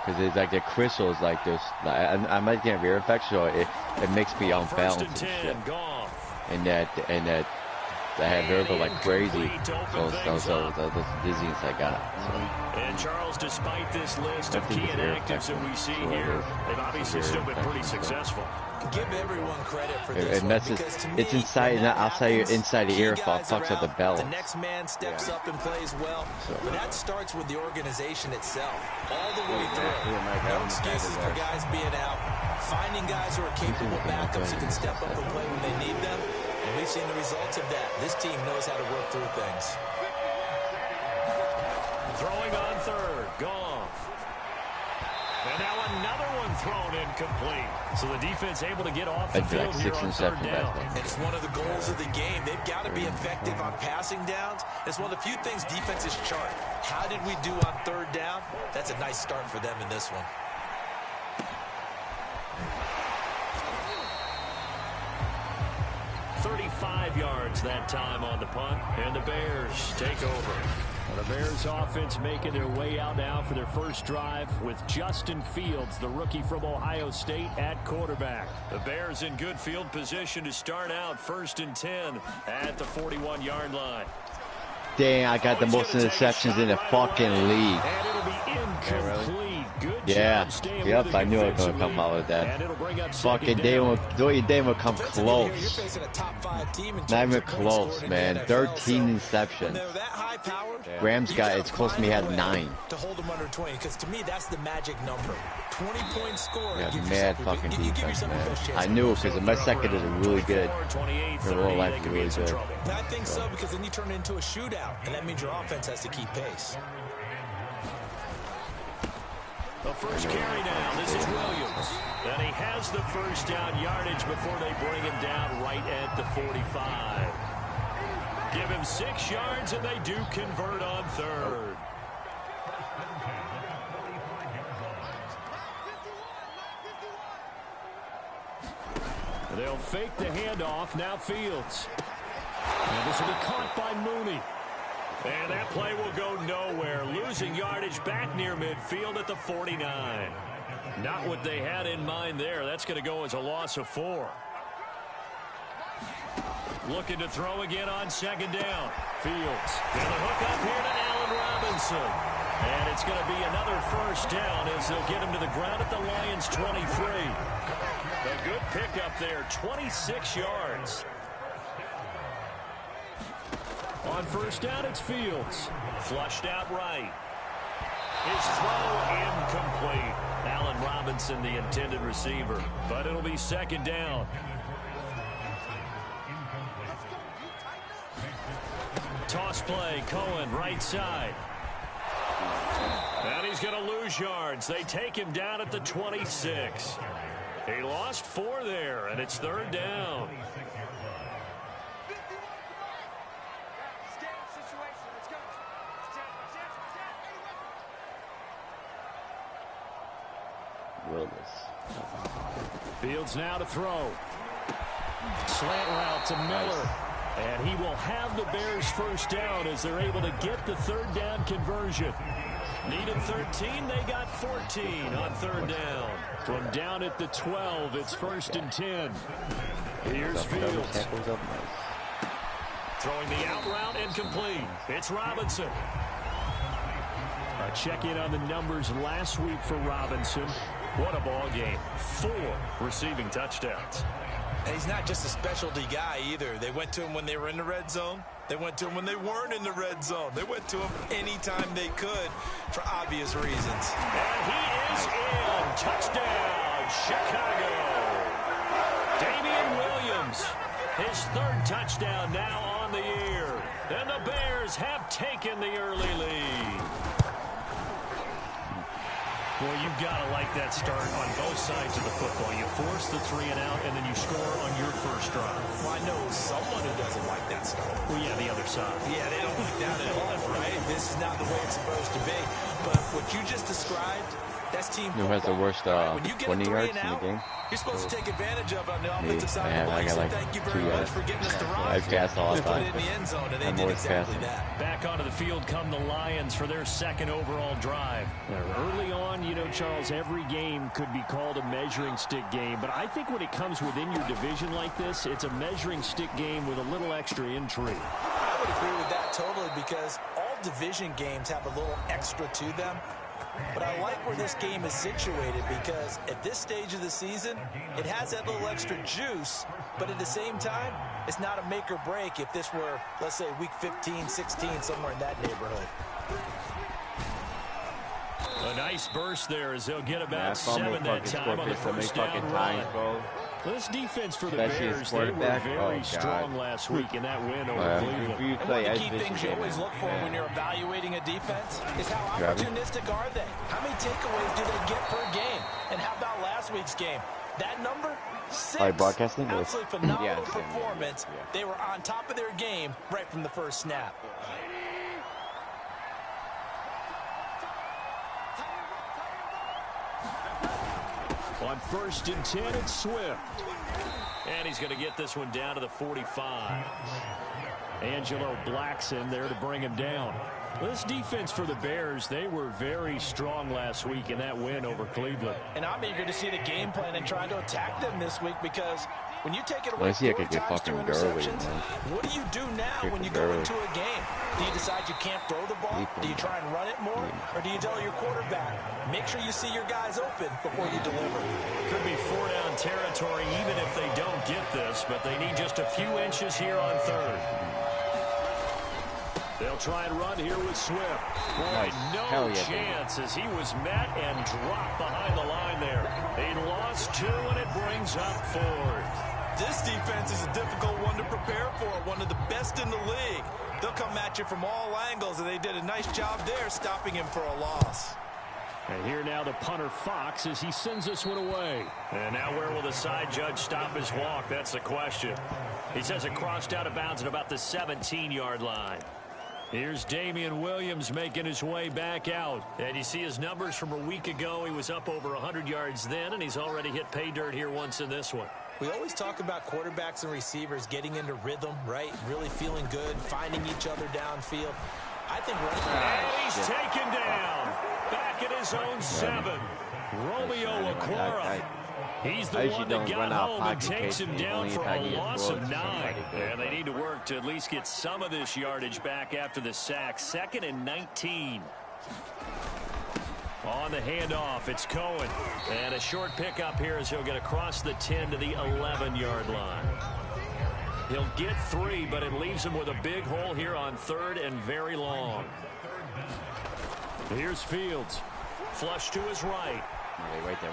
Because it's like the crystals, like this. I might get ear infection, so it makes me unbalanced and shit. And that I have vertigo like crazy. So those dizziness I got. So. And Charles, despite this list of key inactives that we see here, they've obviously still been pretty successful. Give everyone credit for this it messes. It's inside, not outside. Inside the ear, fucks up the balance. The next man steps up and plays well, but that starts with the organization itself, all the way through. No excuses for guys being out. Finding guys who are capable backups who can step up and play when they need them. And we've seen the results of that. This team knows how to work through things. Throwing on third. Gone. And now another one thrown incomplete. So the defense able to get off the field here on third down. And it's one of the goals of the game. They've got to be effective on passing downs. It's one of the few things defenses chart. How did we do on third down? That's a nice start for them in this one. .35 yards that time on the punt, and the Bears take over. The Bears offense making their way out now for their first drive with Justin Fields, the rookie from Ohio State, at quarterback. The Bears in good field position to start out 1st and 10 at the 41-yard line. Dang, I got the most interceptions in the fucking league. And it'll be incomplete. Good yep, I knew it was going to come out with that. Fucking they would come close. Not even close, man. 13 interceptions. Graham's got it's close to me had 9. To hold them under 20, because to me that's the magic number. 20-point score. Yeah, mad fucking defense, man. I knew it because my second is really good. Their real life is really good. I think so, because then you turn it into a shootout, and that means your offense has to keep pace. The first carry down, this is Williams. And he has the first down yardage before they bring him down right at the 45. Give him 6 yards, and they do convert on third. They'll fake the handoff, now Fields. And this will be caught by Mooney. And that play will go nowhere. Losing yardage back near midfield at the 49. Not what they had in mind there. That's going to go as a loss of 4. Looking to throw again on 2nd down. Fields. And the hook up here to Allen Robinson. And it's going to be another first down as they'll get him to the ground at the Lions' 23. A good pickup there, 26 yards. On first down, it's Fields. Flushed out right. His throw incomplete. Allen Robinson, the intended receiver. But it'll be 2nd down. Toss play, Cohen, right side. And he's going to lose yards. They take him down at the 26. He lost 4 there, and it's 3rd down. Fields now to throw. Slant route to Miller. And he will have the Bears first down as they're able to get the 3rd down conversion. Needed 13, they got 14 on 3rd down. From down at the 12, it's 1st and 10. Here's Fields. Throwing the out route incomplete. It's Robinson. A check-in on the numbers last week for Robinson. What a ball game. 4 receiving touchdowns. And he's not just a specialty guy either. They went to him when they were in the red zone. They went to him when they weren't in the red zone. They went to him anytime they could for obvious reasons. And he is in. Touchdown, Chicago. Damian Williams, his 3rd touchdown now on the year. And the Bears have taken the early lead. Well, you've got to like that start on both sides of the football. You force the 3 and out, and then you score on your first drive. Well, I know someone who doesn't like that start. Well, yeah, the other side. Yeah, they don't like that at all, right? This is not the way it's supposed to be. But what you just described That's team Who has the worst 20 yards in the game? You're supposed to take advantage of it on the offensive side of the ball. I got like Thank you 2 very much yards. for getting us the rock. I pass all the time. Put it in the end zone, and they I'm did always exactly passing. that. Back onto the field come the Lions for their second overall drive. Early on, you know, Charles, every game could be called a measuring stick game. But I think when it comes within your division like this, it's a measuring stick game with a little extra intrigue. I would agree with that totally, because all division games have a little extra to them. But I like where this game is situated, because at this stage of the season, it has that little extra juice, but at the same time, it's not a make or break if this were, let's say, week 15, 16, somewhere in that neighborhood. A nice burst there as they'll get about 7 that time on the first down run. This defense for the Bears, they were very strong last week in that win over Cleveland. And one of the key things you always look for when you're evaluating a defense is how opportunistic are they? How many takeaways do they get per game? And how about last week's game? That number? 6. Broadcasting? Absolutely phenomenal performance. They were on top of their game right from the first snap. On 1st and 10, it's Swift. And he's going to get this one down to the 45. Angelo Blackson there to bring him down. This defense for the Bears, they were very strong last week in that win over Cleveland. And I'm eager to see the game plan and try to attack them this week, because when you take it away 4 times 2 interceptions, what do you do now when you go into a game? Do you decide you can't throw the ball? Do you try and run it more? Or do you tell your quarterback, make sure you see your guys open before you deliver? Could be 4-down territory even if they don't get this, but they need just a few inches here on 3rd. They'll try and run here with Swift. Boy, no chance as he was met and dropped behind the line there. He lost 2, and it brings up 4th. This defense is a difficult one to prepare for, one of the best in the league. They'll come at you from all angles, and they did a nice job there stopping him for a loss. And here now the punter Fox as he sends this one away. And now where will the side judge stop his walk? That's the question. He says it crossed out of bounds at about the 17-yard line. Here's Damian Williams making his way back out. And you see his numbers from a week ago. He was up over 100 yards then, and he's already hit pay dirt here once in this one. We always talk about quarterbacks and receivers getting into rhythm, right? Really feeling good, finding each other downfield. I think and he's taken down. Back at his own 7. Romeo Okwara. He's the one that got home and takes him down for a loss of 9. And they need to work to at least get some of this yardage back after the sack. 2nd and 19. On the handoff, it's Cohen. And a short pickup here as he'll get across the 10 to the 11-yard line. He'll get 3, but it leaves him with a big hole here on 3rd and very long. Here's Fields. Flush to his right. Right there.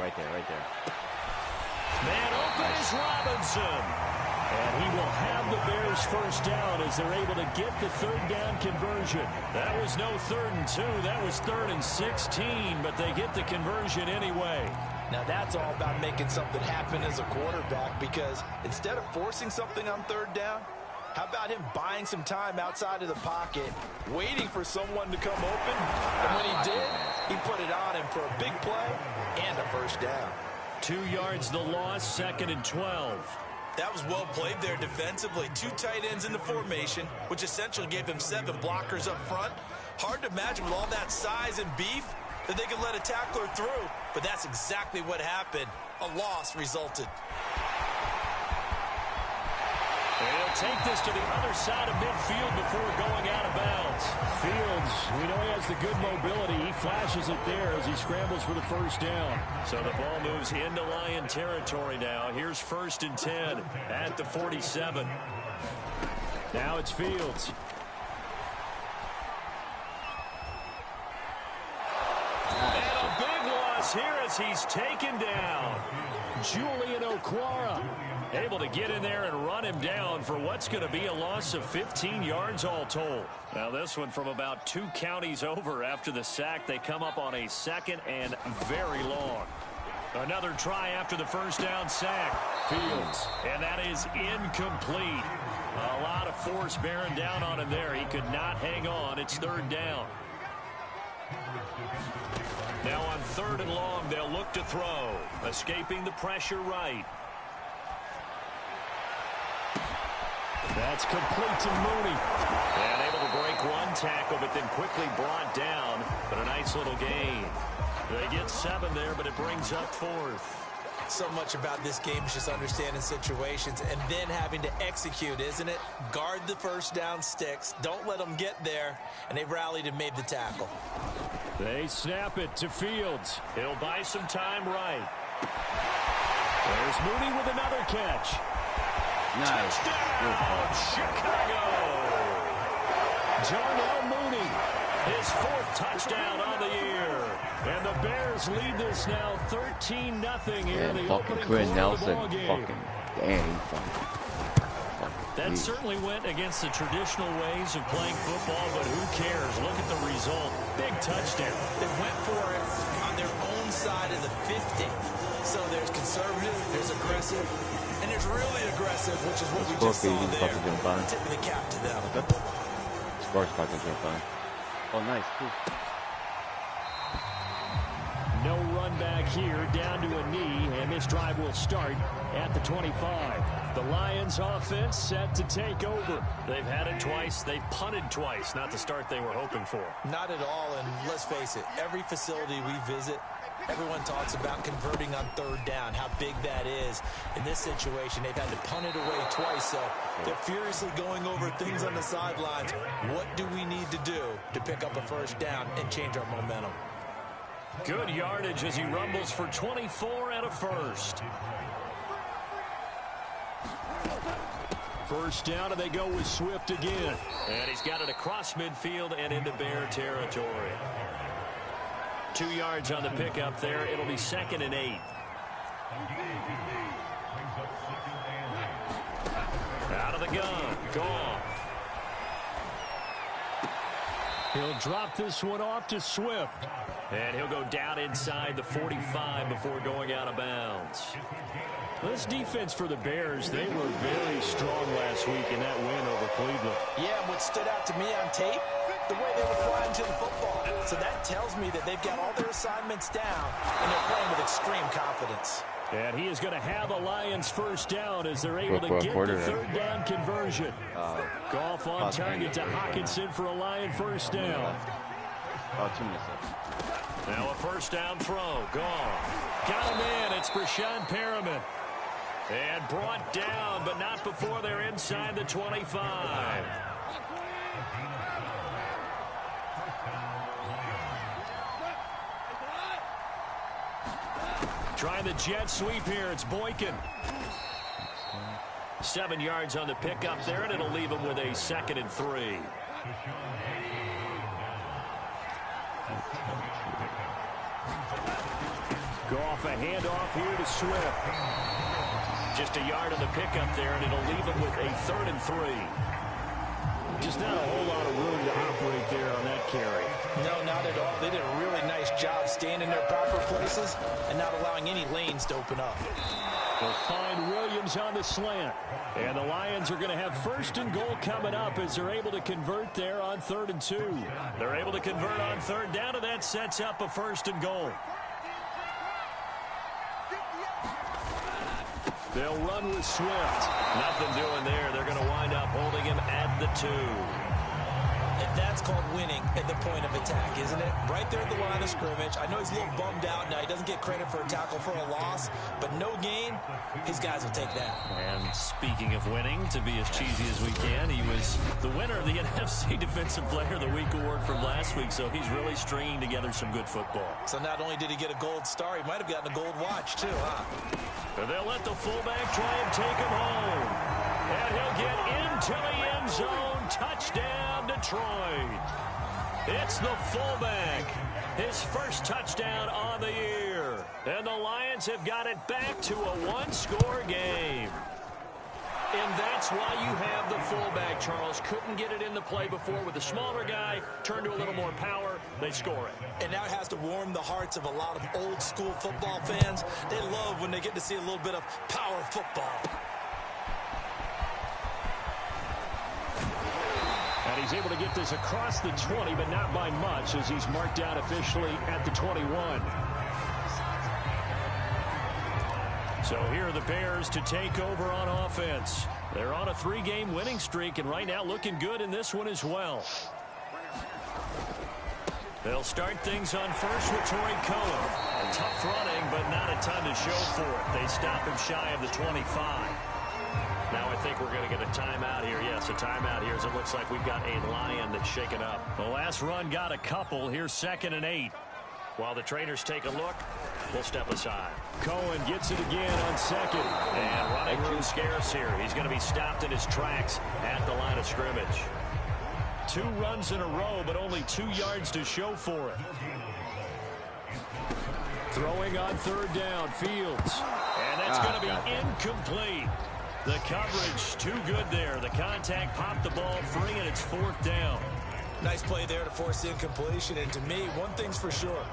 Man open is Robinson. And he will have the Bears first down as they're able to get the 3rd down conversion. That was no 3rd and 2. That was 3rd and 16, but they get the conversion anyway. Now that's all about making something happen as a quarterback, because instead of forcing something on 3rd down, how about him buying some time outside of the pocket, waiting for someone to come open? And when he did, he put it on him for a big play and a first down. 2 yards the loss, 2nd and 12. That was well played there defensively. 2 tight ends in the formation, which essentially gave him 7 blockers up front. Hard to imagine with all that size and beef that they could let a tackler through, but that's exactly what happened. A loss resulted. He'll take this to the other side of midfield before going out of bounds. Fields, we know he has the good mobility. He flashes it there as he scrambles for the first down. So the ball moves into Lion territory now. Here's 1st and 10 at the 47. Now it's Fields. And a big loss here as he's taken down. Julian Okwara able to get in there and run him down for what's going to be a loss of 15 yards all told. Now this one from about 2 counties over after the sack. They come up on a 2nd and very long. Another try after the first down sack. Fields. And that is incomplete. A lot of force bearing down on him there. He could not hang on. It's 3rd down. Now on 3rd and long. They'll look to throw. Escaping the pressure right. That's complete to Mooney. And able to break one tackle, but then quickly brought down. But a nice little gain. They get 7 there, but it brings up 4th. So much about this game is just understanding situations and then having to execute, isn't it? Guard the first down sticks. Don't let them get there. And they rallied and made the tackle. They snap it to Fields. He'll buy some time right. There's Mooney with another catch. Nice. Touchdown, Chicago. Darnell Mooney, his 4th touchdown on the year. And the Bears lead this now 13-0 here in the opening quarter of the ball game. That certainly went against the traditional ways of playing football, but who cares? Look at the result. Big touchdown. They went for it on their own side of the 50. So there's conservative, there's aggressive, and there's really aggressive, which is what we just saw there. Tip of the cap to them. Sports package are fine. Oh, nice. Cool. No run back here, down to a knee, and this drive will start at the 25. The Lions offense set to take over. They've had it twice. They've punted twice. Not the start they were hoping for. Not at all, and let's face it, every facility we visit, everyone talks about converting on 3rd down, how big that is. In this situation, they've had to punt it away twice, so they're furiously going over things on the sidelines. What do we need to do to pick up a first down and change our momentum? Good yardage as he rumbles for 24 and a first. First down, and they go with Swift again. And he's got it across midfield and into Bear territory. 2 yards on the pickup there. It'll be 2nd and 8. Out of the gun. Goff. He'll drop this one off to Swift. And he'll go down inside the 45 before going out of bounds. This defense for the Bears, they were very strong last week in that win over Cleveland. Yeah, what stood out to me on tape, the way they were flying to the football. So that tells me that they've got all their assignments down, and they're playing with extreme confidence. And he is going to have the Lions first down as they're able to get the 3rd down conversion. Goff on target to Hockenson for a Lion first down. 2 minutes left. Now a first down throw. Goff. Got him in. It's Brashad Perriman. And brought down, but not before they're inside the 25. Trying the jet sweep here. It's Boykin. 7 yards on the pickup there, and it'll leave him with a 2nd and 3. Goff a handoff here to Swift. Just a yard on the pickup there, and it'll leave him with a 3rd and 3. Just not a whole lot of room to operate there on that carry. No, not at all. They did a really nice job staying in their proper places and not allowing any lanes to open up. They'll find Williams on the slant. And the Lions are going to have 1st and goal coming up as they're able to convert there on 3rd and 2. They're able to convert on 3rd down, and that sets up a 1st and goal. They'll run with Swift. Nothing doing there. They're going to wind up holding him at the 2. And that's called winning at the point of attack, isn't it? Right there at the line of scrimmage. I know he's a little bummed out now. He doesn't get credit for a tackle for a loss, but no gain, his guys will take that. And speaking of winning, to be as cheesy as we can, he was the winner of the NFC Defensive Player of the Week award from last week, so he's really stringing together some good football. So not only did he get a gold star, he might have gotten a gold watch too, huh? They'll let the fullback try and take him home. And he'll get into the end zone. Touchdown, Detroit. It's the fullback. His first touchdown on the year. And the Lions have got it back to a 1-score game. And that's why you have the fullback, Charles. Couldn't get it in the play before with the smaller guy. Turned to a little more power. They score it. And now it has to warm the hearts of a lot of old-school football fans. They love when they get to see a little bit of power football. And he's able to get this across the 20, but not by much, as he's marked down officially at the 21. So here are the Bears to take over on offense. They're on a 3-game winning streak, and right now looking good in this one as well. They'll start things on first with Torrey Cohen. Tough running, but not a ton to show for it. They stop him shy of the 25. Now I think we're going to get a timeout here. Yes, a timeout here as it looks like we've got a Lion that's shaken up. The last run got a couple. Here's 2nd and 8. While the trainers take a look, we'll step aside. Cohen gets it again on 2nd. And running room scarce here. He's going to be stopped in his tracks at the line of scrimmage. 2 runs in a row, but only 2 yards to show for it. Throwing on 3rd down, Fields. And that's going to be incomplete. The coverage too good there. The contact popped the ball free, and it's 4th down. Nice play there to force incompletion. And to me, one thing's for sure.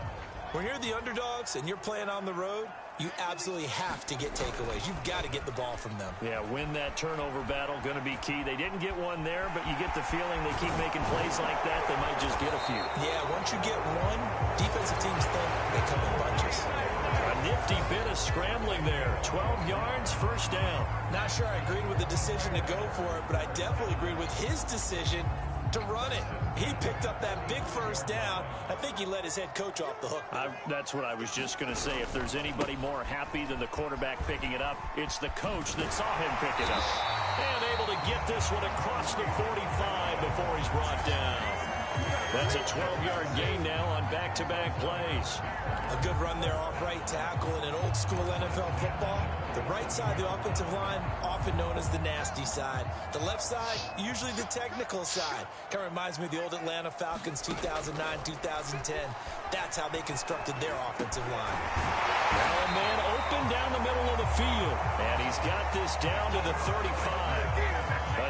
When you're the underdogs and you're playing on the road, you absolutely have to get takeaways. You've got to get the ball from them. Yeah, win that turnover battle, going to be key. They didn't get one there, but you get the feeling they keep making plays like that, they might just get a few. Yeah, once you get one, defensive teams think they come in bunches. A nifty bit of scrambling there. 12 yards, 1st down. Not sure I agreed with the decision to go for it, but I definitely agreed with his decision to run it. He picked up that big 1st down. I think he let his head coach off the hook. That's what I was just going to say. If there's anybody more happy than the quarterback picking it up, it's the coach that saw him pick it up. And able to get this one across the 45 before he's brought down. That's a 12-yard gain now on back-to-back plays. A good run there off right tackle in an old-school NFL football. The right side of the offensive line, often known as the nasty side. The left side, usually the technical side. Kind of reminds me of the old Atlanta Falcons 2009-2010. That's how they constructed their offensive line. Now a man open down the middle of the field. And he's got this down to the 35.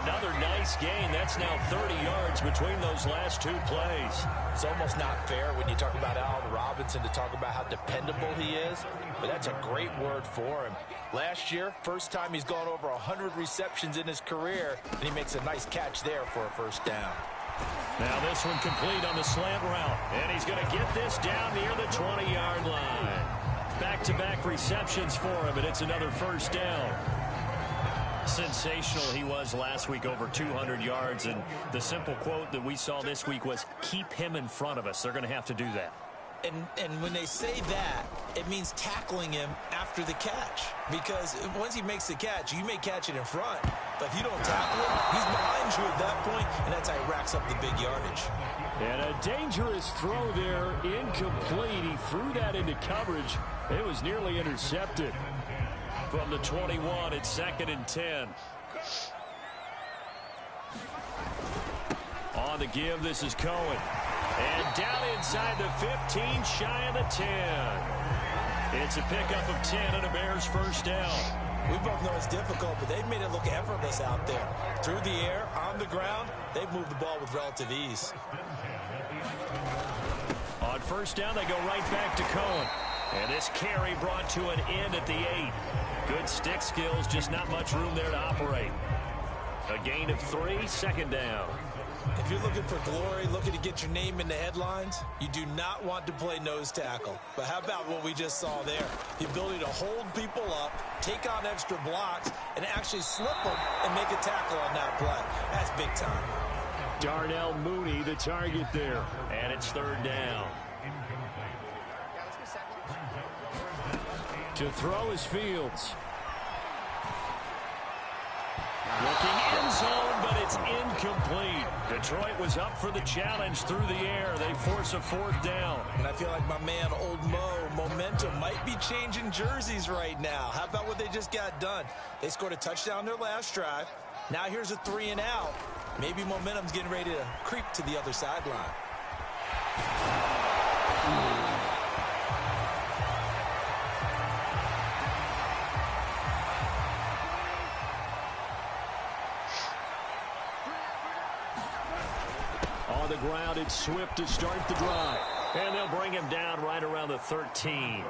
Another nice gain. That's now 30 yards between those last 2 plays. It's almost not fair when you talk about Allen Robinson to talk about how dependable he is, but that's a great word for him. Last year, first time he's gone over 100 receptions in his career, and he makes a nice catch there for a 1st down. Now this one complete on the slant route, and he's going to get this down near the 20-yard line. Back-to-back receptions for him, and it's another 1st down. Sensational he was last week, over 200 yards, and the simple quote that we saw this week was, keep him in front of us. They're going to have to do that. And when they say that, it means tackling him after the catch. Because once he makes the catch, you may catch it in front. But if you don't tackle him, he's behind you at that point, and that's how he racks up the big yardage. And a dangerous throw there, incomplete. He threw that into coverage. It was nearly intercepted. From the 21, it's 2nd and 10. On the give, this is Cohen. And down inside the 15, shy of the 10. It's a pickup of 10 and a Bears 1st down. We both know it's difficult, but they've made it look effortless out there. Through the air, on the ground, they've moved the ball with relative ease. On 1st down, they go right back to Cohen. And this carry brought to an end at the 8. Good stick skills, just not much room there to operate. A gain of 3, 2nd down. If you're looking for glory, looking to get your name in the headlines, you do not want to play nose tackle. But how about what we just saw there? The ability to hold people up, take on extra blocks, and actually slip them and make a tackle on that play. That's big time. Darnell Mooney, the target there. And it's 3rd down. To throw is Fields. Looking end zone, but it's incomplete. Detroit was up for the challenge through the air. They force a 4th down. And I feel like my man, Old Mo, momentum might be changing jerseys right now. How about what they just got done? They scored a touchdown their last drive. Now here's a 3 and out. Maybe momentum's getting ready to creep to the other sideline. On the ground, it's Swift to start the drive. And they'll bring him down right around the 13.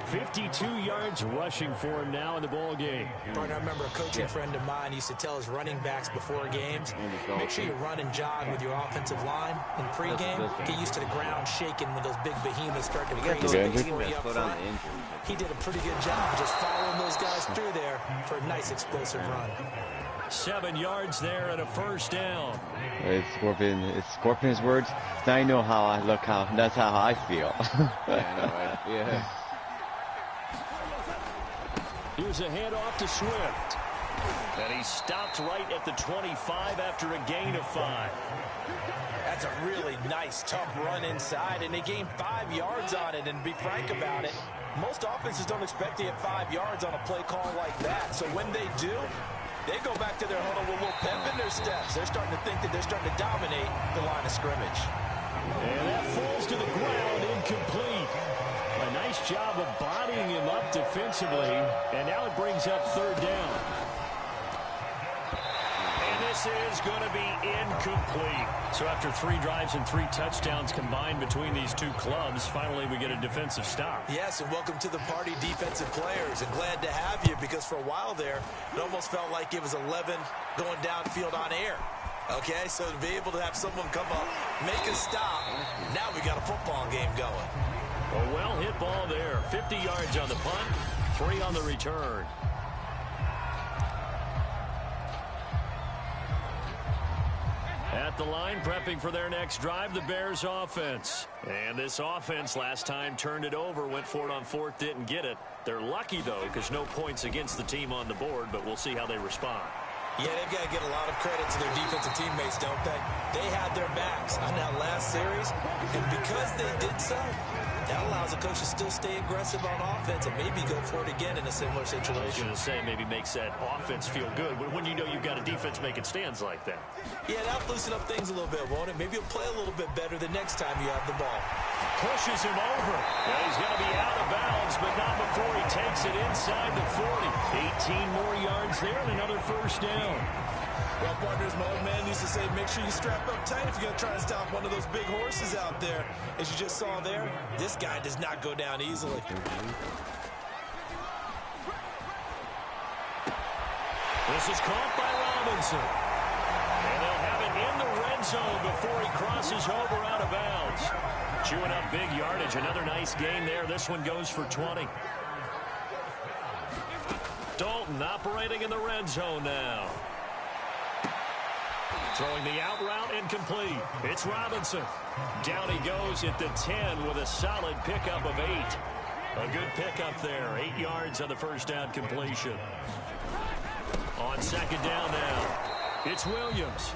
52 yards rushing for him now in the ball game. Partner, I remember a coaching friend of mine used to tell his running backs before games, make sure you run and jog with your offensive line in pregame. Get used to the ground shaking when those big behemoths start to create space for you up front. He did a pretty good job just following those guys through there for a nice explosive run. 7 yards there and a first down. It's Scorpion's words. Now you know how I look. That's how I feel. Yeah. Here's a handoff to Swift. And he stopped right at the 25 after a gain of 5. That's a really nice, tough run inside, and they gained 5 yards on it. And to be frank about it, most offenses don't expect to get 5 yards on a play call like that. So when they do, they go back to their huddle with a little pep in their steps. They're starting to think that they're starting to dominate the line of scrimmage. And that falls to the ground, incomplete. A nice job of bodying him up defensively, and now it brings up third down. And this is going to be incomplete. So after 3 drives and 3 touchdowns combined between these two clubs, finally we get a defensive stop. Yes, and welcome to the party, defensive players, and glad to have you, because for a while there, it almost felt like it was 11 going downfield on air. Okay, so to be able to have someone come up, make a stop, now we got a football game going. A well-hit ball there. 50 yards on the punt, 3 on the return. At the line, prepping for their next drive, the Bears offense. And this offense last time turned it over, went for it on 4th, didn't get it. They're lucky, though, because no points against the team on the board, but we'll see how they respond. Yeah, they've got to get a lot of credit to their defensive teammates, don't they? They had their backs on that last series, and because they did so, that allows a coach to still stay aggressive on offense and maybe go for it again in a similar situation. I was going to say, maybe makes that offense feel good when you know you've got a defense making stands like that. Yeah, that'll loosen up things a little bit, won't it? Maybe you'll play a little bit better the next time you have the ball. Pushes him over. Now he's going to be out of bounds, but not before he takes it inside the 40. 18 more yards there and another first down. Well, partners, my old man used to say, make sure you strap up tight if you're going to try to stop one of those big horses out there. As you just saw there, this guy does not go down easily. This is caught by Robinson. And they'll have it in the red zone before he crosses over out of bounds. Chewing up big yardage. Another nice gain there. This one goes for 20. Dalton operating in the red zone now. Throwing the out route incomplete. It's Robinson. Down he goes at the 10 with a solid pickup of 8. A good pickup there. 8 yards on the first down completion. On second down now, it's Williams.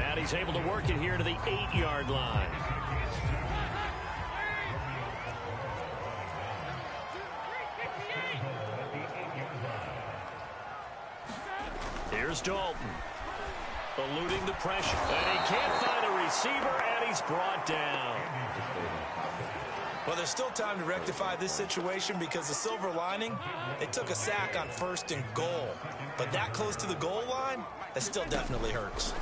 And he's able to work it here to the 8-yard line. Here's Dalton. Eluding the pressure. And he can't find a receiver, and he's brought down. Well, there's still time to rectify this situation because the silver lining, they took a sack on 1st and goal. But that close to the goal line, that still definitely hurts.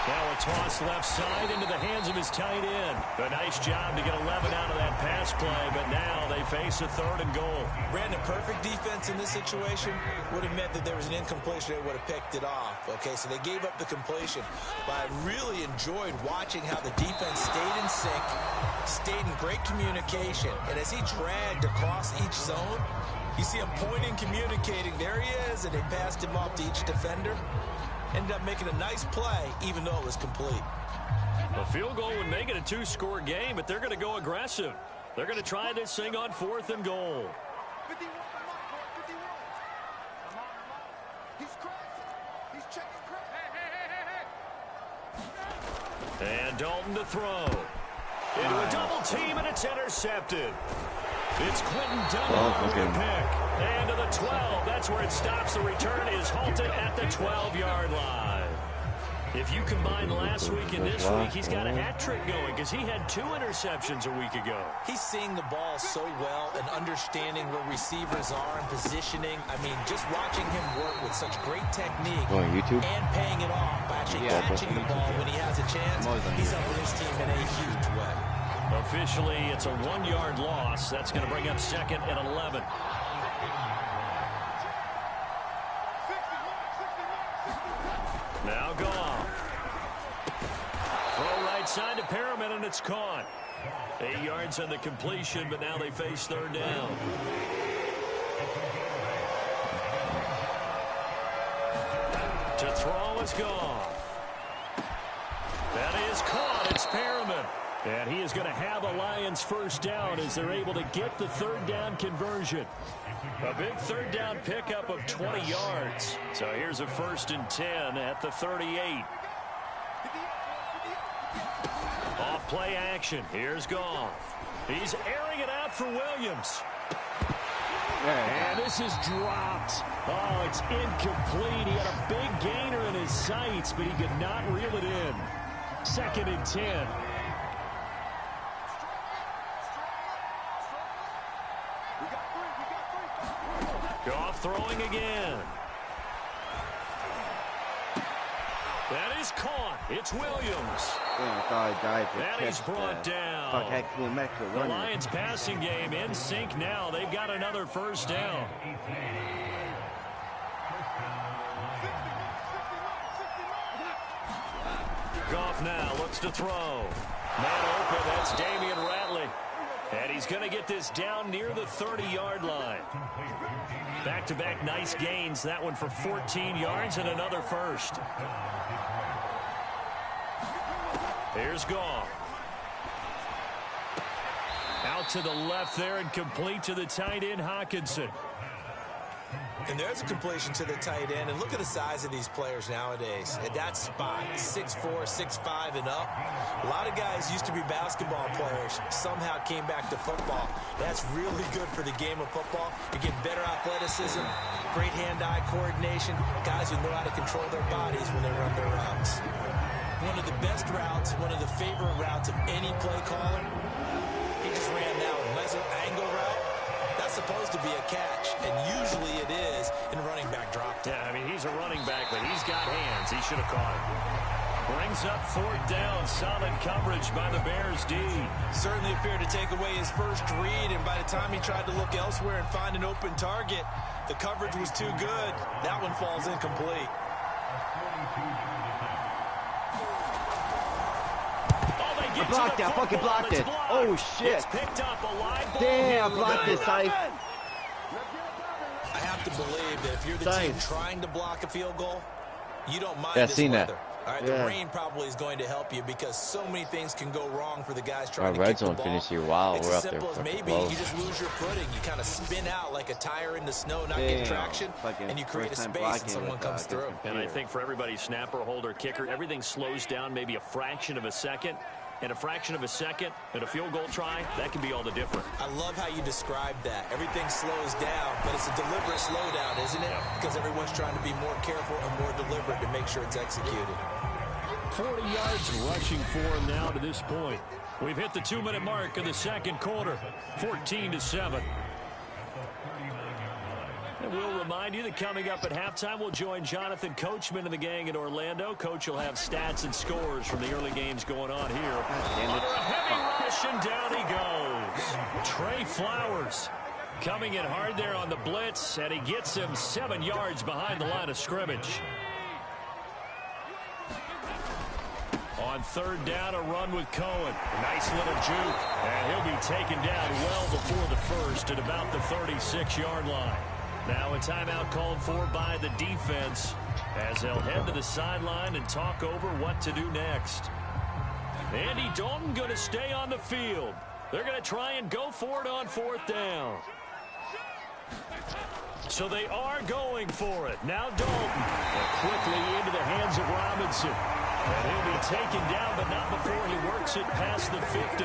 Now a toss left side into the hands of his tight end. A nice job to get 11 out of that pass play, but now they face a 3rd and goal. Brandon, perfect defense in this situation would have meant that there was an incompletion. They would have picked it off. Okay, so they gave up the completion. But I really enjoyed watching how the defense stayed in sync, stayed in great communication. And as he dragged across each zone, you see him pointing, communicating. There he is, and they passed him off to each defender. Ended up making a nice play, even though it was complete. A field goal would make it a 2-score game, but they're going to go aggressive. They're going to try this thing on 4th and goal. And Dalton to throw. Into a double team, and it's intercepted. It's Quentin Dunbar with a pick. And to the 12. That's where it stops. The return is halted at the 12-yard line. If you combine last week and this week, he's got a hat trick going because he had 2 interceptions a week ago. He's seeing the ball so well and understanding where receivers are and positioning. I mean, just watching him work with such great technique and paying it off by actually catching the ball when he has a chance, he's helping his team in a huge way. Officially, it's a 1-yard loss. That's going to bring up 2nd and 11. Now Goff. Throw right side to Perriman, and it's caught. 8 yards on the completion, but now they face 3rd down. To throw is Goff. That is caught. It's Perriman. And he is going to have a Lions 1st down as they're able to get the 3rd down conversion. A big 3rd down pickup of 20 yards. So here's a 1st and 10 at the 38. Off play action. Here's Goff. He's airing it out for Williams. And this is dropped. Oh, it's incomplete. He had a big gainer in his sights, but he could not reel it in. 2nd and 10. Goff throwing again. That is caught. It's Williams. That is brought down. The Lions passing game in sync now. They've got another 1st down. Goff now looks to throw. Man open. That's Damian Ratley. And he's going to get this down near the 30-yard line. Back-to-back nice gains. That one for 14 yards and another 1st. Here's Goff. Out to the left there and complete to the tight end, Hockenson. And there's a completion to the tight end. And look at the size of these players nowadays. At that spot, 6'4", 6'5", and up. A lot of guys used to be basketball players. Somehow came back to football. That's really good for the game of football. You get better athleticism, great hand-eye coordination. Guys who know how to control their bodies when they run their routes. One of the best routes, one of the favorite routes of any play caller. He just ran that Leslie angle route. That's supposed to be a catch, and usually it is in running back drop down. Yeah, I mean, he's a running back, but he's got hands. He should have caught it. Brings up 4th down. Solid coverage by the Bears D. Certainly appeared to take away his first read, and by the time he tried to look elsewhere and find an open target, the coverage was too good. That one falls incomplete. I blocked it. I fucking blocked it. Oh, shit. It's picked up a live ball. Damn, I blocked it, Sy. I have to believe that if you're the team trying to block a field goal, you don't mind this weather. All right, the rain probably is going to help you because so many things can go wrong for the guys trying to kick the ball. Red zone finish here. Wow, it's we're as up there. Simple as maybe you just lose your footing. You kind of spin out like a tire in the snow, not get traction, and you create a space and someone comes through. And I think for everybody, snapper, holder, kicker, everything slows down maybe a fraction of a second. And a fraction of a second and a field goal try, that can be all the different. I love how you described that. Everything slows down, but it's a deliberate slowdown, isn't it? Because everyone's trying to be more careful and more deliberate to make sure it's executed. 40 yards rushing for him now to this point. We've hit the 2-minute mark of the 2nd quarter, 14-7. And we'll remind you that coming up at halftime, we'll join Jonathan Coachman and the gang in Orlando. Coach will have stats and scores from the early games going on here. Under a heavy rush, and down he goes. Trey Flowers coming in hard there on the blitz, and he gets him 7 yards behind the line of scrimmage. On 3rd down, a run with Cohen. Nice little juke, and he'll be taken down well before the 1st at about the 36-yard line. Now a timeout called for by the defense as they'll head to the sideline and talk over what to do next. Andy Dalton going to stay on the field. They're going to try and go for it on 4th down. So they are going for it. Now Dalton quickly into the hands of Robinson. And he'll be taken down, but not before he works it past the 50.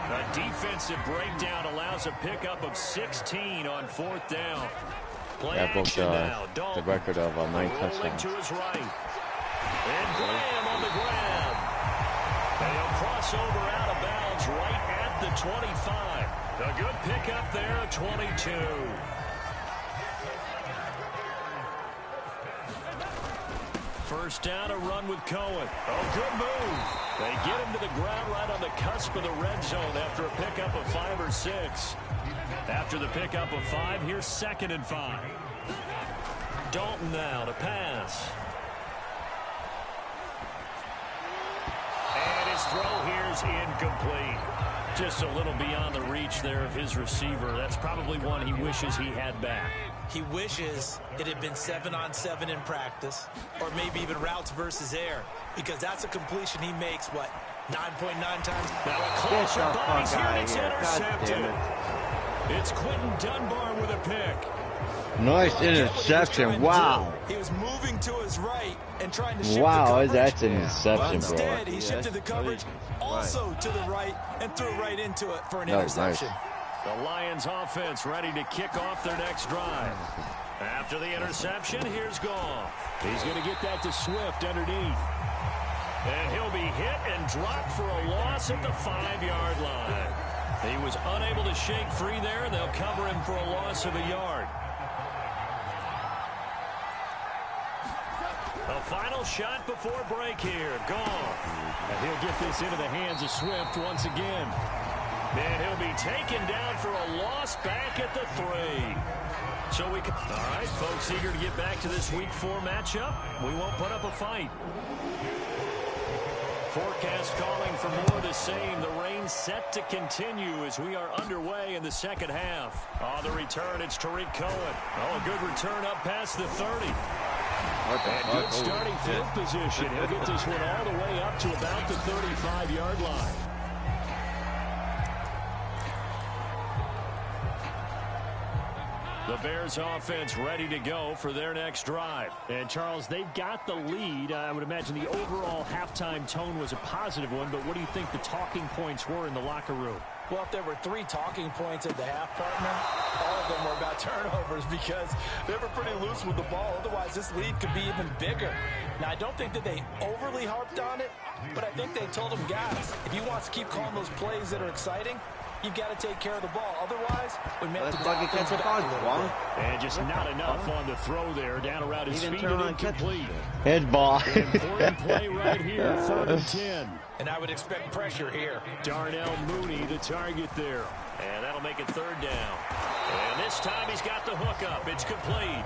A defensive breakdown allows a pickup of 16 on 4th down. Play that broke action now. the record of 9 touchdowns. To his right. And Graham on the grab. They'll cross over out of bounds right at the 25. A good pickup there at 22. First down, a run with Cohen. Oh, good move. They get him to the ground right on the cusp of the red zone after a pickup of 5 or 6. After the pickup of 5, here's 2nd and 5. Dalton now to pass. And his throw here's incomplete. Just a little beyond the reach there of his receiver. That's probably one he wishes he had back. He wishes it had been 7-on-7 in practice, or maybe even routes versus air, because that's a completion he makes, what, 9.9 times? Now a closer bodies here, and it's intercepted. It's Quentin Dunbar with a pick. Nice interception. Wow. He was moving to his right and trying to shift the wow, coverage. that's an interception, bro. Instead, he shifted the coverage also to the right and threw right into it for an interception. Nice. The Lions offense ready to kick off their next drive. After the interception, here's Goff. He's going to get that to Swift underneath. And he'll be hit and dropped for a loss at the 5-yard line. He was unable to shake free there. They'll cover him for a loss of a yard. A final shot before break here. Goff. And he'll get this into the hands of Swift once again. And he'll be taken down for a loss back at the 3. So we can... All right, folks, eager to get back to this Week 4 matchup. We won't put up a fight. Forecast calling for more of the same. The rain set to continue as we are underway in the second half. On the return, it's Tariq Cohen. Oh, a good return up past the 30. And good starting field position. He'll get this one all the way up to about the 35-yard line. The Bears offense ready to go for their next drive. And, Charles, they've got the lead. I would imagine the overall halftime tone was a positive one, but what do you think the talking points were in the locker room? Well, if there were 3 talking points at the half, partner, all of them were about turnovers because they were pretty loose with the ball. Otherwise, this lead could be even bigger. Now, I don't think that they overly harped on it, but I think they told them, guys, if you want to keep calling those plays that are exciting, you've got to take care of the ball. Otherwise, we may have to dial things back a little bit. And just not enough on the throw there. Down around his feet and incomplete. Head ball. Important play right here, 3rd and 10. And I would expect pressure here. Darnell Mooney, the target there. And that'll make it 3rd down. And this time he's got the hook up. It's complete.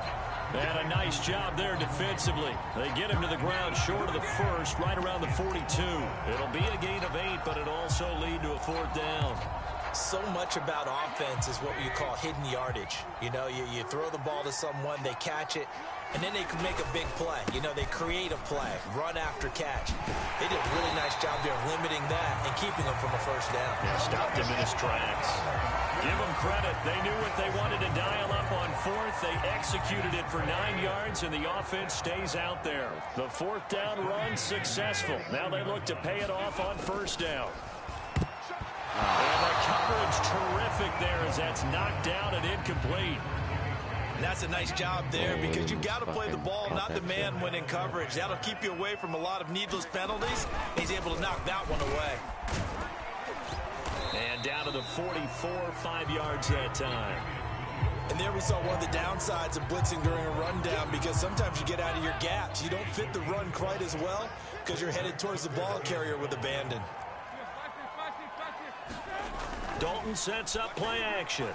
And a nice job there defensively. They get him to the ground short of the 1st, right around the 42. It'll be a gain of 8, but it'll also lead to a 4th down. So much about offense is what you call hidden yardage. You know, you throw the ball to someone, they catch it, and then they can make a big play. You know, they create a play, run after catch. They did a really nice job there of limiting that and keeping them from a 1st down. Yeah, stopped him in his tracks. Give them credit. They knew what they wanted to dial up on 4th. They executed it for 9 yards, and the offense stays out there. The 4th down run successful. Now they look to pay it off on 1st down. And the coverage terrific there as that's knocked down and incomplete. And that's a nice job there because you've got to play the ball, not the man when in coverage. That'll keep you away from a lot of needless penalties. He's able to knock that one away. And down to the 44, 5 yards that time. And there we saw one of the downsides of blitzing during a rundown because sometimes you get out of your gaps. You don't fit the run quite as well because you're headed towards the ball carrier with abandon. Dalton sets up play action.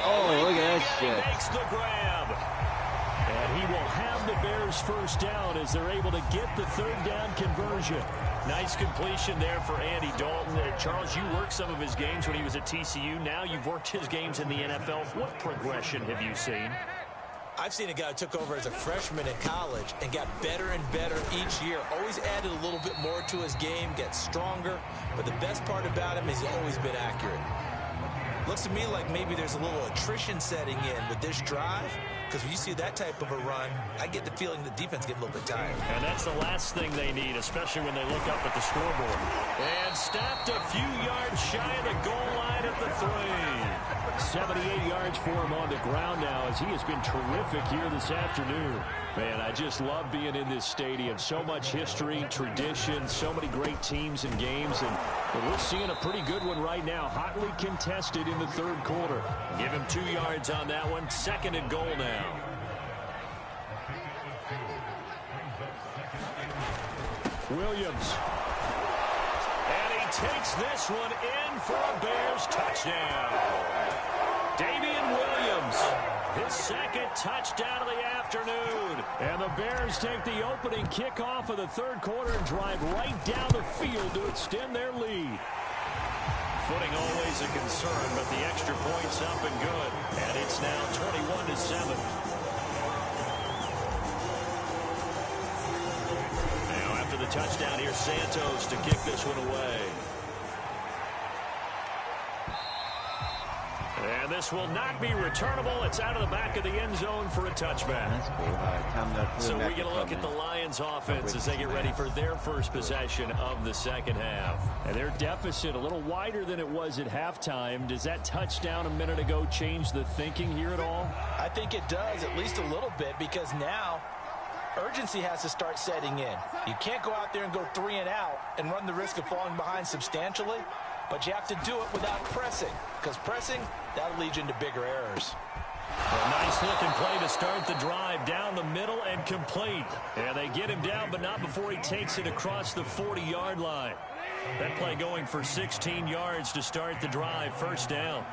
Oh, look at that shit. He makes the grab. And he will have the Bears 1st down as they're able to get the 3rd down conversion. Nice completion there for Andy Dalton. Charles, you worked some of his games when he was at TCU. Now you've worked his games in the NFL. What progression have you seen? I've seen a guy who took over as a freshman in college and got better and better each year. Always added a little bit more to his game, gets stronger. But the best part about him is he's always been accurate. Looks to me like maybe there's a little attrition setting in with this drive, because when you see that type of a run, I get the feeling the defense getting a little bit tired. And that's the last thing they need, especially when they look up at the scoreboard. And stopped a few yards shy of the goal line at the 3. 78 yards for him on the ground now, as he has been terrific here this afternoon. Man, I just love being in this stadium. So much history, tradition, so many great teams and games, and we're seeing a pretty good one right now. Hotly contested in the third quarter. Give him 2 yards on that one. 2nd and goal now. Williams. And he takes this one in for a Bears touchdown. Damian Williams, his 2nd touchdown of the afternoon. And the Bears take the opening kickoff of the third quarter and drive right down the field to extend their lead. Footing always a concern, but the extra point's up and good. And it's now 21-7. Now after the touchdown, here's Santos to kick this one away. And this will not be returnable. It's out of the back of the end zone for a touchback. That's cool. So we get a look at the Lions offense as they get ready for their first possession of the second half. And their deficit a little wider than it was at halftime. Does that touchdown a minute ago change the thinking here at all? I think it does, at least a little bit, because now urgency has to start setting in. You can't go out there and go 3 and out and run the risk of falling behind substantially. But you have to do it without pressing, because pressing, that'll lead you into bigger errors. A nice looking play to start the drive down the middle and complete. And they get him down, but not before he takes it across the 40-yard line. That play going for 16 yards to start the drive. First down.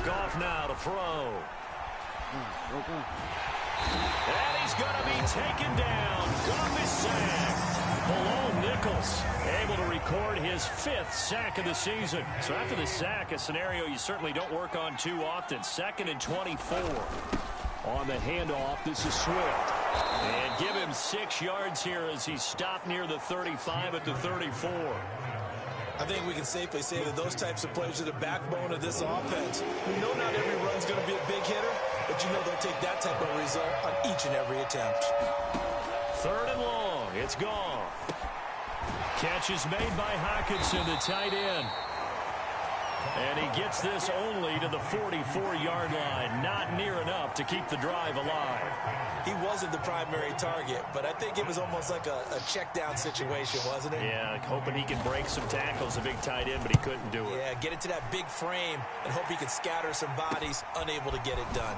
Goff now to throw. And he's going to be taken down. Goff is sacked. Malone Nichols able to record his 5th sack of the season. So after the sack, a scenario you certainly don't work on too often. 2nd and 24. On the handoff, this is Swift. And give him 6 yards here as he stopped near the 35 at the 34. I think we can safely say that those types of plays are the backbone of this offense. We know not every run's going to be a big hitter, but you know they'll take that type of result on each and every attempt. 3rd and long. It's gone. Catch is made by Hockenson, the tight end. And he gets this only to the 44-yard line. Not near enough to keep the drive alive. He wasn't the primary target, but I think it was almost like a check-down situation, wasn't it? Yeah, hoping he could break some tackles, a big tight end, but he couldn't do it. Yeah, get into that big frame and hope he could scatter some bodies, unable to get it done.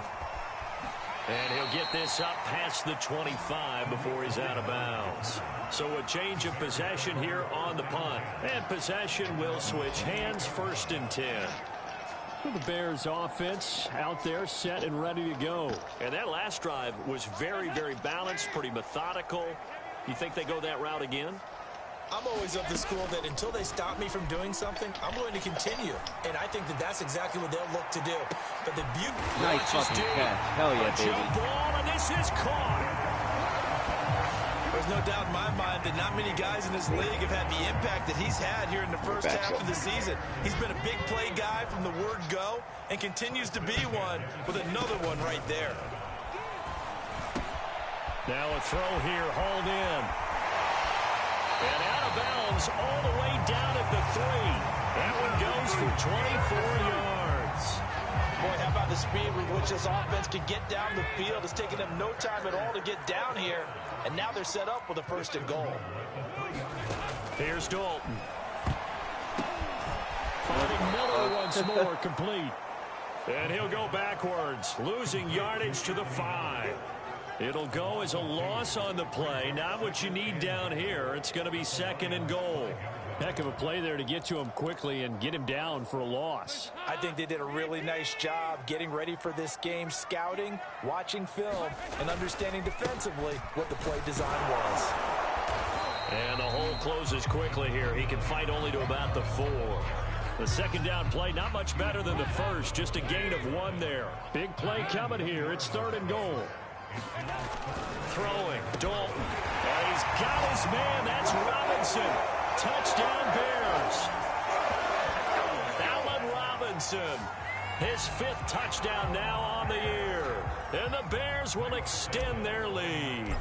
And he'll get this up past the 25 before he's out of bounds. So a change of possession here on the punt. And possession will switch hands. 1st and 10. Well, the Bears offense out there set and ready to go. And that last drive was very, very balanced, pretty methodical. You think they go that route again? I'm always of the school that until they stop me from doing something, I'm going to continue. And I think that that's exactly what they'll look to do. But the beauty... Nice fucking catch. Hell yeah, baby. Jump ball, and this is caught. There's no doubt in my mind that not many guys in this league have had the impact that he's had here in the first half of the season. He's been a big play guy from the word go and continues to be one with another one right there. Now a throw here, hauled in. And out of bounds all the way down at the 3. That one goes for 24 yards. Boy, how about the speed with which this offense can get down the field? It's taken them no time at all to get down here. And now they're set up with a 1st and goal. Here's Dalton. Finding Miller once more, complete. And he'll go backwards, losing yardage to the 5. It'll go as a loss on the play. Not what you need down here. It's going to be 2nd and goal. Heck of a play there to get to him quickly and get him down for a loss. I think they did a really nice job getting ready for this game, scouting, watching film, and understanding defensively what the play design was. And the hole closes quickly here. He can fight only to about the 4. The 2nd down play, not much better than the first. Just a gain of 1 there. Big play coming here. It's 3rd and goal. Throwing, Dalton. And he's got his man. That's Robinson. Touchdown, Bears. Allen Robinson, his 5th touchdown now on the year. And the Bears will extend their lead.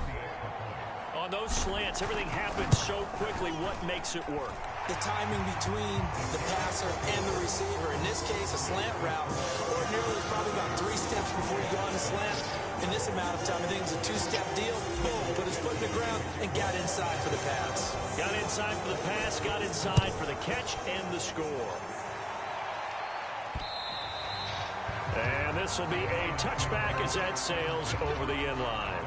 On those slants, everything happens so quickly. What makes it work? The timing between the passer and the receiver. In this case, a slant route. Ordinarily, it's probably about 3 steps before you go on the slant. In this amount of time, I think it's a 2-step deal. Boom, put his foot in the ground and got inside for the pass. Got inside for the pass, got inside for the catch and the score. And this will be a touchback as that sails over the end line.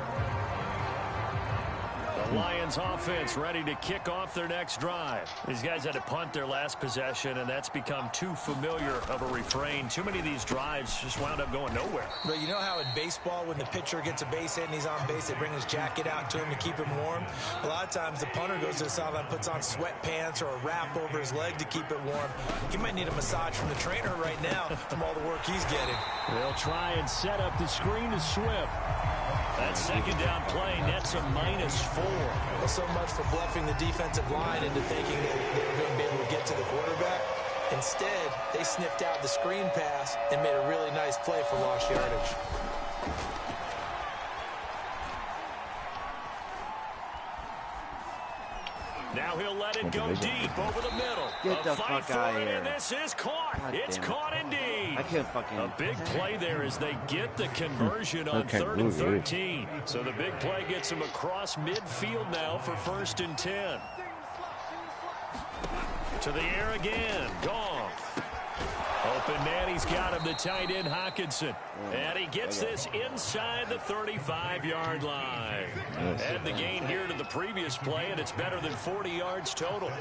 The Lions offense ready to kick off their next drive. These guys had to punt their last possession, and that's become too familiar of a refrain. Too many of these drives just wound up going nowhere. But you know how in baseball, when the pitcher gets a base hit and he's on base, they bring his jacket out to him to keep him warm? A lot of times the punter goes to the sideline, puts on sweatpants or a wrap over his leg to keep it warm. He might need a massage from the trainer right now from all the work he's getting. They'll try and set up the screen to Swift. That second down play nets a -4. Well, so much for bluffing the defensive line into thinking that they were going to be able to get to the quarterback. Instead, they sniffed out the screen pass and made a really nice play for lost yardage. Now he'll let it go deep over the middle. Get the fuck out of here. And this is caught. It's caught indeed. I can't fucking... A big play there as they get the conversion on 3rd and 13. So the big play gets them across midfield now for 1st and 10. To the air again. Gone. Open man, he's got him, the tight end Hawkinson. And he gets this inside the 35-yard line. Add the gain here to the previous play, and it's better than 40 yards total.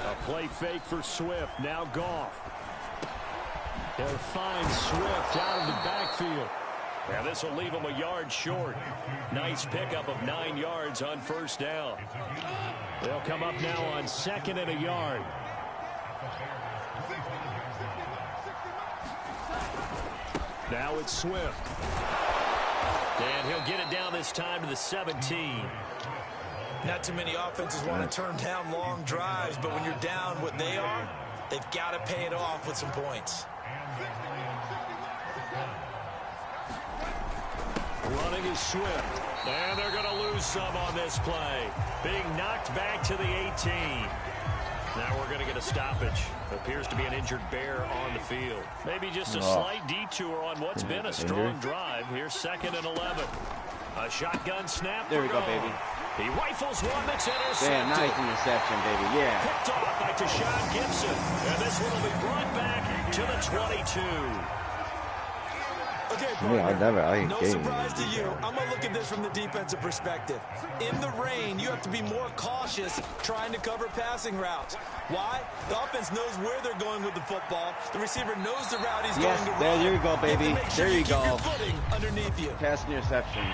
A play fake for Swift, now Goff. They'll find Swift out of the backfield. And this will leave him a yard short. Nice pickup of 9 yards on 1st down. They'll come up now on 2nd and a yard. Now it's Swift. And he'll get it down this time to the 17. Not too many offenses want to turn down long drives, but when you're down what they are, they've got to pay it off with some points. Running is Swift. And they're going to lose some on this play. Being knocked back to the 18. Now we're going to get a stoppage. Appears to be an injured Bear on the field. Maybe just a slight detour on what's been a strong drive. Here's 2nd and 11. A shotgun snap. There we go, baby. He rifles one that's intercepted. Damn, nice interception, baby. Yeah. Picked off by Deshaun Gibson. And this one will be brought back to the 22. Okay, no surprise to you. I'm going to look at this from the defensive perspective. In the rain, you have to be more cautious trying to cover passing routes. Why? The offense knows where they're going with the football. The receiver knows the route he's going to run. There you go, baby. Sure there you go. Your footing underneath you. Pass interception.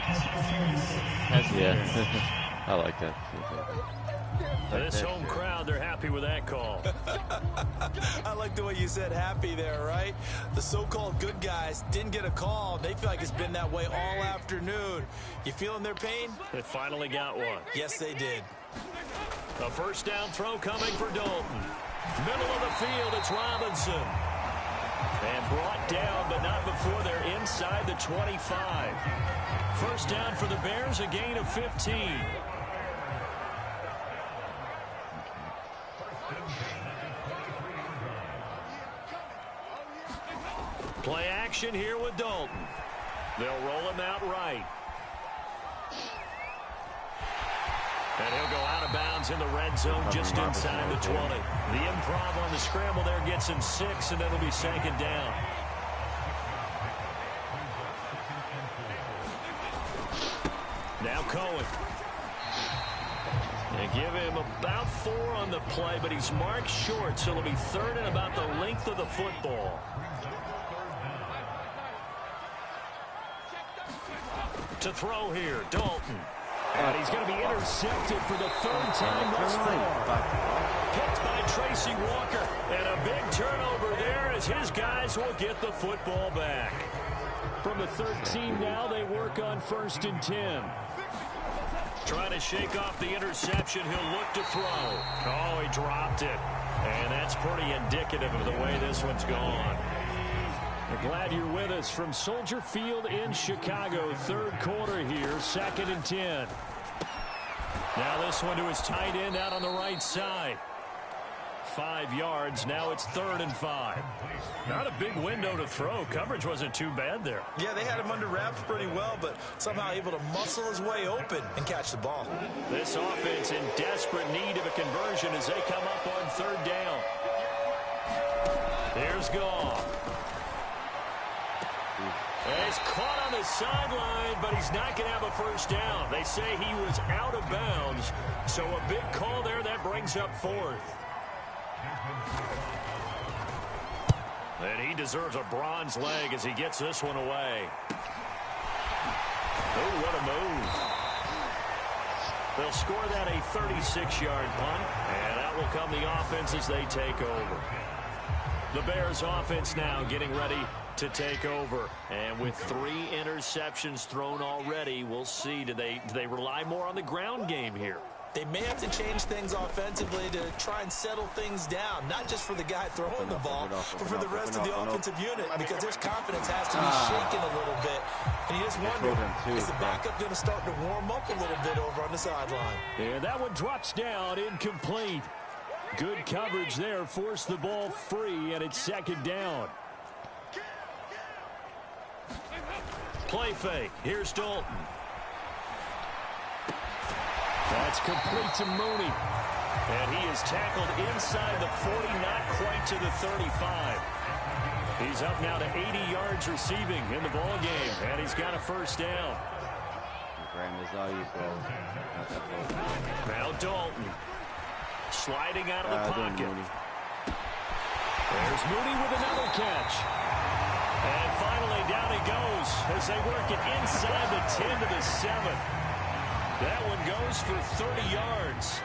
I like that. This home crowd, they're happy with that call. I like the way you said happy there, right? The so-called good guys didn't get a call. They feel like it's been that way all afternoon. You feeling their pain? They finally got one. Yes, they did. A 1st down throw coming for Dalton. Middle of the field, it's Robinson. And brought down, but not before they're inside the 25. 1st down for the Bears, a gain of 15. Play action here with Dalton. They'll roll him out right. And he'll go out of bounds in the red zone just inside the 20. The improv on the scramble there gets him 6, and it'll be 2nd down. Now Cohen. They give him about 4 on the play, but he's marked short, so it'll be 3rd and about the length of the football. To throw here, Dalton. And he's going to be intercepted for the 3rd time thus far. Picked by Tracy Walker. And a big turnover there as his guys will get the football back. From the 13 now, they work on 1st and 10. Trying to shake off the interception. He'll look to throw. Oh, he dropped it. And that's pretty indicative of the way this one's gone. We're glad you're with us from Soldier Field in Chicago. Third quarter here, 2nd and 10. Now this one to his tight end out on the right side. 5 yards. Now it's 3rd and 5. Not a big window to throw. Coverage wasn't too bad there. Yeah, they had him under wraps pretty well, but somehow able to muscle his way open and catch the ball. This offense in desperate need of a conversion as they come up on 3rd down. Here's Goff. He's caught on the sideline, but he's not going to have a first down. They say he was out of bounds, so a big call there that brings up 4th. And he deserves a bronze leg as he gets this one away. Oh, what a move. They'll score that a 36-yard punt, and that will come the offense as they take over. The Bears offense now getting ready to take over. And with 3 interceptions thrown already, we'll see. Do they rely more on the ground game here? They may have to change things offensively to try and settle things down, not just for the guy throwing the ball, but for the rest of the offensive unit, because their confidence has to be shaken a little bit. And you just wonder, is the backup going to start to warm up a little bit over on the sideline? And that one drops down, incomplete. Good coverage there, forced the ball free, and it's 2nd down. Play fake. Here's Dalton. That's complete to Mooney. And he is tackled inside the 40, not quite to the 35. He's up now to 80 yards receiving in the ball game, and he's got a first down. Now Dalton. Sliding out of the pocket. There's Mooney with another catch. And finally down he goes as they work it inside the 10 to the 7. That one goes for 30 yards.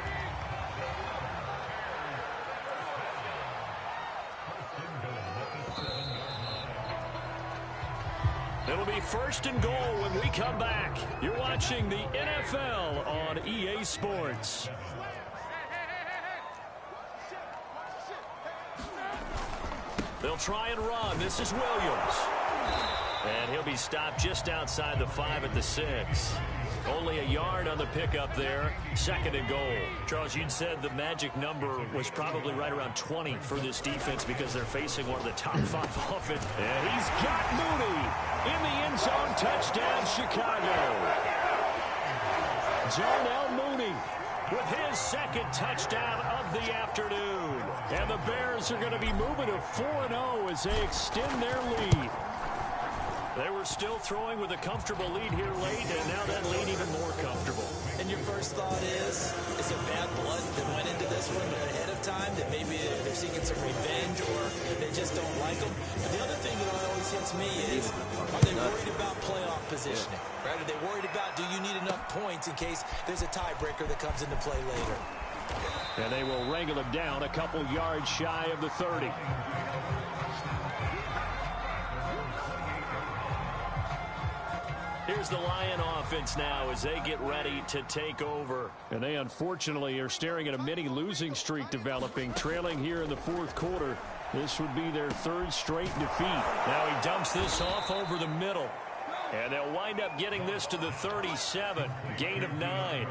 It'll be 1st and goal when we come back. You're watching the NFL on EA Sports. They'll try and run. This is Williams. And he'll be stopped just outside the 5 at the 6. Only a yard on the pickup there. 2nd and goal. Charles, you'd said the magic number was probably right around 20 for this defense because they're facing one of the top 5 offense. And he's got Mooney in the end zone. Touchdown, Chicago. Darnell Mooney with his 2nd touchdown of the afternoon. And the Bears are going to be moving to 4-0 as they extend their lead. They were still throwing with a comfortable lead here late, and now that lead even more comfortable. And your first thought is it bad blood that went into this one ahead of time, that maybe they're seeking some revenge or they just don't like them? But the other thing that always hits me is, are they worried about playoff positioning? Right? Are they worried about, do you need enough points in case there's a tiebreaker that comes into play later? And they will wrangle him down a couple yards shy of the 30. Here's the Lion offense now as they get ready to take over. And they unfortunately are staring at a mini losing streak developing, trailing here in the 4th quarter. This would be their 3rd straight defeat. Now he dumps this off over the middle. And they'll wind up getting this to the 37. Gain of 9.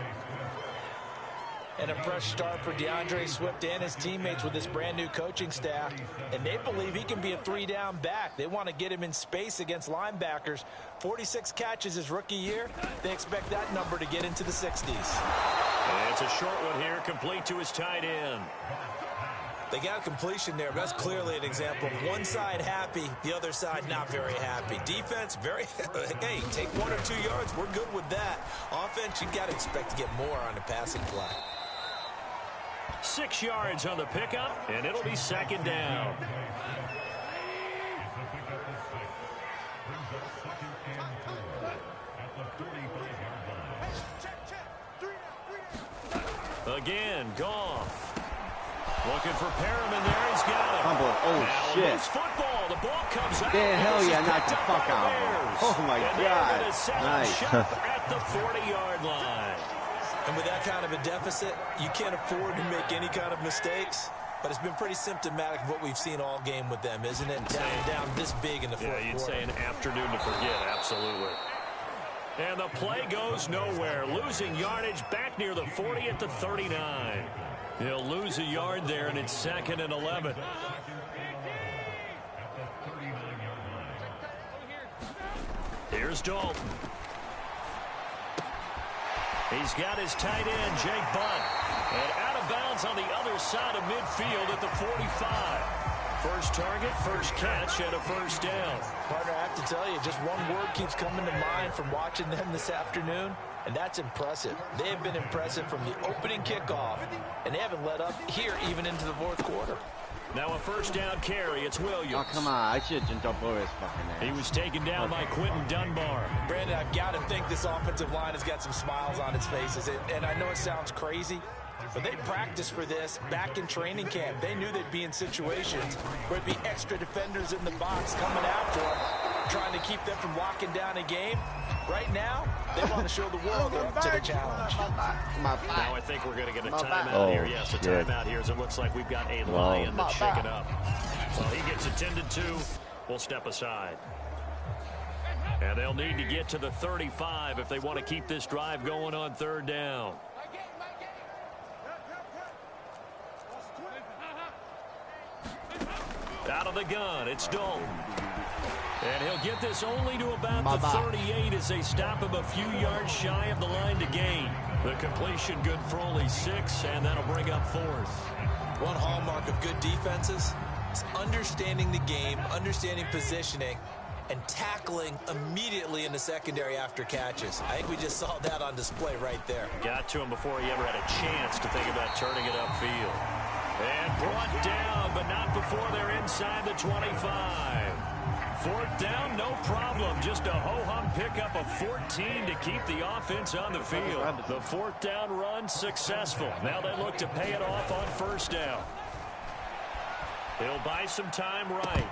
And a fresh start for DeAndre Swift and his teammates with this brand-new coaching staff. And they believe he can be a 3-down back. They want to get him in space against linebackers. 46 catches his rookie year. They expect that number to get into the 60s. And it's a short one here, complete to his tight end. They got a completion there, but that's clearly an example of one side happy, the other side not very happy. Defense, very, hey, take 1 or 2 yards, we're good with that. Offense, you got to expect to get more on the passing play. 6 yards on the pickup, and it'll be 2nd down. Again, Goff. Looking for Perriman there. He's got it. Oh, now, shit. loose football. The ball comes out. Yeah, hell yeah, knock the fuck out. Oh, my and God. Nice. Shut at the 40-yard line. And with that kind of a deficit, you can't afford to make any kind of mistakes. But it's been pretty symptomatic of what we've seen all game with them, isn't it? Down this big in the fourth quarter. Yeah, you'd say an afternoon to forget, absolutely. And the play goes nowhere. Losing yardage back near the 40 at the 39. He'll lose a yard there, and it's 2nd and 11. Here's Dalton. He's got his tight end, Jake Butt. And out of bounds on the other side of midfield at the 45. First target, first catch, and a first down. Partner, I have to tell you, just one word keeps coming to mind from watching them this afternoon, and that's impressive. They have been impressive from the opening kickoff, and they haven't let up here even into the fourth quarter. Now a first down carry. It's Williams. Oh, come on. I should have jumped over his fucking ass. He was taken down by Quentin Dunbar. Brandon, I've got to think this offensive line has got some smiles on its faces. And I know it sounds crazy, but they practiced for this back in training camp. They knew they'd be in situations where there'd be extra defenders in the box coming after them, trying to keep them from locking down a game. Right now, they want to show the world they're up to the challenge. Now I think we're going to get a timeout here. Yes, a timeout here as it looks like we've got a Lion that's shaken up. Well, he gets attended to. We'll step aside. And they'll need to get to the 35 if they want to keep this drive going on third down. Out of the gun, it's Dalton. And he'll get this only to about the 38 as they stop him a few yards shy of the line to gain. The completion good for only 6, and that'll bring up 4th. One hallmark of good defenses is understanding the game, understanding positioning, and tackling immediately in the secondary after catches. I think we just saw that on display right there. Got to him before he ever had a chance to think about turning it upfield. And brought down, but not before they're inside the 25. 4th down, no problem. Just a ho-hum pickup of 14 to keep the offense on the field. The 4th down run successful. Now they look to pay it off on first down. He'll buy some time right.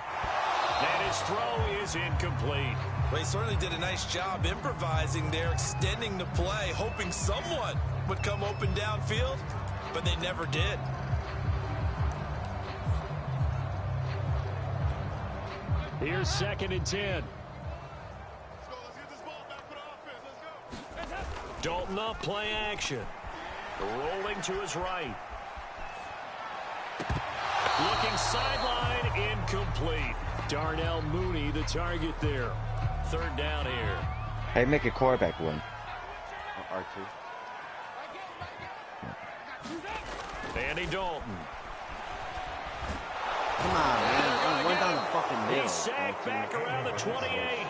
And his throw is incomplete. Well, he certainly did a nice job improvising there, extending the play, hoping someone would come open downfield, but they never did. Here's 2nd and 10. Dalton off play action. Rolling to his right. Looking sideline, incomplete. Darnell Mooney, the target there. 3rd down here. Hey, make a quarterback win. R2. Andy Dalton. Come on, man. Run down the fucking middle. He's sacked back around the 28.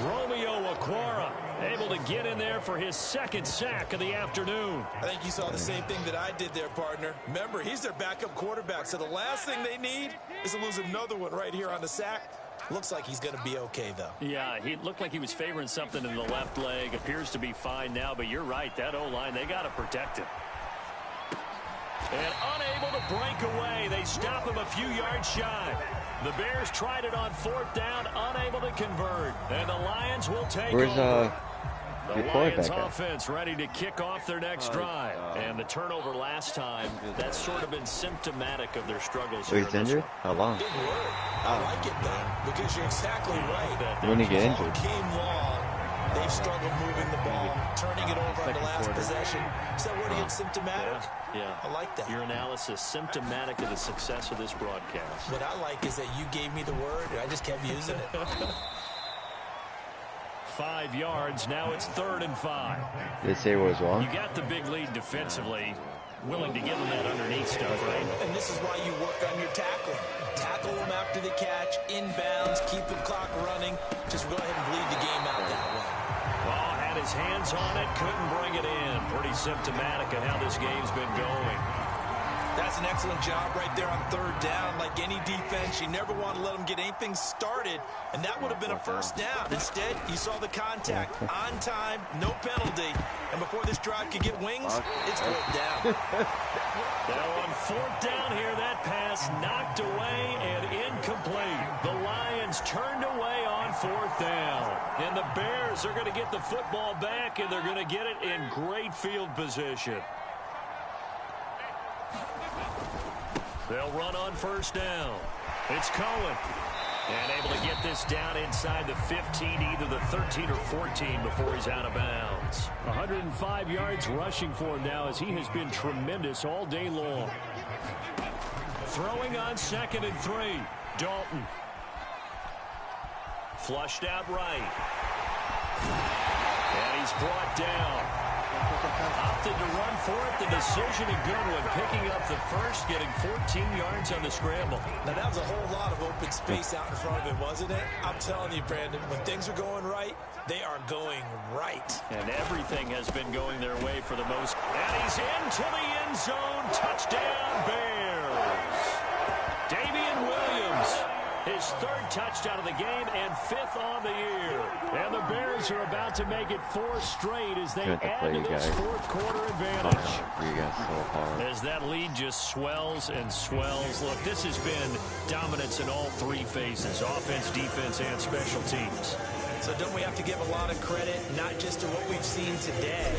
Romeo Okwara able to get in there for his 2nd sack of the afternoon. I think you saw the same thing that I did there, partner. Remember, he's their backup quarterback, so the last thing they need is to lose another one right here on the sack. Looks like he's going to be okay, though. Yeah, he looked like he was favoring something in the left leg. Appears to be fine now, but you're right. That O-line, they got to protect him. And unable to break away. They stop him a few yards shy. The Bears tried it on 4th down, unable to convert. And the Lions will take over. The Lions offense ready to kick off their next drive. And the turnover last time, that's sort of been symptomatic of their struggles. So he's injured? How long? Big word. I like it, though, because you're exactly right. When did he get injured? Came long. They've struggled moving the ball, turning it over on the last possession. Is that word again, symptomatic? Yeah. I like that. Your analysis, symptomatic of the success of this broadcast. What I like is that you gave me the word, and I just kept using it. 5 yards. Now it's 3rd and 5. Did they say what was wrong? You got the big lead defensively. Willing to give them that underneath stuff, right? And this is why you work on your tackling. Tackle them after the catch, inbounds, keep the clock running. Just go ahead and bleed the game out that way. Oh, had his hands on it, couldn't bring it in. Pretty symptomatic of how this game's been going. That's an excellent job right there on 3rd down. Like any defense, you never want to let them get anything started, and that would have been a first down. Instead, you saw the contact on time, no penalty, And before this drive could get wings, it's going down. Now on 4th down here, that pass knocked away and incomplete. The Lions turned away on 4th down. And the Bears are going to get the football back, and they're going to get it in great field position. They'll run on 1st down. It's Cohen. And able to get this down inside the 15, either the 13 or 14 before he's out of bounds. 105 yards rushing for him now as he has been tremendous all day long. Throwing on 2nd and 3. Dalton. Flushed out right. And he's brought down. Opted to run for it. The decision a good one. Picking up the first, getting 14 yards on the scramble. Now, that was a whole lot of open space out in front of him, wasn't it? I'm telling you, Brandon, when things are going right, they are going right. And everything has been going their way for the most. And he's into the end zone. Touchdown, Bears. Damian Williams. His 3rd touchdown of the game and 5th on the year. And the Bears are about to make it 4 straight as they add to this 4th quarter advantage. As that lead just swells and swells. Look, this has been dominance in all 3 phases, offense, defense, and special teams. So don't we have to give a lot of credit, not just to what we've seen today,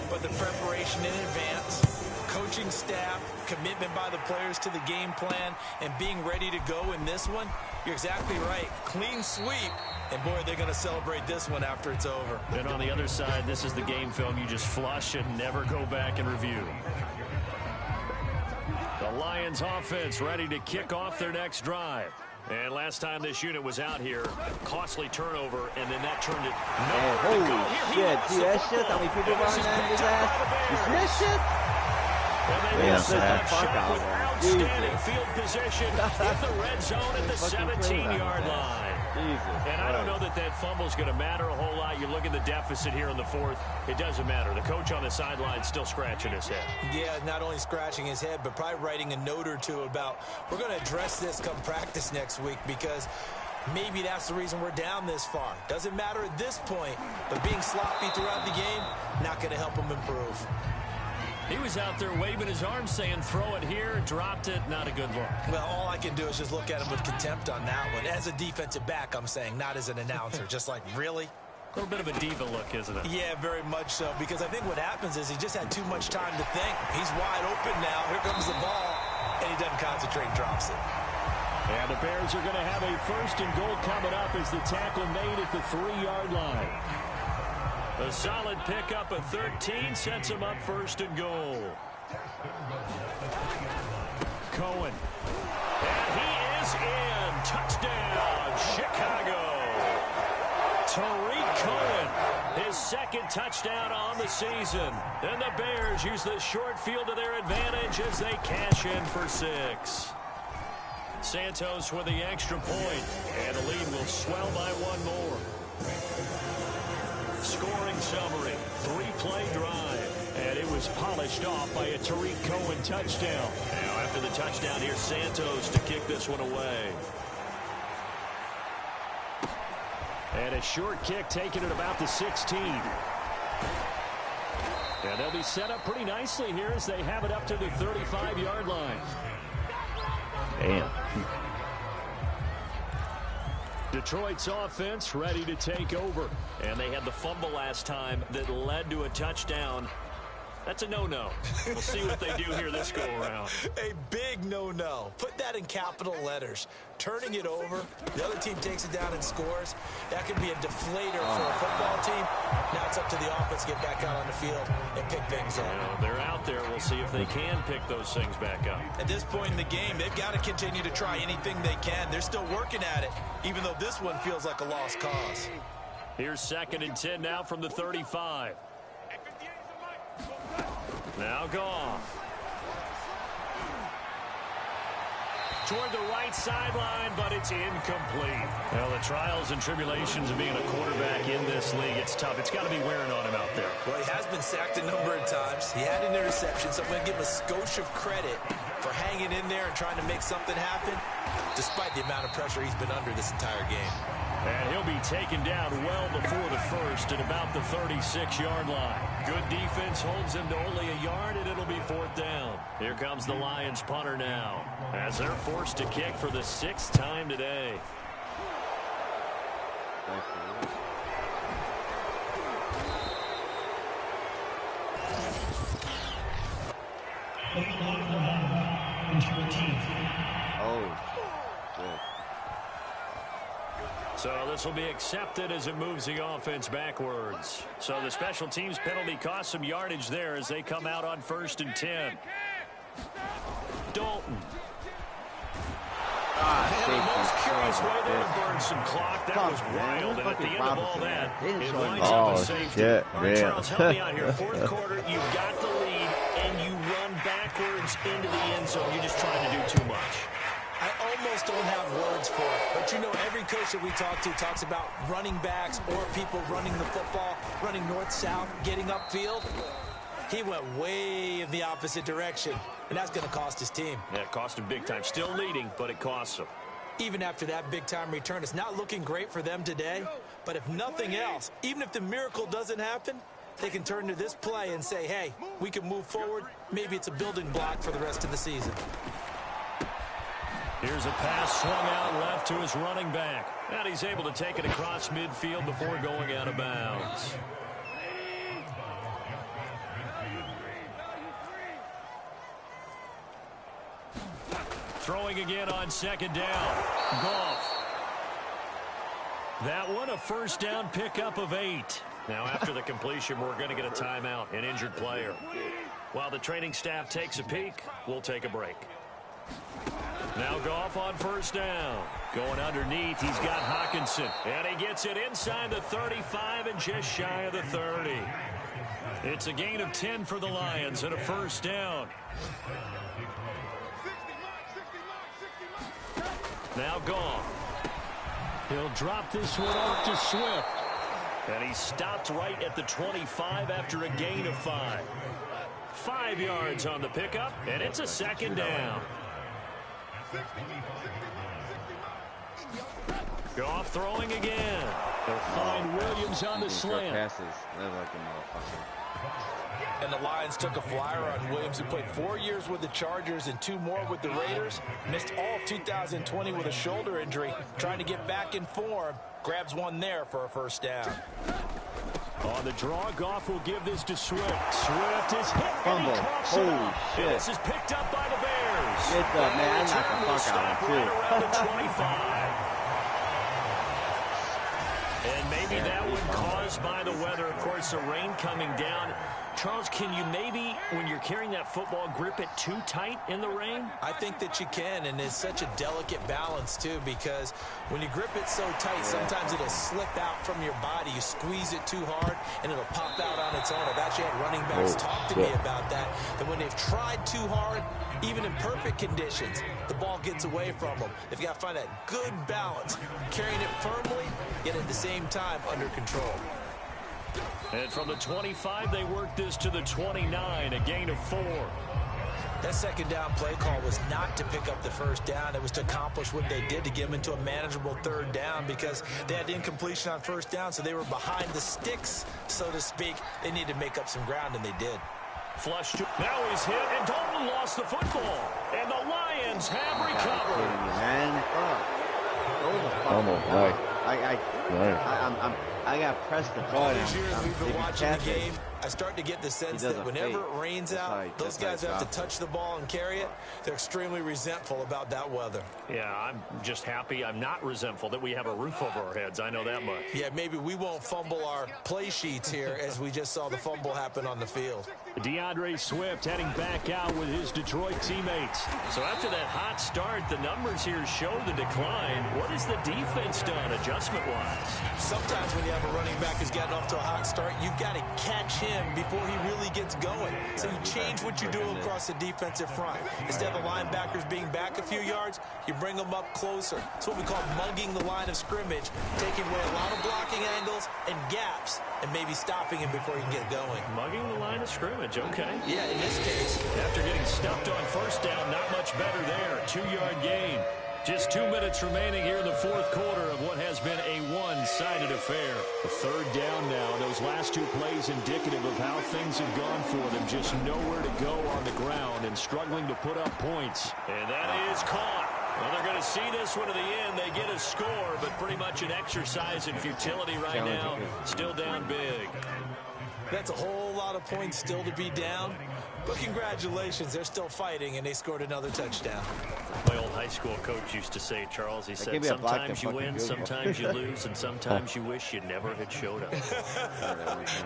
but the preparation in advance, coaching staff, commitment by the players to the game plan, and being ready to go in this one? You're exactly right. Clean sweep. And, boy, they're going to celebrate this one after it's over. And on the other side, this is the game film you just flush and never go back and review. The Lions offense ready to kick off their next drive. And last time this unit was out here, costly turnover, and then that turned it. Holy shit. See that shit? How many people running that his ass? You see that shit? And they missed that shot with outstanding field position in the red zone at the 17-yard line. And I don't know that that fumble is going to matter a whole lot. You look at the deficit here in the 4th. It doesn't matter. The coach on the sideline still scratching his head. Yeah, not only scratching his head, but probably writing a note or two about we're going to address this come practice next week because maybe that's the reason we're down this far. Doesn't matter at this point, but being sloppy throughout the game, not going to help him improve. He was out there waving his arms saying, throw it here, dropped it, not a good look. Well, all I can do is just look at him with contempt on that one. As a defensive back, I'm saying, not as an announcer. Just like, really? A little bit of a diva look, isn't it? Yeah, very much so, because I think what happens is he just had too much time to think. He's wide open now. Here comes the ball, and he doesn't concentrate and drops it. And the Bears are going to have a 1st and goal coming up as the tackle made at the 3-yard line. A solid pickup of 13 sets him up 1st and goal. Cohen. And he is in. Touchdown, Chicago. Tariq Cohen, his 2nd touchdown on the season. And the Bears use the short field to their advantage as they cash in for 6. Santos with the extra point, and the lead will swell by 1 more. Scoring summary, 3-play drive, and it was polished off by a Tariq Cohen touchdown. Now after the touchdown, here's Santos to kick this one away. And a short kick taken at about the 16. And they'll be set up pretty nicely here as they have it up to the 35-yard line. Damn. Detroit's offense ready to take over. And they had the fumble last time that led to a touchdown. That's a no-no. We'll see what they do here this go-around. A big no-no. Put that in capital letters. Turning it over, the other team takes it down and scores. That could be a deflator for a football team. Now it's up to the offense to get back out on the field and pick things up. Well, they're out there. We'll see if they can pick those things back up. At this point in the game, they've got to continue to try anything they can. They're still working at it, even though this one feels like a lost cause. Here's 2nd and 10 now from the 35. Now Goff. Toward the right sideline, but it's incomplete. Well, the trials and tribulations of being a quarterback in this league, it's tough. It's got to be wearing on him out there. Well, he has been sacked a number of times. He had an interception, so I'm going to give him a skosh of credit for hanging in there and trying to make something happen, despite the amount of pressure he's been under this entire game. And he'll be taken down well before the first at about the 36-yard line. Good defense holds him to only a yard, and it'll be 4th down. Here comes the Lions punter now, as they're forced to kick for the 6th time today. So this will be accepted as it moves the offense backwards. So the special teams penalty cost some yardage there as they come out on 1st and 10. Dalton. Most curious way there to burn some clock. That was wild. And at the end of all that, it winds up a safety. All right, Charles, help me out here. 4th quarter, you've got the lead, and you run backwards into the end zone. You're just trying to do too much. I almost don't have words for it. But, you know, every coach that we talk to talks about running backs or people running the football, running north-south, getting upfield. He went way in the opposite direction, and that's going to cost his team. Yeah, it cost him big time. Still leading, but it costs him. Even after that big-time return, it's not looking great for them today. But if nothing else, even if the miracle doesn't happen, they can turn to this play and say, hey, we can move forward. Maybe it's a building block for the rest of the season. Here's a pass swung out left to his running back. And he's able to take it across midfield before going out of bounds. Throwing again on 2nd down. Goff. That one a 1st down pickup of 8. Now after the completion, we're going to get a timeout, an injured player. While the training staff takes a peek, we'll take a break. Now Goff on 1st down. Going underneath, he's got Hawkinson. And he gets it inside the 35 and just shy of the 30. It's a gain of 10 for the Lions and a 1st down. Now Goff. He'll drop this one off to Swift. And he stopped right at the 25 after a gain of 5. 5 yards on the pickup, and it's a 2nd down. Goff throwing again. They'll find Williams on the slant. And the Lions took a flyer on Williams, who played 4 years with the Chargers and 2 more with the Raiders. Missed all of 2020 with a shoulder injury. Trying to get back in form. Grabs one there for a 1st down. On the draw, Goff will give this to Swift. Swift is hit. Fumble. Holy shit. This is picked up by the Bears. Get the man. Knock the fuck out of him, too. Right around the 25. And maybe that one caused by the weather. Of course, the rain coming down. Charles, can you maybe, when you're carrying that football, grip it too tight in the rain? I think that you can, and it's such a delicate balance, too, because when you grip it so tight, sometimes it'll slip out from your body. You squeeze it too hard, and it'll pop out on its own. I've actually had running backs talk to me about that when they've tried too hard, even in perfect conditions, the ball gets away from them. They've got to find that good balance, carrying it firmly, yet at the same time under control. And from the 25, they work this to the 29, a gain of 4. That 2nd down play call was not to pick up the 1st down. It was to accomplish what they did, to get them into a manageable 3rd down, because they had incompletion on 1st down, so they were behind the sticks, so to speak. They needed to make up some ground, and they did. Flush to, now he's hit, and Dalton lost the football. And the Lions have recovered. I got pressed the ball. This year, as we've been watching the game, I start to get the sense that whenever it rains out, those guys have to touch the ball and carry it. They're extremely resentful about that weather. Yeah, I'm just happy I'm not resentful that we have a roof over our heads. I know that much. Yeah, maybe we won't fumble our play sheets here as we just saw the fumble happen on the field. DeAndre Swift heading back out with his Detroit teammates. So after that hot start, the numbers here show the decline. What has the defense done adjustment-wise? Sometimes when you have a running back who's gotten off to a hot start, you've got to catch him before he really gets going. So you change what you do across the defensive front. Instead of the linebackers being back a few yards, you bring them up closer. It's what we call mugging the line of scrimmage, taking away a lot of blocking angles and gaps, and maybe stopping him before he can get going. Mugging the line of scrimmage, okay. Yeah, in this case. After getting stuffed on 1st down, not much better there. 2-yard gain. Just 2 minutes remaining here in the fourth quarter of what has been a one-sided affair. A third down now. Those last two plays indicative of how things have gone for them. Just nowhere to go on the ground and struggling to put up points. And that is caught. Well, they're going to see this one to the end. They get a score, but pretty much an exercise in futility right now. Still down big. That's a whole lot of points still to be down. But congratulations, they're still fighting, and they scored another touchdown. My old high school coach used to say, Charles, he said, sometimes you win, sometimes you lose, and sometimes you wish you never had showed up.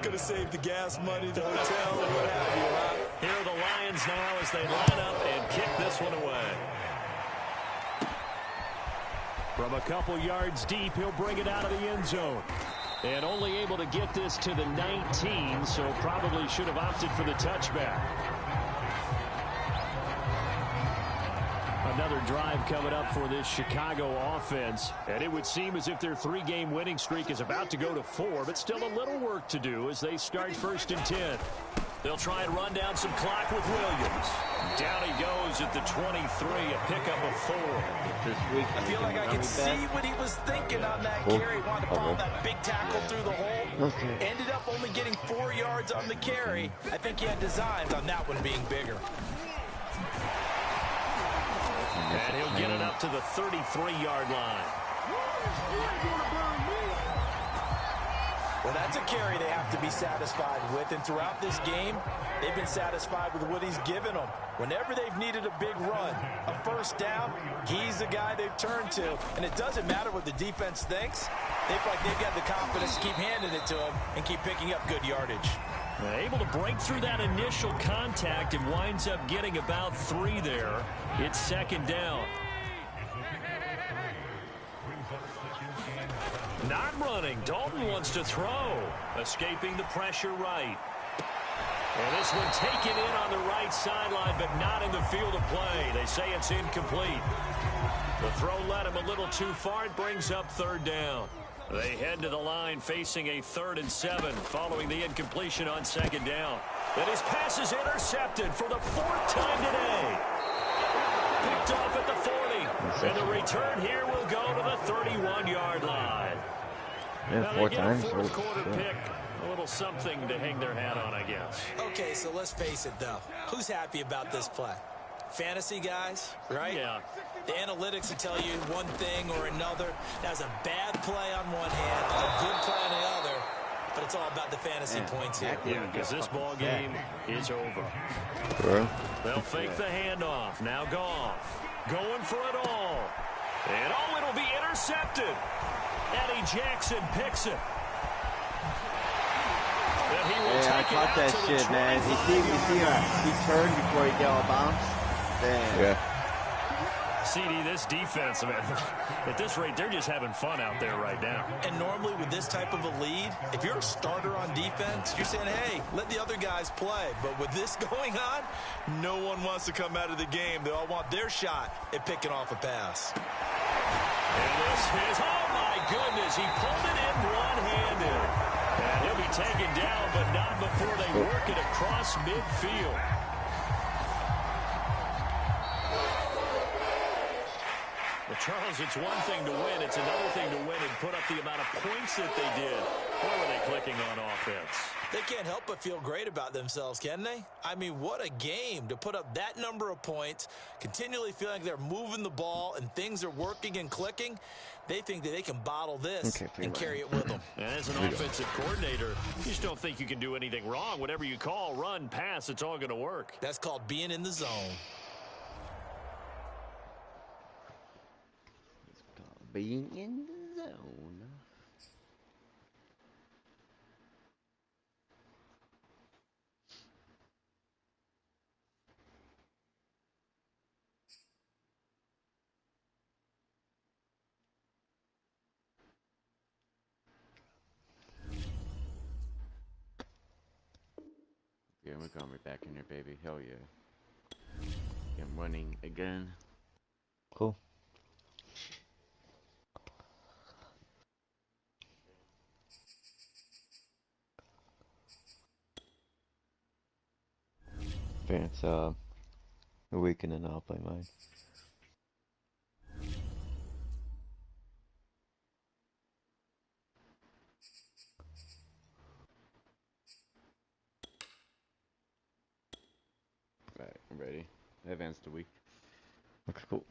Could have saved the gas money, the hotel, or what have you, huh? Here are the Lions now as they line up and kick this one away. From a couple yards deep, he'll bring it out of the end zone. And only able to get this to the 19, so probably should have opted for the touchback. Another drive coming up for this Chicago offense. And it would seem as if their three-game winning streak is about to go to 4, but still a little work to do as they start 1st and 10. They'll try and run down some clock with Williams. Down he goes at the 23, a pickup of 4. I feel like I can see what he was thinking on that carry. Wanted to bomb that big tackle through the hole. Ended up only getting 4 yards on the carry. I think he had designs on that one being bigger. And he'll get it up to the 33-yard line. Well, that's a carry they have to be satisfied with. And throughout this game, they've been satisfied with what he's given them. Whenever they've needed a big run, a first down, he's the guy they've turned to. And it doesn't matter what the defense thinks. They feel like they've got the confidence to keep handing it to him and keep picking up good yardage. Able to break through that initial contact and winds up getting about 3 there. It's 2nd down. Not running. Dalton wants to throw. Escaping the pressure right. And this one taken in on the right sideline, but not in the field of play. They say it's incomplete. The throw led him a little too far. It brings up 3rd down. They head to the line facing a 3rd and 7 following the incompletion on 2nd down. And his pass is intercepted for the 4th time today. Picked off at the 40. And the return here will go to the 31-yard line. Yeah, 4 times. Fourth quarter pick. A little something to hang their hat on, I guess. Okay, so let's face it, though. Who's happy about this play? Fantasy guys, right? Yeah. The analytics will tell you one thing or another. That's a bad play on one hand, a good play on the other, but it's all about the fantasy points here. Yeah, because this ball game is over. They'll fake the handoff. Now Goff going for it all. And it'll be intercepted. Eddie Jackson picks it. I caught that shit, man. You see he turned before he got out of bounds? Damn. Yeah. CD, this defense, man, at this rate, they're just having fun out there right now. And normally with this type of a lead, if you're a starter on defense, you're saying, hey, let the other guys play. But with this going on, no one wants to come out of the game. They all want their shot at picking off a pass. And this is, oh my goodness, he pulled it in one-handed. And he'll be taken down, but not before they work it across midfield. Well, Charles, it's one thing to win. It's another thing to win and put up the amount of points that they did. Where were they clicking on offense? They can't help but feel great about themselves, can they? I mean, what a game to put up that number of points, continually feeling like they're moving the ball and things are working and clicking. They think that they can bottle this and carry it with them. And as an offensive coordinator, you just don't think you can do anything wrong. Whatever you call, run, pass, it's all going to work. That's called being in the zone. Being in the zone. Yeah, we're gonna be back in there, baby. Hell yeah. I'm running again. Cool. It's a week and then I'll play mine. I'm ready. I advanced a week. Okay, cool.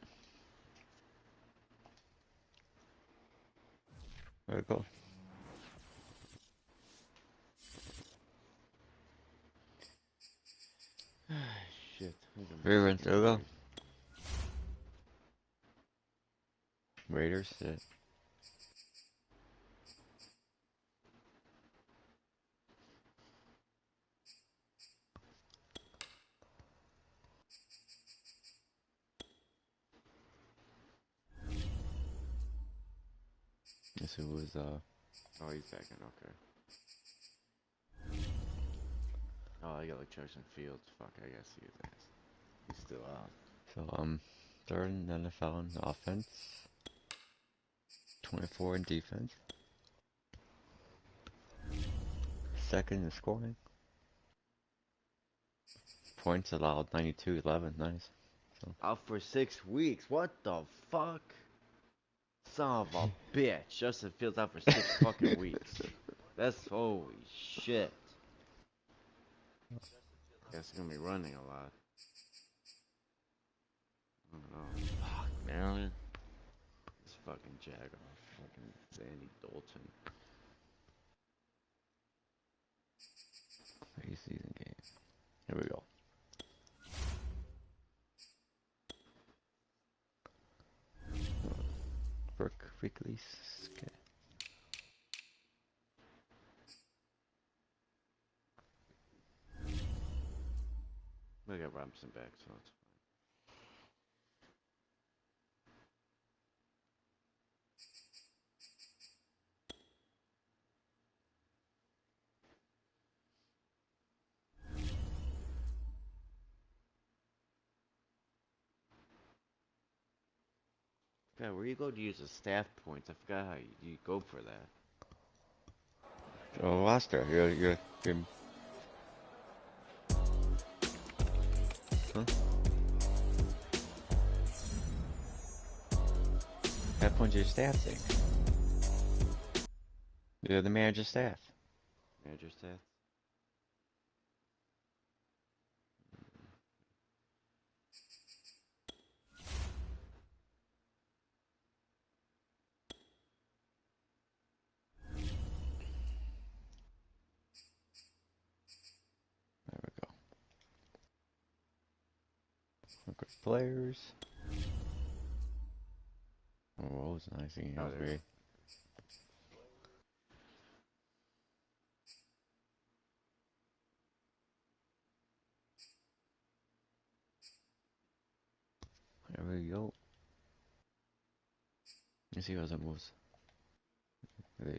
There we go. Shit. Ravens, there we go. Raiders, yeah. This was Oh, he's back in. Okay. Oh, I got like Justin Fields. Fuck, I gotta see his ass. He's still out. so third in the NFL in offense, 24 in defense, second in scoring, points allowed 92-11, nice. So Out for 6 weeks. What the fuck? Son of a bitch. Justin Fields out for 6 fucking weeks. That's holy shit. Guess he's gonna be running a lot. I don't know. Fuck, Maryland. This fucking Jaguar. Fucking Sandy Dalton. preseason game. Here we go. Quickly. Okay. We got Robinson back, so it's fine. God, where you go to use the staff points? I forgot how you go for that. Oh, roster. You're huh? That points your staff thing. You're the manager's staff. Manager stats. There we go. Okay, players. Oh, that was nice. Oh, there we go. There we go. Let's see how that moves. There.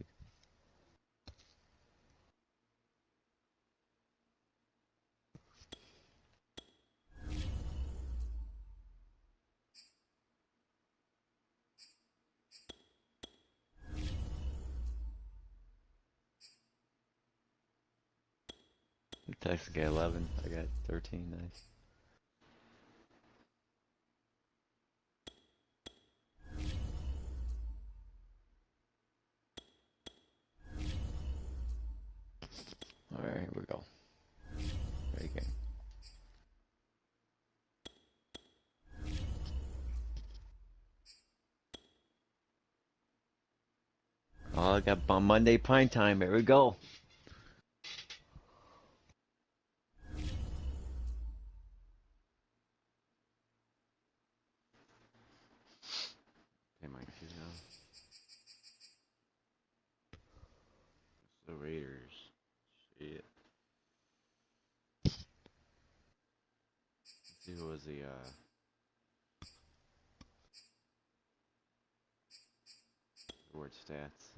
Texas got 11. I got 13. Nice. Alright, here we go. Great game. Oh, I got on Monday prime time. Here we go. They might too now. It's the Raiders. Shit. Let's see who was the word stats.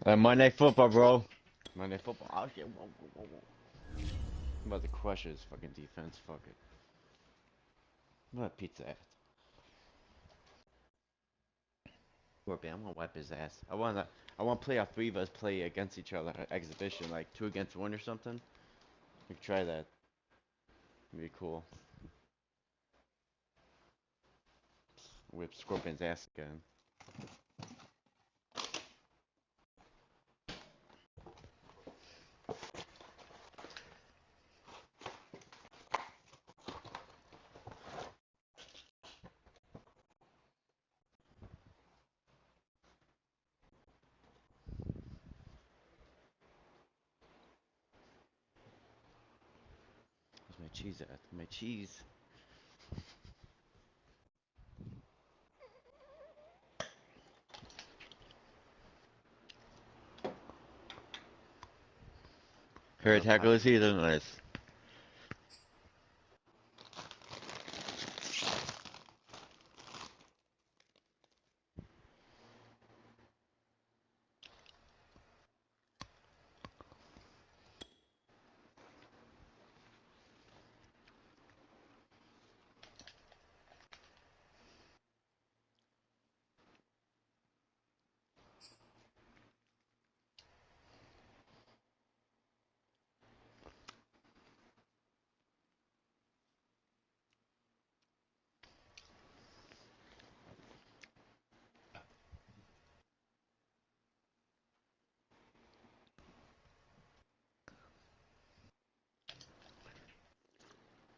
Monday Night Football, bro. Monday football. Oh shit. Whoa, whoa, whoa, whoa. I'm about to crush his fucking defense. Fuck it. I'm gonna pizza ass. Poor man, I'm gonna wipe his ass. I wanna play our 3 of us play against each other exhibition, like 2 against 1 or something. We could try that. It'd be cool. Whip Scorpion's ass again. Where's my cheese at? My cheese. Her tackle is either nice.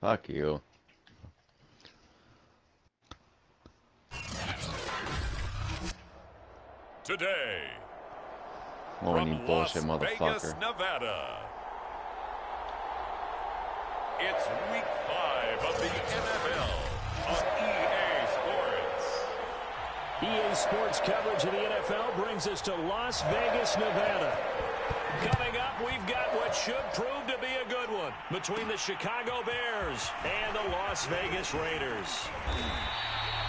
Fuck you. Today, Morning from bullshit, Las motherfucker. Vegas, Nevada, it's Week 5 of the NFL on EA Sports. EA Sports coverage of the NFL brings us to Las Vegas, Nevada. Coming up, we've got what should prove to be a good one between the Chicago Bears and the Las Vegas Raiders.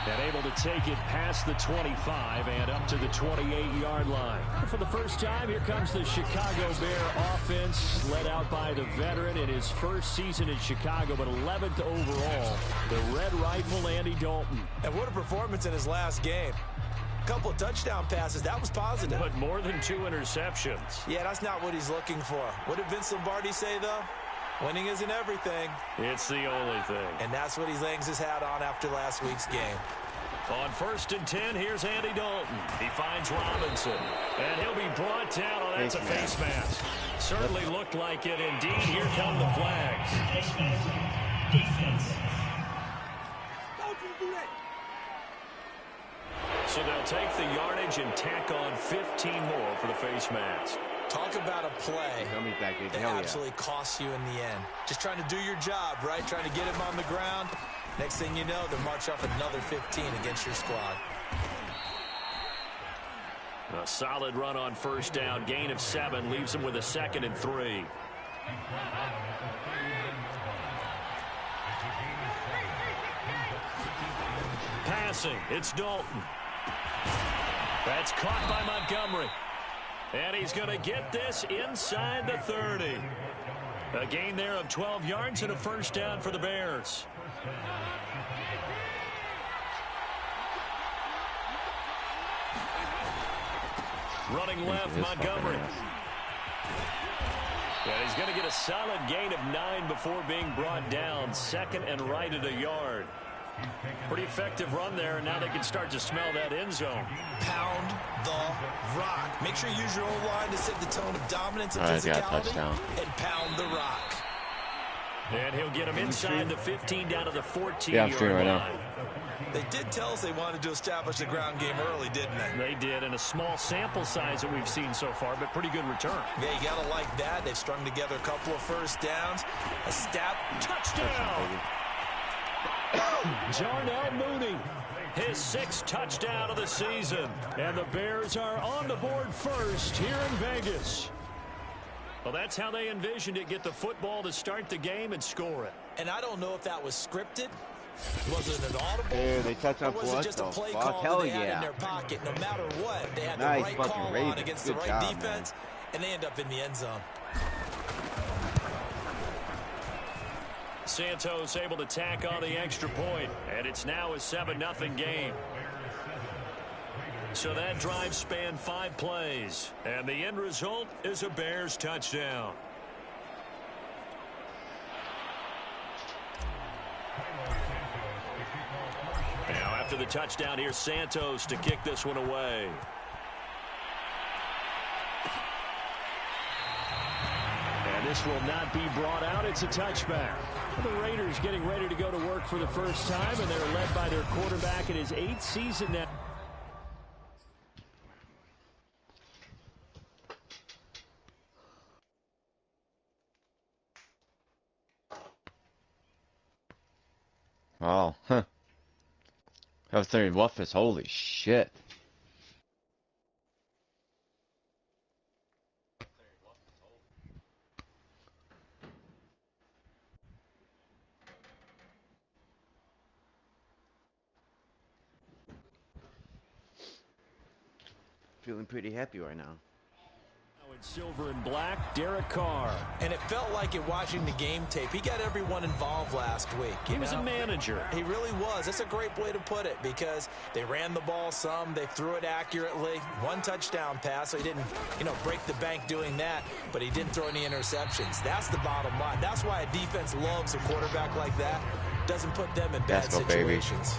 And able to take it past the 25 and up to the 28-yard line. For the first time, here comes the Chicago Bear offense, led out by the veteran in his first season in Chicago, but 11th overall, the Red Rifle, Andy Dalton. And what a performance in his last game. A couple of touchdown passes, that was positive. But more than 2 interceptions. Yeah, that's not what he's looking for. What did Vince Lombardi say, though? Winning isn't everything. It's the only thing. And that's what he hangs his hat on after last week's game. On 1st and 10, here's Andy Dalton. He finds Robinson, and he'll be brought down. Oh, that's a face mask. Certainly looked like it. Indeed, here come the flags. So they'll take the yardage and tack on 15 more for the face mask. Talk about a play that absolutely costs you in the end. Just trying to do your job, right? Trying to get him on the ground. Next thing you know, they'll march off another 15 against your squad. A solid run on 1st down. Gain of 7 leaves them with a 2nd and 3. Passing, it's Dalton. That's caught by Montgomery. And he's going to get this inside the 30. A gain there of 12 yards and a 1st down for the Bears. Running left, Montgomery. And he's going to get a solid gain of 9 before being brought down. 2nd and right at a yard. Pretty effective run there, and now they can start to smell that end zone. Pound the rock. Make sure you use your own line to set the tone of dominance and physicality, and pound the rock. And he'll get him inside the 15 down to the 14-yard line. They did tell us they wanted to establish the ground game early, didn't they? They did, and a small sample size that we've seen so far, but pretty good return. Yeah, you got to like that. They've strung together a couple of 1st downs. A step. Touchdown! Jarnell Mooney, his 6th touchdown of the season. And the Bears are on the board first here in Vegas. Well, that's how they envisioned it. Get the football to start the game and score it. And I don't know if that was scripted. Was it an audible? Dude, they touch up or was it just a play call that they had in their pocket? No matter what, they had the right call on against the right defense. and they end up in the end zone. Santos able to tack on the extra point, and it's now a 7-0 game. So that drive spanned 5 plays, and the end result is a Bears touchdown. Now after the touchdown, here's Santos to kick this one away. And this will not be brought out. It's a touchback. The Raiders getting ready to go to work for the first time, and they're led by their quarterback in his 8th season now. Oh, huh. I was thinking, what is holy shit. Feeling pretty happy right now. In silver and black, Derek Carr. And it felt like in watching the game tape, he got everyone involved last week. He was a manager. He really was. That's a great way to put it because they ran the ball some, they threw it accurately. 1 touchdown pass, so he didn't, break the bank doing that, but he didn't throw any interceptions. That's the bottom line. That's why a defense loves a quarterback like that. Doesn't put them in bad situations.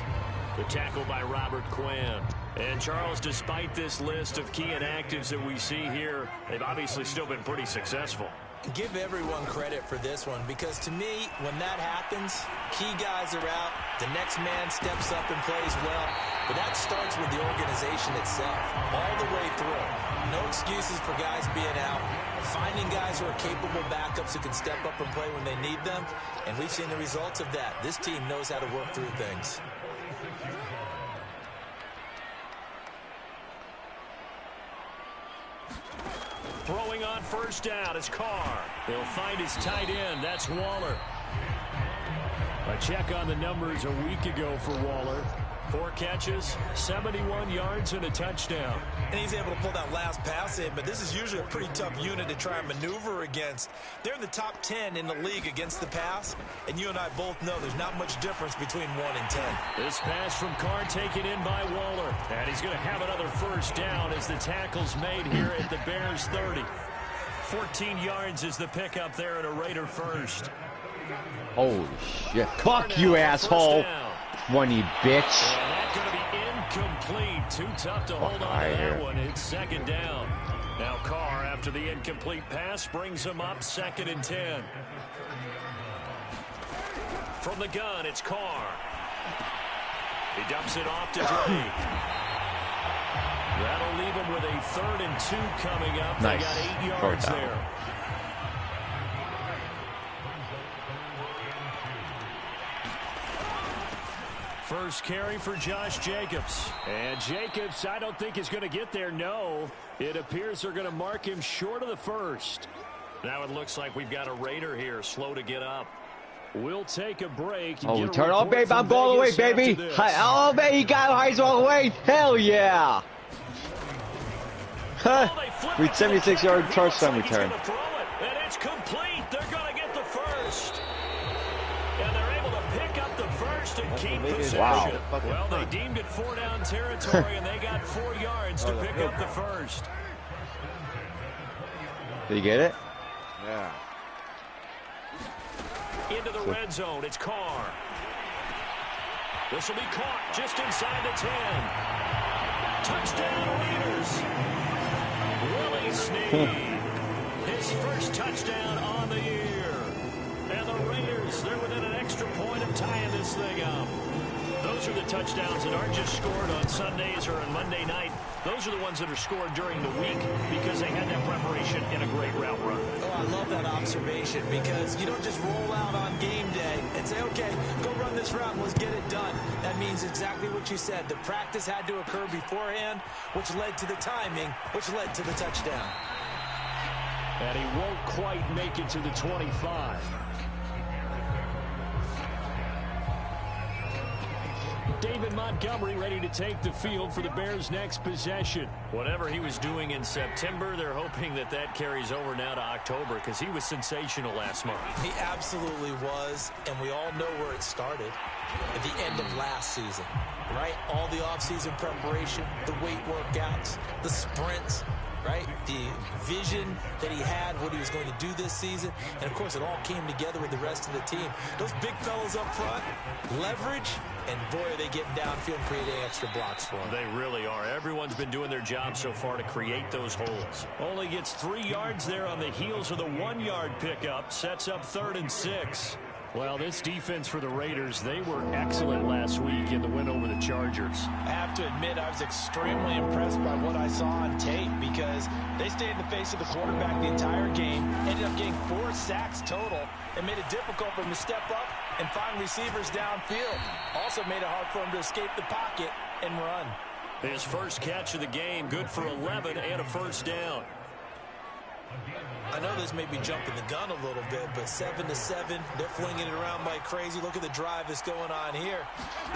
The tackle by Robert Quinn. And Charles, despite this list of key inactives that we see here, they've obviously still been pretty successful. Give everyone credit for this one because to me, when that happens, key guys are out, the next man steps up and plays well, but that starts with the organization itself, all the way through. No excuses for guys being out, finding guys who are capable backups who can step up and play when they need them, and we've seen the results of that. This team knows how to work through things. Throwing on first down is Carr. He'll find his tight end. That's Waller. A check on the numbers a week ago for Waller. 4 catches, 71 yards, and a touchdown. And he's able to pull that last pass in, but this is usually a pretty tough unit to try and maneuver against. They're in the top 10 in the league against the pass, and you and I both know there's not much difference between 1 and 10. This pass from Carr taken in by Waller, and he's going to have another first down as the tackle's made here at the Bears 30. 14 yards is the pickup there at a Raider first. Holy shit. Fuck you, asshole. 20, bitch. And that's going to be incomplete. Too tough to hold on to that one. It's second down. Now Carr, after the incomplete pass, brings him up 2nd and 10. From the gun, it's Carr. He dumps it off to Drake. That'll leave him with a 3rd and 2 coming up. Nice. They got 8 yards there. First carry for Josh Jacobs. And Jacobs, I don't think is going to get there. No, it appears they're going to mark him short of the first. Now it looks like we've got a Raider here, slow to get up. We'll take a break. Oh, turn on, babe. I'm all the way, baby. Oh, baby, he got Heights all the way. Hell yeah. Huh. 76-yard touchdown return. And it's complete. They're going to get the first. And they're able to pick up the first and keep possession. Wow. Well, they deemed it 4-down territory, and they got 4 yards to pick up the first. Did you get it? Yeah. Into the red zone, it's Carr. This will be caught just inside the 10. Touchdown, Raiders. Willie Snead. His first touchdown on the year. And the Raiders, they're within an extra point of tying this thing up. Those are the touchdowns that aren't just scored on Sundays or on Monday night. Those are the ones that are scored during the week because they had that preparation in a great route run. Oh, I love that observation because you don't just roll out on game day and say, okay, go run this route and let's get it done. That means exactly what you said. The practice had to occur beforehand, which led to the timing, which led to the touchdown. And he won't quite make it to the 25. David Montgomery ready to take the field for the Bears' next possession. Whatever he was doing in September, they're hoping that that carries over now to October because he was sensational last month. He absolutely was, and we all know where it started at the end of last season, right? All the offseason preparation, the weight workouts, the sprints, right? The vision that he had, what he was going to do this season. And, of course, it all came together with the rest of the team. Those big fellas up front, leverage, and, boy, are they getting downfield and creating extra blocks for him. They really are. Everyone's been doing their job so far to create those holes. Only gets 3 yards there on the heels of the 1-yard pickup. Sets up 3rd and 6. Well, this defense for the Raiders, they were excellent last week in the win over the Chargers. I have to admit, I was extremely impressed by what I saw on tape because they stayed in the face of the quarterback the entire game, ended up getting 4 sacks total, and made it difficult for him to step up and find receivers downfield. Also made it hard for him to escape the pocket and run. His first catch of the game, good for 11 and a first down. I know this may be jumping the gun a little bit, but 7-7, they're flinging it around like crazy. Look at the drive that's going on here.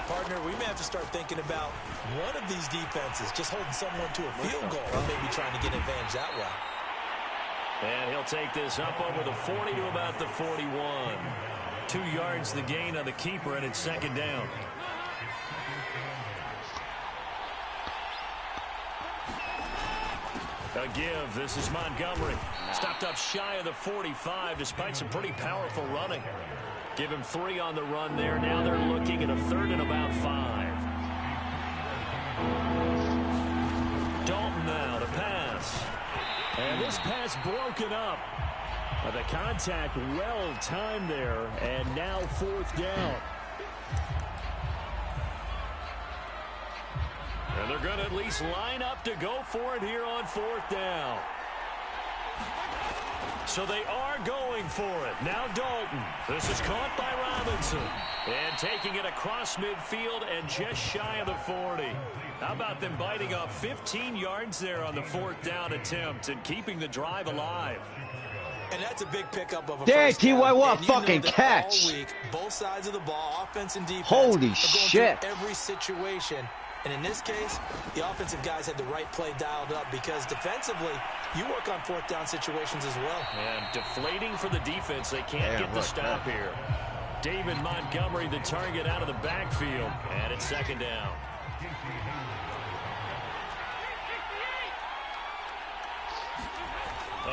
Partner, we may have to start thinking about one of these defenses just holding someone to a field goal and maybe trying to get advantage that way. And he'll take this up over the 40 to about the 41. 2 yards the gain on the keeper, and it's 2nd down. A give. This is Montgomery. Stopped up shy of the 45 despite some pretty powerful running. Give him 3 on the run there. Now they're looking at a 3rd and about 5. Dalton now to pass. And this pass broken up. The contact well timed there. And now 4th down. And they're going to at least line up to go for it here on 4th down. So they are going for it. Now Dalton. This is caught by Robinson. And taking it across midfield and just shy of the 40. How about them biting off 15 yards there on the 4th down attempt and keeping the drive alive? And that's a big pickup of a Dang, first down. T.Y. Watt, And you know fucking that catch. all week, both sides of the ball, offense and defense, Holy are going shit. through every situation. And in this case, the offensive guys had the right play dialed up because defensively, you work on 4th down situations as well. And deflating for the defense. They can't get the stop here. David Montgomery, the target out of the backfield. And it's 2nd down.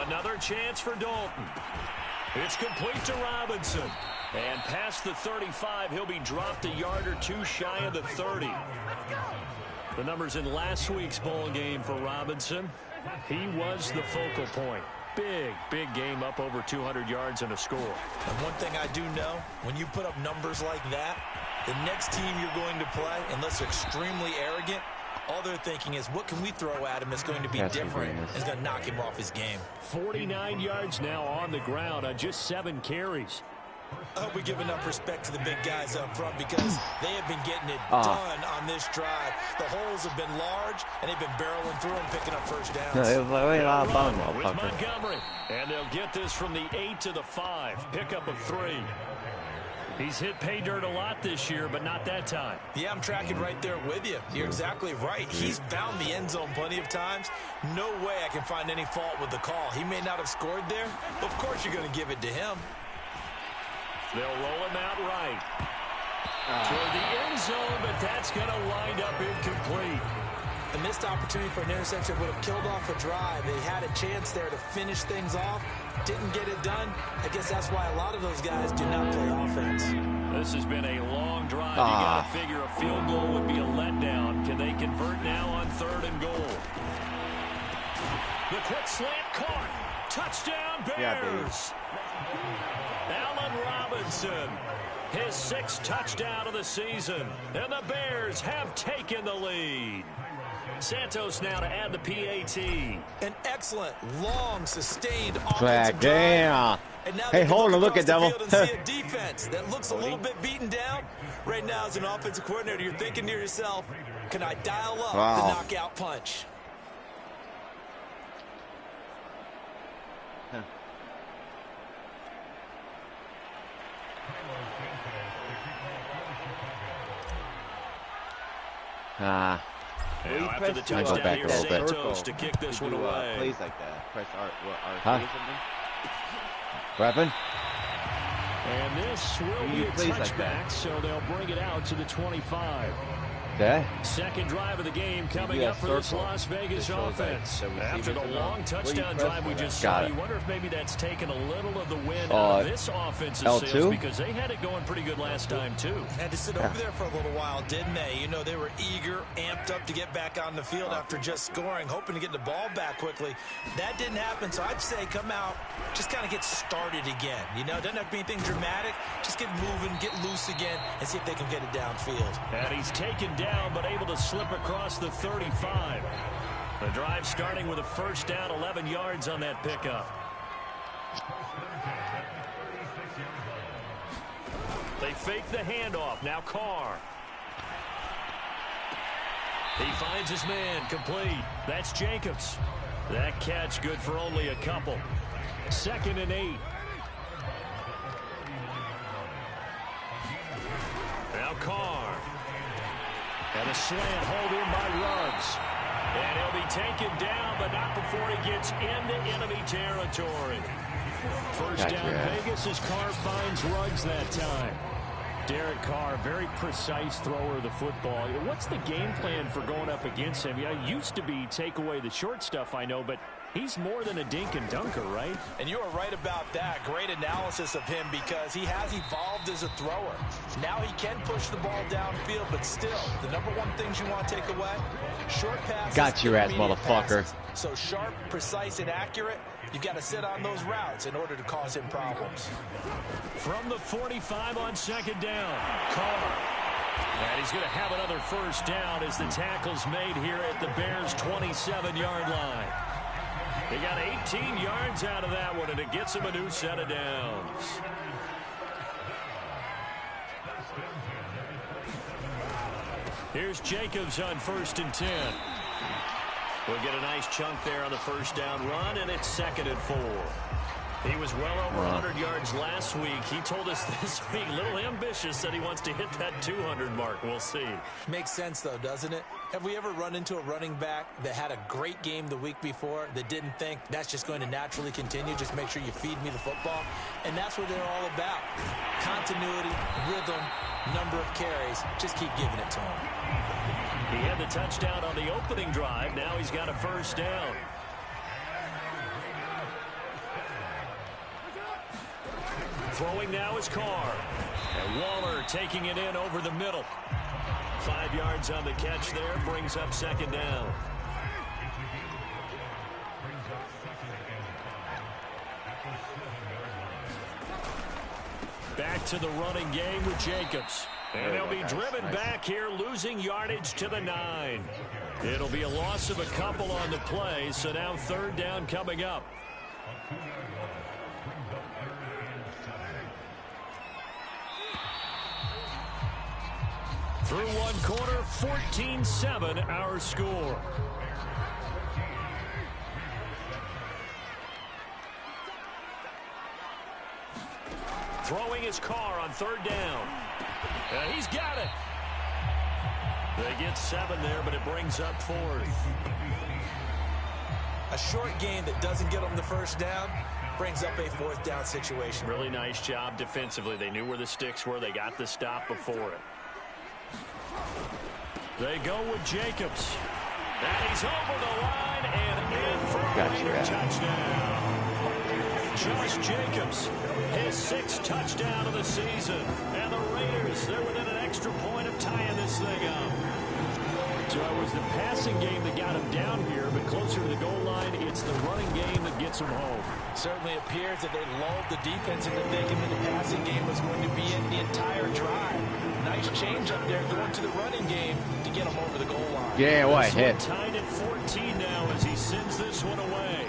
Another chance for Dalton. It's complete to Robinson. And past the 35, he'll be dropped a yard or 2 shy of the 30. The numbers in last week's ball game for Robinson. He was the focal point. Big game, up over 200 yards and a score. And one thing I do know, when you put up numbers like that, the next team you're going to play, unless they're extremely arrogant, all they're thinking is, what can we throw at him that's going to be different and is going to knock him off his game? 49 yards now on the ground on just 7 carries. I hope we give enough respect to the big guys up front because they have been getting it done on this drive. The holes have been large, and they've been barreling through and picking up first downs. With Montgomery, and they'll get this from the 8 to the 5. Pickup of 3. He's hit pay dirt a lot this year, but not that time. Yeah, I'm tracking right there with you. You're exactly right. He's found the end zone plenty of times. No way I can find any fault with the call. He may not have scored there, but of course you're going to give it to him. They'll roll him out right. Toward the end zone, but that's going to wind up incomplete. A missed opportunity for an interception would have killed off a drive. They had a chance there to finish things off. Didn't get it done. I guess that's why a lot of those guys do not play offense. This has been a long drive. You got to figure a field goal would be a letdown. Can they convert now on 3rd and goal? The quick slant caught. Touchdown Bears. Allen Robinson, his 6th touchdown of the season, and the Bears have taken the lead. Santos now to add the PAT. An excellent, long, sustained offensive drive. Hey, hold on, look at them. See a defense that looks a little bit beaten down. Right now, as an offensive coordinator, you're thinking to yourself, can I dial up the knockout punch? Ah. Now after the I touchdown go back here, a little bit. Santos to kick this one away. Plays like that. Press R Huh? or something. What happened? And this will be a touchback, so they'll bring it out to the 25. Yeah. Second drive of the game coming up for this Las Vegas offense. After the long touchdown drive we just saw, you wonder if maybe that's taken a little of the wind out of this offensive sales because they had it going pretty good last time, too. Had to sit over there for a little while, didn't they? You know, they were eager, amped up to get back on the field after just scoring, hoping to get the ball back quickly. That didn't happen, so I'd say come out, just kind of get started again. You know, doesn't have to be anything dramatic. Just get moving, get loose again, and see if they can get it downfield. And he's taken down, but able to slip across the 35. The drive starting with a first down, 11 yards on that pickup. They fake the handoff. Now Carr. He finds his man, complete. That's Jacobs. That catch good for only a couple. 2nd and 8. Now Carr. And a slant hold in by Ruggs. And he'll be taken down, but not before he gets into enemy territory. First down Vegas as Carr finds Ruggs that time. Derek Carr, very precise thrower of the football. What's the game plan for going up against him? Yeah, it used to be take away the short stuff, I know, but he's more than a dink and dunker, right? And you are right about that. Great analysis of him because he has evolved as a thrower. Now he can push the ball downfield, but still, the number one things you want to take away, short passes. Got your ass, motherfucker. Passes. So sharp, precise, and accurate, you've got to sit on those routes in order to cause him problems. From the 45 on 2nd down, Carr. And he's going to have another first down as the tackle's made here at the Bears' 27-yard line. They got 18 yards out of that one, and it gets him a new set of downs. Here's Jacobs on 1st and 10. We'll get a nice chunk there on the first down run, and it's 2nd and 4. He was well over 100 yards last week. He told us this week, a little ambitious, that he wants to hit that 200 mark. We'll see. Makes sense, though, doesn't it? Have we ever run into a running back that had a great game the week before that didn't think that's just going to naturally continue? Just make sure you feed me the football. And that's what they're all about. Continuity, rhythm, number of carries. Just keep giving it to him. He had the touchdown on the opening drive. Now he's got a first down. Throwing now is Carr. And Waller taking it in over the middle. 5 yards on the catch there. Brings up 2nd down. Back to the running game with Jacobs. And they'll be driven back here, losing yardage to the 9. It'll be a loss of a couple on the play, so now 3rd down coming up. Through one quarter, 14-7 our score. Throwing his Carr on 3rd down. And he's got it. They get 7 there, but it brings up 4th. A short game that doesn't get them the first down brings up a 4th down situation. Really nice job defensively. They knew where the sticks were. They got the stop before it. They go with Jacobs. And he's over the line and in for a touchdown. Josh Jacobs, his 6th touchdown of the season. And the Raiders, they're within an extra point of tying this thing up. So it was the passing game that got him down here, but closer to the goal line, it's the running game that gets him home. Certainly appears that they lulled the defense into thinking that the passing game was going to be in the entire drive. Nice change up there going to the running game to get him over the goal line. Yeah, what hit. Tied at 14 now as he sends this one away.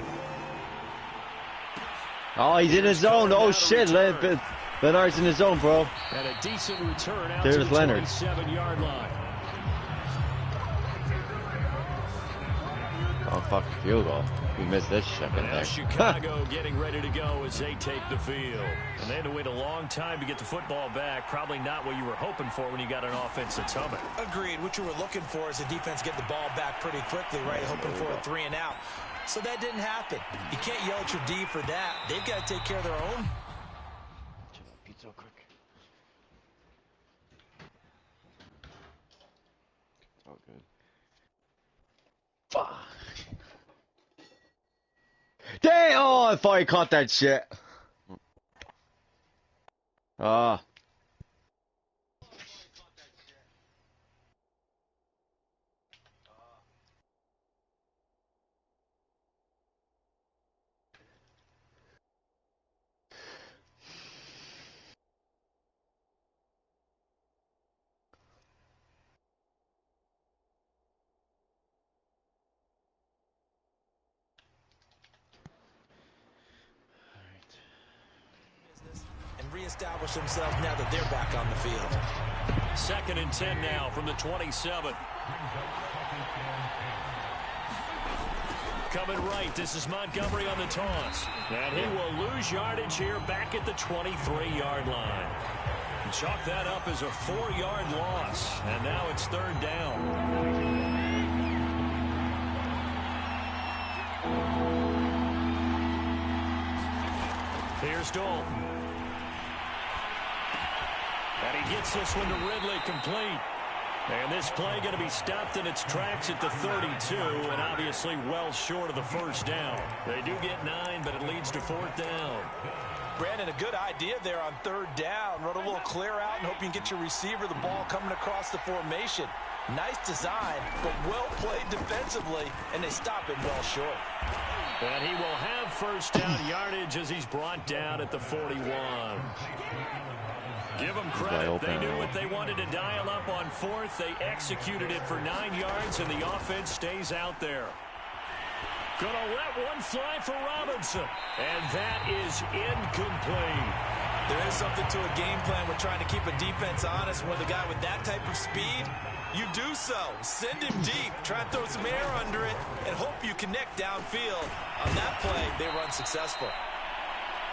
Oh, he's in his zone. Oh, shit. Leonard's in his zone, bro. And a decent return out There's to the Leonard. 27-yard line. Oh, fuck. Field goal. We missed this second Now there. Chicago getting ready to go as they take the field. And they had to wait a long time to get the football back. Probably not what you were hoping for when you got an offense that's humming. Agreed. What you were looking for is the defense get the ball back pretty quickly, right? Hoping for a 3-and-out. So that didn't happen. You can't yell at your D for that. They've got to take care of their own. Pizza quick. It's all good. Fuck. Damn! Oh, I thought he caught that shit. Ah. Reestablish themselves now that they're back on the field. 2nd and 10 now from the 27. Coming right, this is Montgomery on the toss. And he will lose yardage here back at the 23-yard line. Chalk that up as a 4-yard loss. And now it's 3rd down. Here's Dalton. And he gets this one to Ridley complete. And this play going to be stopped in its tracks at the 32, and obviously well short of the 1st down. They do get 9, but it leads to 4th down. Brandon, a good idea there on 3rd down. Run a little clear out and hope you can get your receiver the ball coming across the formation. Nice design, but well played defensively, and they stop it well short. And he will have 1st down yardage as he's brought down at the 41. Give them credit. They knew what they wanted to dial up on 4th. They executed it for 9 yards, and the offense stays out there. Gonna let one fly for Robinson. And that is incomplete. There is something to a game plan with trying to keep a defense honest. With a guy with that type of speed, you do so. Send him deep. Try and throw some air under it and hope you connect downfield. On that play, they run successful.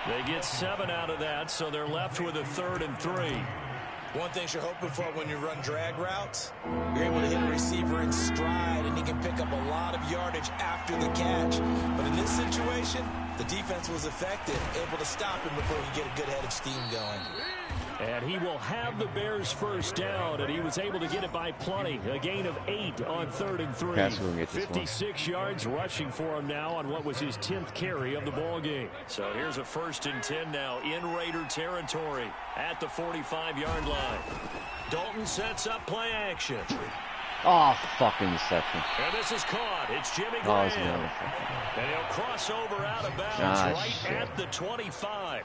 They get 7 out of that, so they're left with a 3rd and 3. One thing you're hoping for when you run drag routes, you're able to hit a receiver in stride, and he can pick up a lot of yardage after the catch. But in this situation, the defense was effective, able to stop him before he get a good head of steam going. And he will have the Bears' 1st down, and he was able to get it by plenty. A gain of 8 on 3rd and 3. 56 yards rushing for him now on what was his 10th carry of the ball game. So here's a 1st and 10 now in Raider territory at the 45-yard line. Dalton sets up play action. Oh, fucking deception. And this is caught. It's Jimmy Graham. And he'll cross over out of bounds at the 25.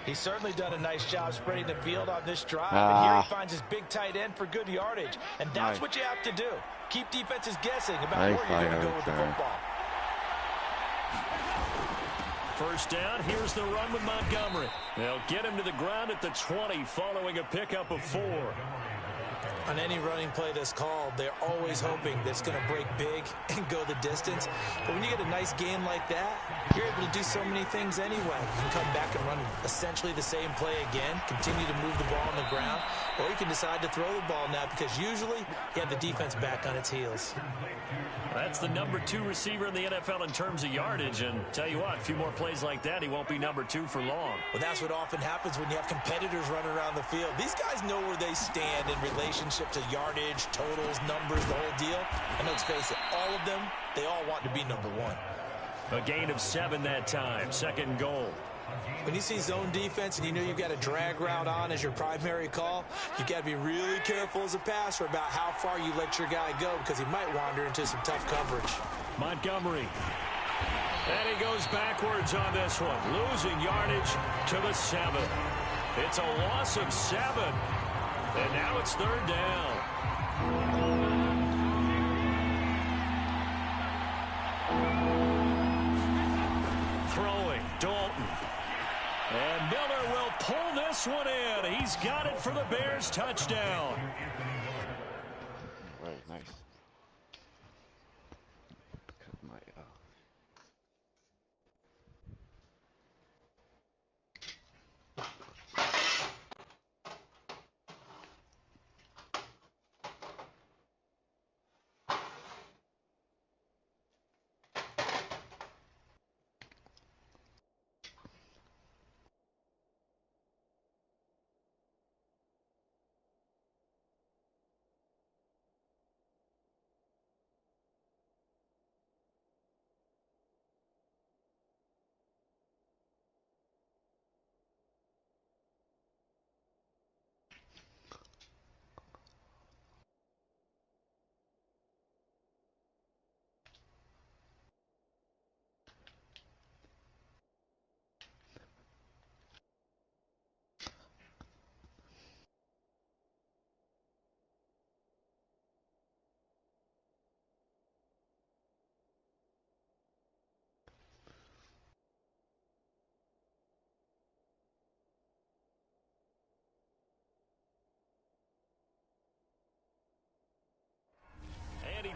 He's certainly done a nice job spreading the field on this drive. And here he finds his big tight end for good yardage. And that's what you have to do. Keep defenses guessing about where you're going to go with the football. 1st down. Here's the run with Montgomery. They'll get him to the ground at the 20 following a pickup of 4. On any running play that's called, they're always hoping that it's going to break big and go the distance. But when you get a nice game like that, you're able to do so many things anyway. You can come back and run essentially the same play again, continue to move the ball on the ground, or you can decide to throw the ball now because usually you have the defense back on its heels. That's the number 2 receiver in the NFL in terms of yardage, and tell you what, a few more plays like that, he won't be number 2 for long. Well, that's what often happens when you have competitors running around the field. These guys know where they stand in relationship to yardage, totals, numbers, the whole deal. And let's face it, all of them, they all want to be number 1. A gain of 7 that time, 2nd goal. When you see zone defense and you know you've got a drag route on as your primary call, you've got to be really careful as a passer about how far you let your guy go because he might wander into some tough coverage. Montgomery. And he goes backwards on this one, losing yardage to the 7. It's a loss of 7. And now it's 3rd down. Throwing, Dalton. And Miller will pull this one in. He's got it for the Bears touchdown. Right, nice. Cut my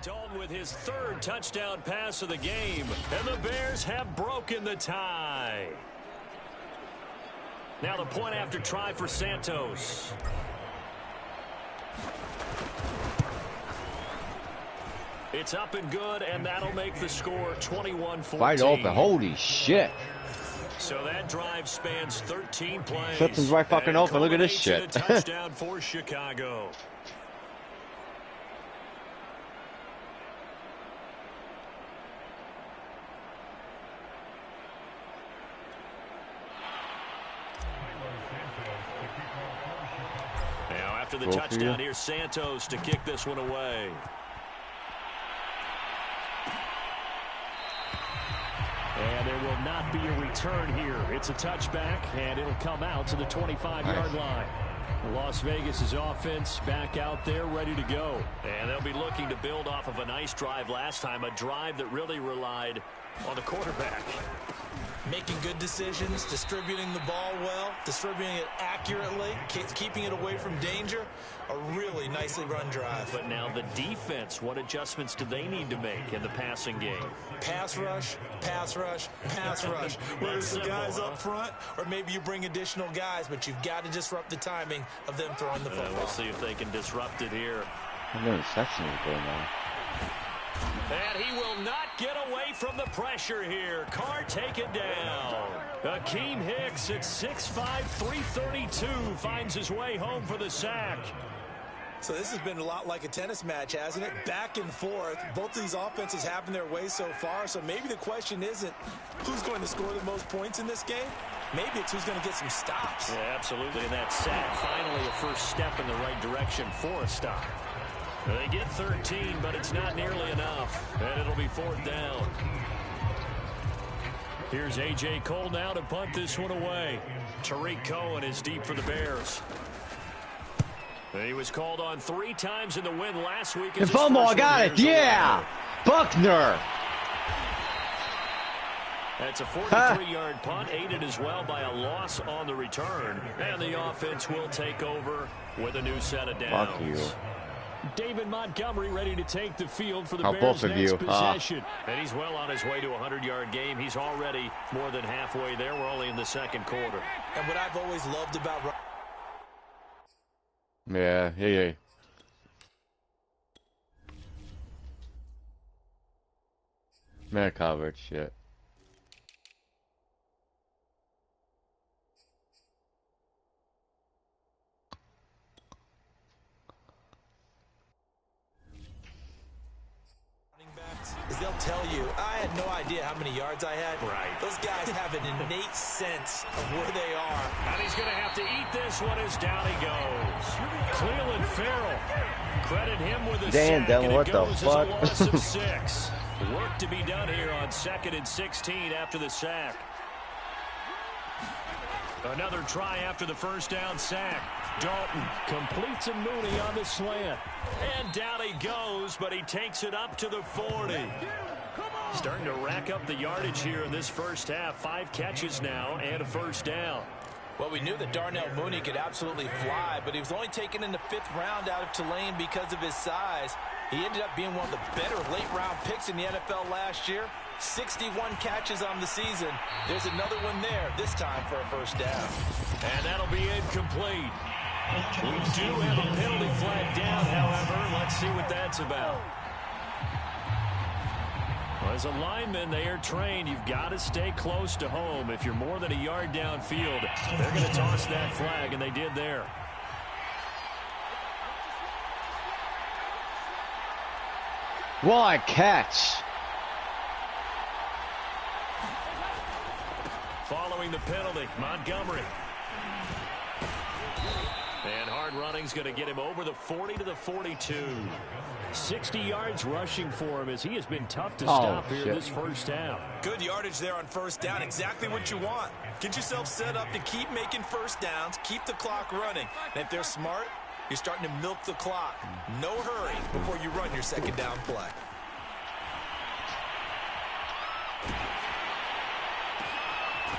Dalton with his third touchdown pass of the game. And the Bears have broken the tie. Now the point after try for Santos. It's up and good, and that'll make the score 21-14. Wide open. Holy shit. So that drive spans 13 plays. Something's right fucking open. Look at this shit. Touchdown for Chicago. Now after the touchdown, here's Santos to kick this one away. And there will not be a return here. It's a touchback, and it'll come out to the 25-yard line. Las Vegas' offense back out there ready to go. And they'll be looking to build off of a nice drive last time, a drive that really relied on the quarterback. Making good decisions, distributing the ball well, distributing it accurately, keeping it away from danger. A really nicely run drive. But now the defense, what adjustments do they need to make in the passing game? Pass rush, pass rush, pass rush. Whether it's the guys up front or maybe you bring additional guys, but you've got to disrupt the timing of them throwing the football. We'll see if they can disrupt it here. Another section is going on. And he will not get away from the pressure here. Carr taken down. Akeem Hicks at 6'5", 332 finds his way home for the sack. So this has been a lot like a tennis match, hasn't it? Back and forth. Both of these offenses having their way so far. So maybe the question isn't who's going to score the most points in this game. Maybe it's who's going to get some stops. Yeah, absolutely. And that sack, finally a first step in the right direction for a stop. They get 13, but it's not nearly enough. And it'll be 4th down. Here's A.J. Cole now to punt this one away. Tariq Cohen is deep for the Bears. He was called on 3 times in the win last week. And fumble, I got it. Yeah. Buckner. That's a 43-yard punt, aided as well by a loss on the return. And the offense will take over with a new set of downs. Fuck you. David Montgomery ready to take the field for the Bears' both of next you. possession. And he's well on his way to a 100-yard game. He's already more than halfway there. We're only in the second quarter. And what I've always loved about... Yeah. Man coverage, shit. is they'll tell you, I had no idea how many yards I had. Right. Those guys have an innate sense of where they are. And he's going to have to eat this one as down he goes. Cleveland Farrell. Credit him with a sack, Dylan, and what it the goes fuck? as a loss of 6. Work to be done here on 2nd and 16 after the sack. Another try after the first down sack. Dalton completes a Mooney on the slant. And down he goes, but he takes it up to the 40. Starting to rack up the yardage here in this first half. 5 catches now and a first down. Well, we knew that Darnell Mooney could absolutely fly, but he was only taken in the 5th round out of Tulane because of his size. He ended up being one of the better late-round picks in the NFL last year. 61 catches on the season. There's another one there, this time for a first down. And that'll be incomplete. We do have a penalty flag down, however. Let's see what that's about. Well, as a lineman, they are trained. You've got to stay close to home. If you're more than a yard downfield, they're going to toss that flag, and they did there. What catch. Following the penalty, Montgomery. And hard running's going to get him over the 40 to the 42. 60 yards rushing for him as he has been tough to stop here this first half. Good yardage there on first down. Exactly what you want. Get yourself set up to keep making first downs, keep the clock running. And if they're smart, you're starting to milk the clock. No hurry before you run your second down play.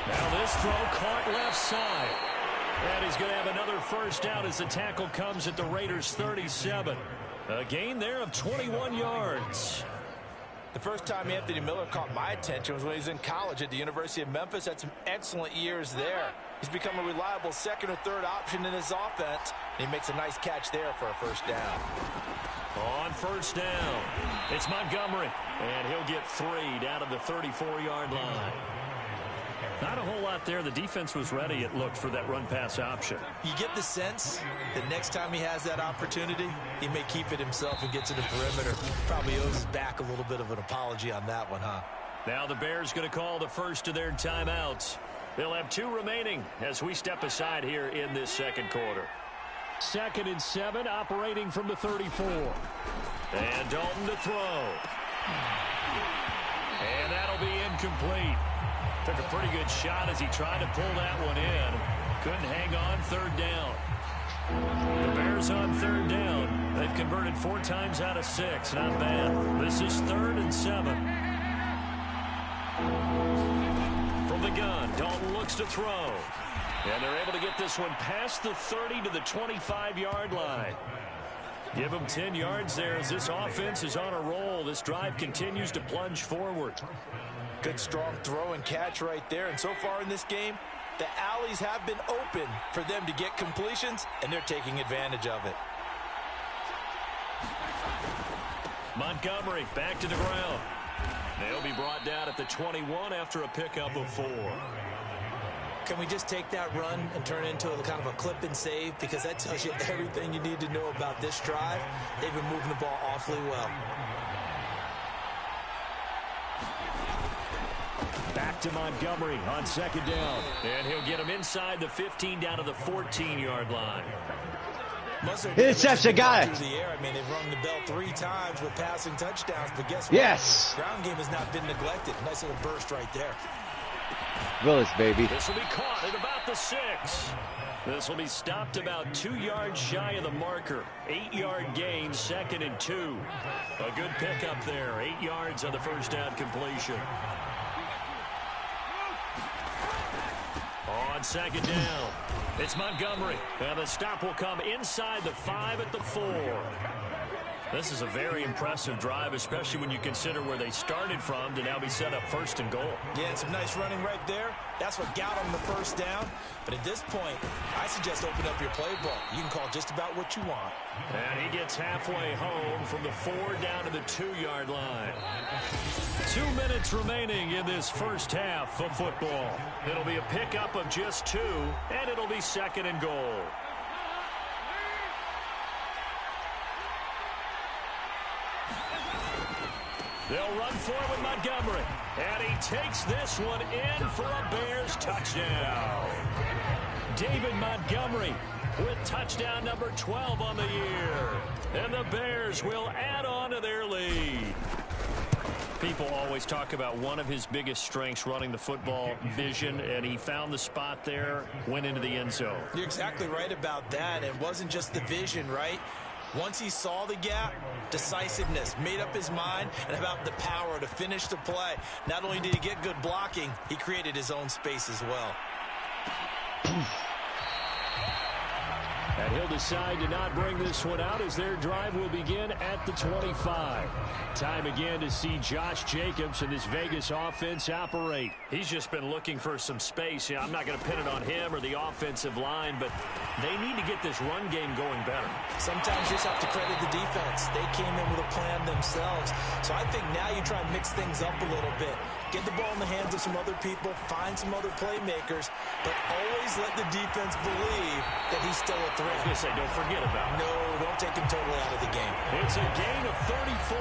Now this throw caught left side. And he's going to have another first down as the tackle comes at the Raiders' 37. A gain there of 21 yards. The first time Anthony Miller caught my attention was when he was in college at the University of Memphis. Had some excellent years there. He's become a reliable second or third option in his offense. And he makes a nice catch there for a first down. On first down, it's Montgomery. And he'll get 3 down to the 34-yard line. Not a whole lot there. The defense was ready, it looked, for that run-pass option. You get the sense that next time he has that opportunity, he may keep it himself and get to the perimeter. Probably owes his back a little bit of an apology on that one, huh? Now the Bears going to call the first of their timeouts. They'll have 2 remaining as we step aside here in this second quarter. 2nd and 7, operating from the 34. And Dalton to throw. And that'll be incomplete. Took a pretty good shot as he tried to pull that one in. Couldn't hang on 3rd down. The Bears on 3rd down. They've converted 4 times out of 6. Not bad. This is 3rd and 7. From the gun, Dalton looks to throw. And they're able to get this one past the 30 to the 25-yard line. Give them 10 yards there as this offense is on a roll. This drive continues to plunge forward. Good strong throw and catch right there. And so far in this game, the alleys have been open for them to get completions, and they're taking advantage of it. Montgomery back to the ground. They'll be brought down at the 21 after a pickup of 4. Can we just take that run and turn it into a kind of a clip and save? Because that tells you everything you need to know about this drive. They've been moving the ball awfully well. Back to Montgomery on 2nd down. And he'll get him inside the 15 down to the 14-yard line. Interception, got it. I mean, they've rung the bell 3 times with passing touchdowns, but guess what? Yes. Ground game has not been neglected. Nice little burst right there. Willis, baby. This will be caught at about the 6. This will be stopped about 2 yards shy of the marker. 8-yard gain, 2nd and 2. A good pickup there. 8 yards on the first down completion. On 2nd down, it's Montgomery. And the stop will come inside the 5 at the 4. This is a very impressive drive, especially when you consider where they started from to now be set up 1st and goal. Yeah, and some nice running right there. That's what got them the first down. But at this point, I suggest open up your playbook. You can call just about what you want. And he gets halfway home from the 4 down to the 2-yard line. 2 minutes remaining in this first half of football. It'll be a pickup of just 2, and it'll be 2nd and goal. They'll run for it with Montgomery. And he takes this one in for a Bears touchdown. David Montgomery with touchdown number 12 on the year. And the Bears will add on to their lead. People always talk about one of his biggest strengths, running the football, vision, and he found the spot there, went into the end zone. You're exactly right about that. It wasn't just the vision, right? Once he saw the gap, decisiveness, made up his mind, and about the power to finish the play. Not only did he get good blocking, he created his own space as well. And he'll decide to not bring this one out as their drive will begin at the 25. Time again to see Josh Jacobs and this Vegas offense operate. He's just been looking for some space. I'm not going to pin it on him or the offensive line, but they need to get this run game going better. Sometimes you just have to credit the defense. They came in with a plan themselves. So I think now you try and mix things up a little bit. Get the ball in the hands of some other people, find some other playmakers, but always let the defense believe that he's still a threat. I was going to say, don't forget about it. No, don't take him totally out of the game. It's a gain of 34.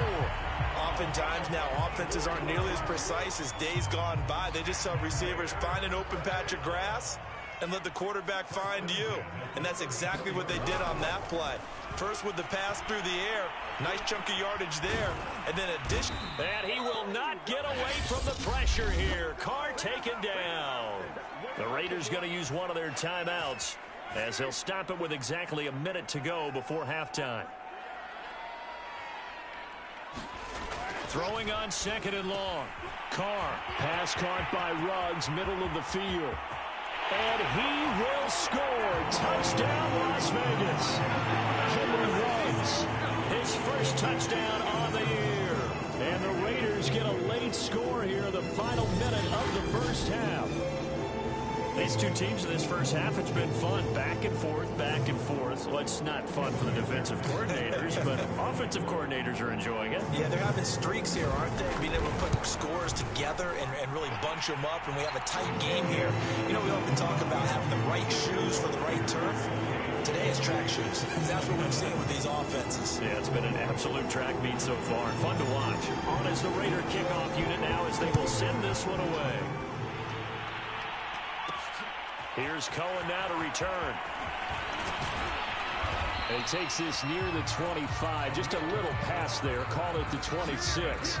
Oftentimes now, offenses aren't nearly as precise as days gone by. They just saw receivers find an open patch of grass and let the quarterback find you. And that's exactly what they did on that play. First with the pass through the air. Nice chunk of yardage there. And then addition. And he will not get away from the pressure here. Carr taken down. The Raiders going to use one of their timeouts as they'll stop it with exactly a minute to go before halftime. Throwing on 2nd and long. Carr. Pass caught by Ruggs, middle of the field. And he will score. Touchdown, Las Vegas. Henry Ruggs His first touchdown on the year. And the Raiders get a late score here in the final minute of the first half. These two teams in this first half, it's been fun. Back and forth, back and forth. Well, it's not fun for the defensive coordinators, but offensive coordinators are enjoying it. Yeah, they're having streaks here, aren't they? Being able to put scores together and really bunch them up, and we have a tight game here. You know, we often talk about having the right shoes for the right turf. Today is track shoes. That's what we've seen with these offenses. Yeah, it's been an absolute track meet so far. Fun to watch. On is the Raider kickoff unit now as they will send this one away. Here's Cohen now to return. And he takes this near the 25. Just a little pass there. Call it the 26.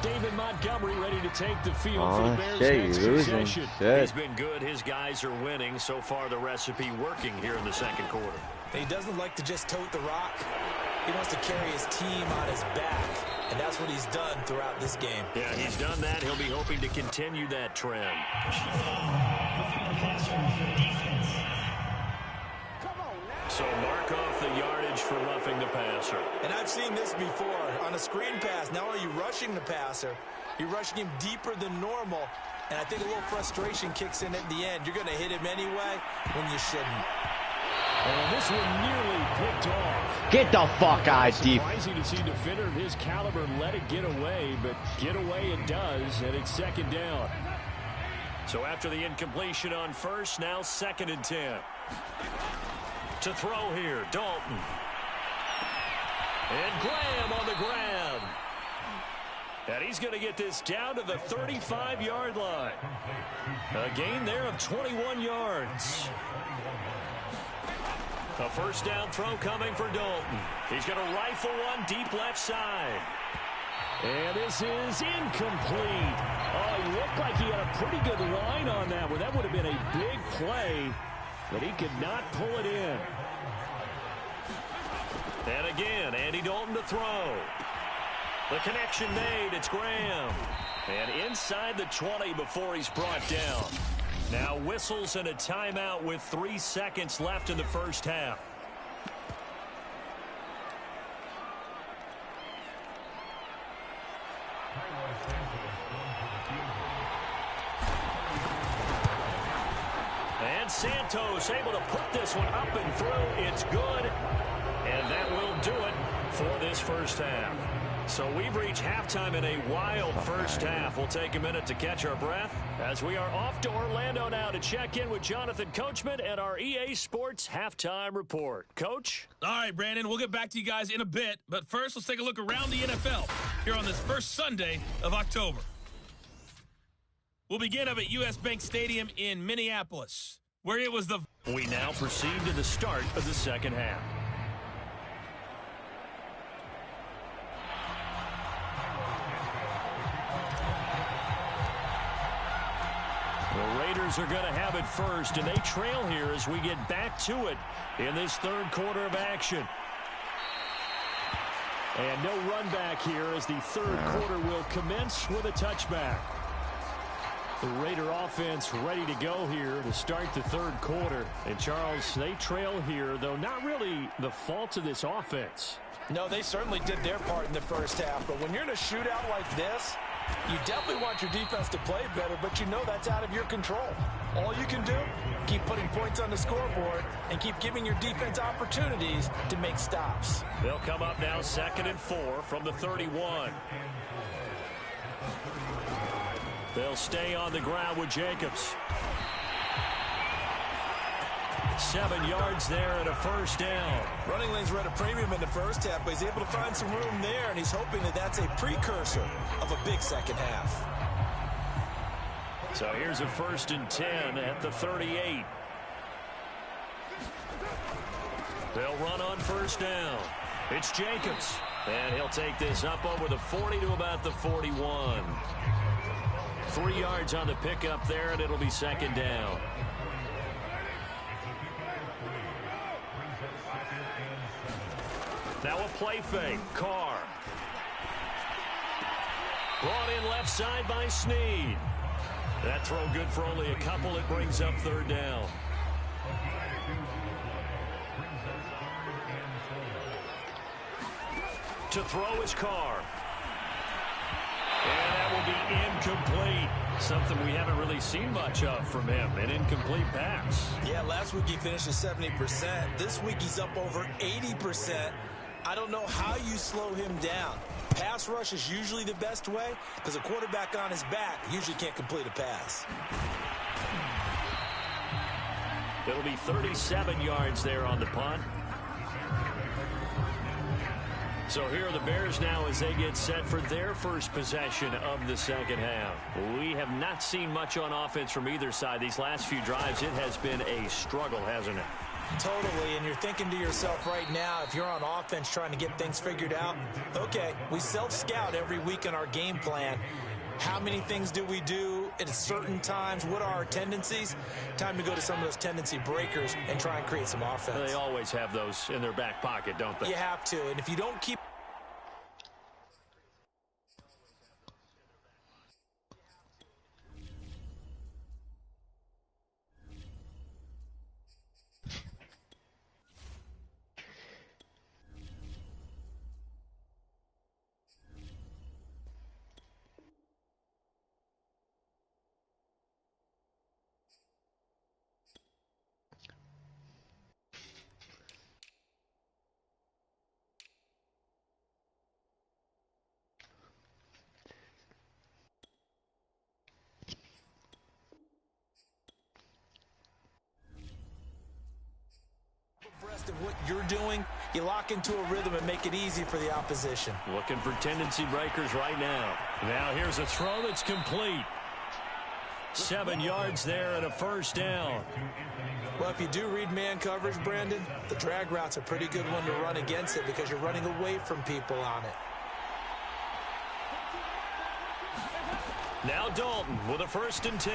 David Montgomery ready to take the field for the Bears next possession. He's been good. His guys are winning. So far, the recipe working here in the second quarter. He doesn't like to just tote the rock. He wants to carry his team on his back, and that's what he's done throughout this game. Yeah, he's done that. He'll be hoping to continue that trend. So mark off the yardage for roughing the passer. And I've seen this before. On a screen pass, not only are you rushing the passer, you're rushing him deeper than normal. And I think a little frustration kicks in at the end. You're going to hit him anyway when you shouldn't. And this one nearly picked off. Get the fuck out, deep. Surprising to see a defender of his caliber let it get away, but get away it does, and it's second down. So after the incompletion on first, now 2nd and 10. To throw here, Dalton. And Graham on the ground. And he's going to get this down to the 35-yard line. A gain there of 21 yards. A first down throw coming for Dalton. He's going to rifle one deep left side. And this is incomplete. Oh, he looked like he had a pretty good line on that one. That would have been a big play, but he could not pull it in. And again, Andy Dalton to throw. The connection made. It's Graham. And inside the 20 before he's brought down. Now whistles and a timeout with 3 seconds left in the first half. And Santos able to put this one up and through. It's good. And that will do it for this first half. So we've reached halftime in a wild first half. We'll take a minute to catch our breath as we are off to Orlando now to check in with Jonathan Coachman and our EA Sports Halftime Report. Coach? All right, Brandon, we'll get back to you guys in a bit. But first, let's take a look around the NFL here on this first Sunday of October. We'll begin up at U.S. Bank Stadium in Minneapolis, where it was the... We now proceed to the start of the second half. The Raiders are going to have it first, and they trail here as we get back to it in this third quarter of action. And no run back here as the third quarter will commence with a touchback. The Raider offense ready to go here to start the third quarter. And, Charles, they trail here, though not really the fault of this offense. No, they certainly did their part in the first half. But when you're in a shootout like this, you definitely want your defense to play better, but you know that's out of your control. All you can do, keep putting points on the scoreboard and keep giving your defense opportunities to make stops. They'll come up now 2nd and 4 from the 31. They'll stay on the ground with Jacobs. 7 yards there and a first down. Running lanes were at a premium in the first half, but he's able to find some room there, and he's hoping that that's a precursor of a big second half. So here's a 1st and 10 at the 38. They'll run on first down. It's Jacobs, and he'll take this up over the 40 to about the 41. 3 yards on the pickup there, and it'll be second down. Now a play fake. Carr. Brought in left side by Snead. That throw good for only a couple. It brings up third down. to throw his car. And that will be incomplete. Something we haven't really seen much of from him, an incomplete pass. Yeah, last week he finished at 70%. This week he's up over 80%. I don't know how you slow him down. Pass rush is usually the best way because a quarterback on his back usually can't complete a pass. It'll be 37 yards there on the punt. So here are the Bears now as they get set for their first possession of the second half. We have not seen much on offense from either side. These last few drives, it has been a struggle, hasn't it? Totally, and you're thinking to yourself right now, if you're on offense trying to get things figured out, okay, we self-scout every week in our game plan. How many things do we do at certain times? What are our tendencies? Time to go to some of those tendency breakers and try and create some offense. They always have those in their back pocket, don't they? You have to, and if you don't keep abreast of what you're doing, you lock into a rhythm and make it easy for the opposition. Looking for tendency breakers right now. Now here's a throw that's complete. 7 yards there and a first down. Well, if you do read man coverage, Brandon, the drag route's a pretty good one to run against it because you're running away from people on it. Now Dalton with a 1st and 10.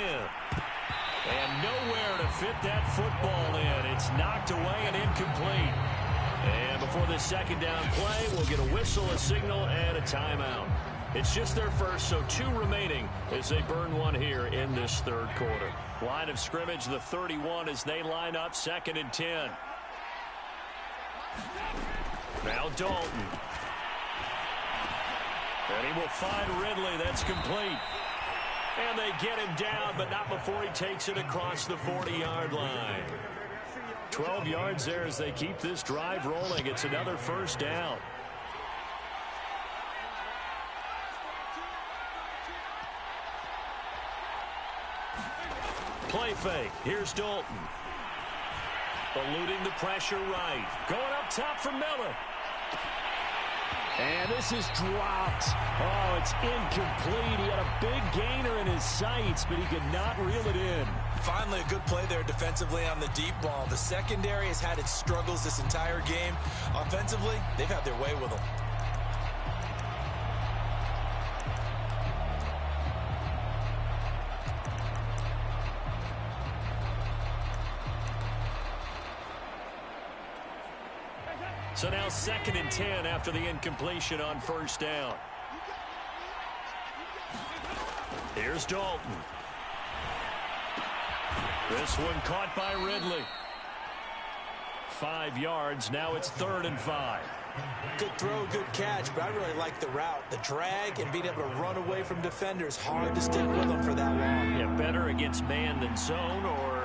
And nowhere to fit that football in. It's knocked away and incomplete. And before this second down play, we'll get a whistle, a signal, and a timeout. It's just their first, so 2 remaining as they burn one here in this third quarter. Line of scrimmage, the 31 as they line up, 2nd and 10. Now Dalton. And he will find Ridley. That's complete. And they get him down, but not before he takes it across the 40-yard line. 12 yards there as they keep this drive rolling. It's another first down. Play fake. Here's Dalton. Eluding the pressure right. Going up top for Miller. And this is dropped. Oh, it's incomplete. He had a big gainer in his sights, but he could not reel it in. Finally, a good play there defensively on the deep ball. The secondary has had its struggles this entire game. Offensively, they've had their way with them. So now 2nd and 10 after the incompletion on first down. Here's Dalton. This one caught by Ridley. 5 yards. Now it's 3rd and 5. Good throw, good catch, but I really like the route. The drag and being able to run away from defenders. Hard to stick with them for that long. Yeah, better against man than zone, or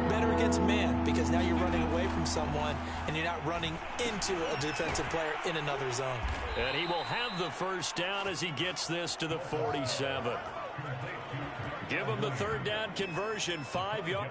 better against man because now you're running away from someone and you're not running into a defensive player in another zone. And he will have the first down as he gets this to the 47. Give him the 3rd down conversion, 5 yards.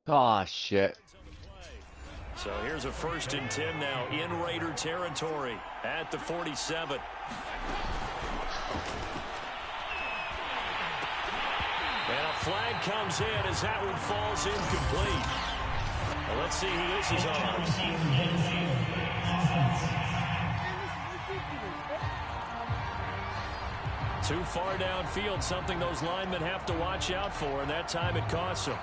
Oh, shit. So here's a 1st and 10 now in Raider territory at the 47. And a flag comes in as that one falls incomplete. Well, let's see who this is on. Too far downfield, something those linemen have to watch out for, and that time it costs them.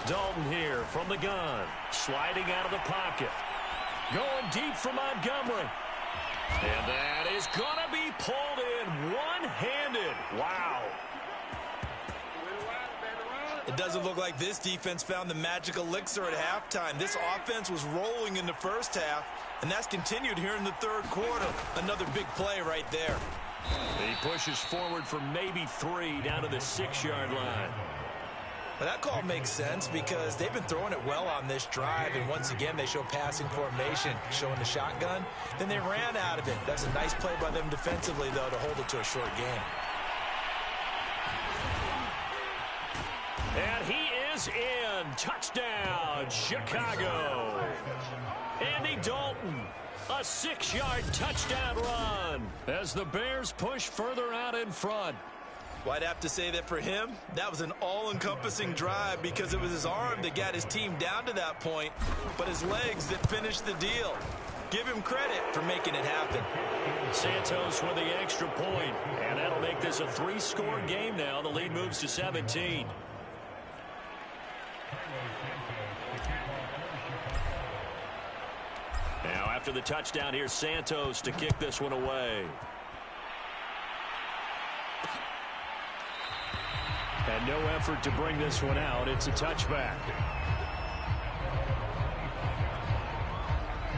Dalton here from the gun, sliding out of the pocket. Going deep for Montgomery. And that is going to be pulled in one-handed. Wow. It doesn't look like this defense found the magic elixir at halftime. This offense was rolling in the first half, and that's continued here in the third quarter. Another big play right there. He pushes forward for maybe 3 down to the 6-yard line. Well, that call makes sense because they've been throwing it well on this drive, and once again they show passing formation, showing the shotgun. Then they ran out of it. That's a nice play by them defensively, though, to hold it to a short game. And he is in. Touchdown, Chicago. Andy Dalton, a 6-yard touchdown run as the Bears push further out in front. Well, I'd have to say that for him, that was an all-encompassing drive because it was his arm that got his team down to that point, but his legs that finished the deal. Give him credit for making it happen. Santos with the extra point, and that'll make this a 3-score game now. The lead moves to 17. Now after the touchdown, here's Santos to kick this one away. And no effort to bring this one out. It's a touchback.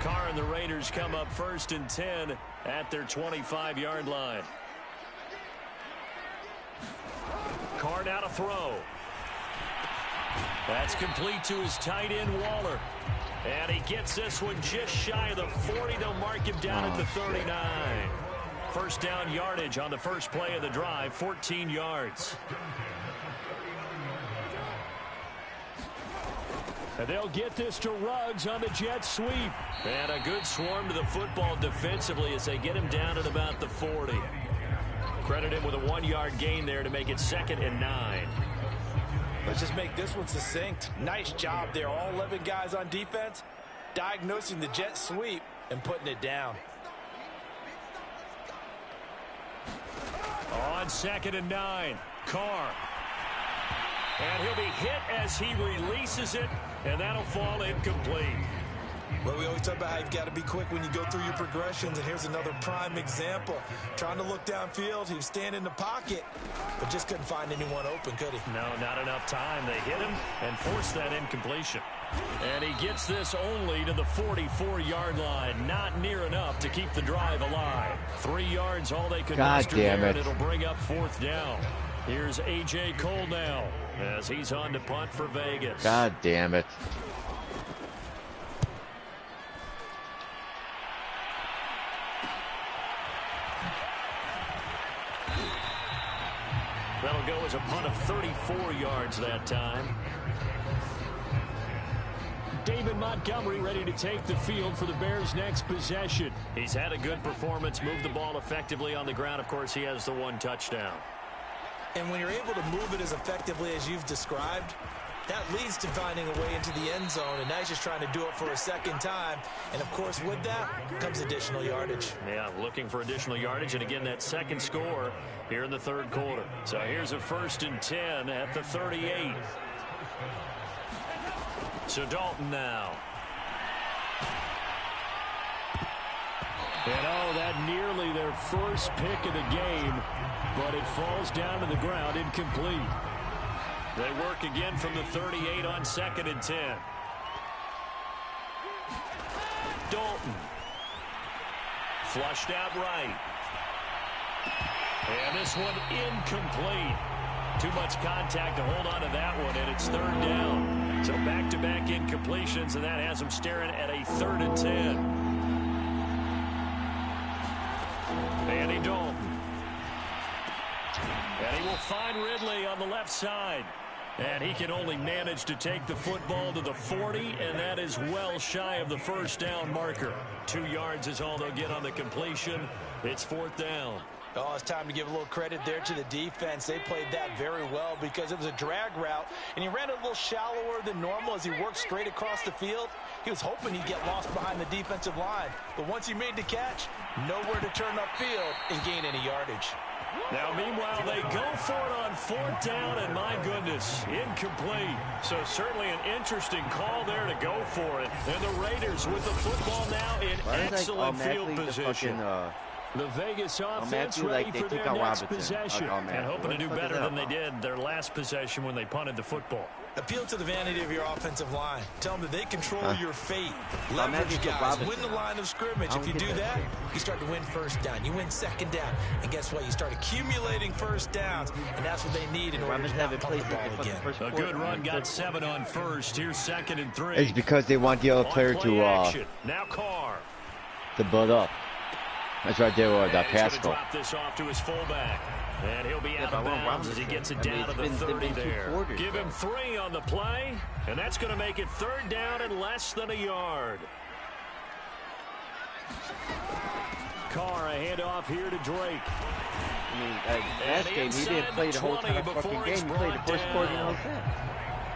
Carr and the Raiders come up 1st and 10 at their 25-yard line. Carr now to throw. That's complete to his tight end, Waller. And he gets this one just shy of the 40. They'll mark him down at the 39. First down yardage on the first play of the drive, 14 yards. And they'll get this to Ruggs on the jet sweep. And a good swarm to the football defensively as they get him down at about the 40. Credit him with a 1-yard gain there to make it 2nd and 9. Let's just make this one succinct. Nice job there. All 11 guys on defense diagnosing the jet sweep and putting it down. On 2nd and 9, Carr. And he'll be hit as he releases it, and that'll fall incomplete. Well, we always talk about how you've got to be quick when you go through your progressions, and here's another prime example. Trying to look downfield, he was standing in the pocket, but just couldn't find anyone open, could he? No, not enough time. They hit him and forced that incompletion. And he gets this only to the 44-yard line. Not near enough to keep the drive alive. 3 yards, all they could muster there, and it'll bring up 4th down. Here's A.J. Cole now as he's on to punt for Vegas. God damn it. That'll go as a punt of 34 yards that time. David Montgomery ready to take the field for the Bears' next possession. He's had a good performance, moved the ball effectively on the ground. Of course, he has the 1 touchdown. And when you're able to move it as effectively as you've described, that leads to finding a way into the end zone, and now he's just trying to do it for a 2nd time. And, of course, with that comes additional yardage. Yeah, looking for additional yardage, and again, that 2nd score here in the 3rd quarter. So here's a 1st and 10 at the 38. So Dalton now. And, oh, that nearly their first pick of the game, but it falls down to the ground incomplete. They work again from the 38 on 2nd and 10. Dalton. Flushed out right. And this one incomplete. Too much contact to hold on to that one, and it's 3rd down. So back-to-back incompletions, and that has them staring at a 3rd and 10. Andy Dalton. And he will find Ridley on the left side. And he can only manage to take the football to the 40, and that is well shy of the first down marker. 2 yards is all they'll get on the completion. It's 4th down. Oh, it's time to give a little credit there to the defense. They played that very well because it was a drag route, and he ran it a little shallower than normal as he worked straight across the field. He was hoping he'd get lost behind the defensive line, but once he made the catch, nowhere to turn upfield and gain any yardage. Now, meanwhile, they go for it on 4th down, and my goodness, incomplete. So certainly an interesting call there to go for it. And the Raiders with the football now in excellent field position. The Vegas offense ready for their next possession and hoping to do better than they did their last possession when they punted the football. Appeal to the vanity of your offensive line. Tell them that they control your fate. Leverage guys. Win the line of scrimmage. If you do that, you start to win first down. You win 2nd down. And guess what? You start accumulating first downs. And that's what they need in order to not punt the ball again. A good run got 7 on first. Here's 2nd and 3. It's because they want the other player to now Carr. To build up. That's right there with Pascal. Drop this off to his fullback. And he'll be out of bounds as he gets it down to the 30 there. Give him 3 on the play, and that's going to make it 3rd down and less than a yard. Carr, a handoff here to Drake. I mean, last game, he didn't play the whole time fucking game. He played the first quarter and all that.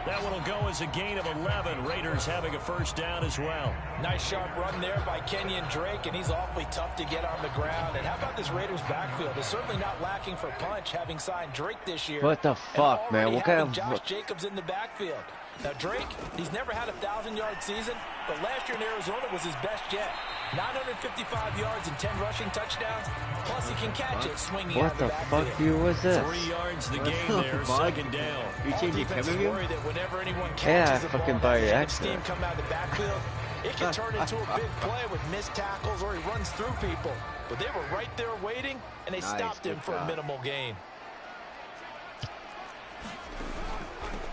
That one will go as a gain of 11. Raiders having a first down as well. Nice sharp run there by Kenyon Drake, and he's awfully tough to get on the ground. And how about this Raiders backfield? It's certainly not lacking for punch, having signed Drake this year. What the fuck, man? What kind of Josh Jacobs in the backfield? Now, Drake, he's never had a 1,000-yard season, but last year in Arizona was his best yet. 955 yards and 10 rushing touchdowns, plus he can catch it swinging out of the backfield. What the fuck was this? 3 yards the gain there, 2nd down. You changing camera? Worry that whenever anyone catches the fucking ball, by that accident. steam come out of the backfield, it can turn into a big play with missed tackles or he runs through people. But they were right there waiting, and they stopped him for a minimal gain.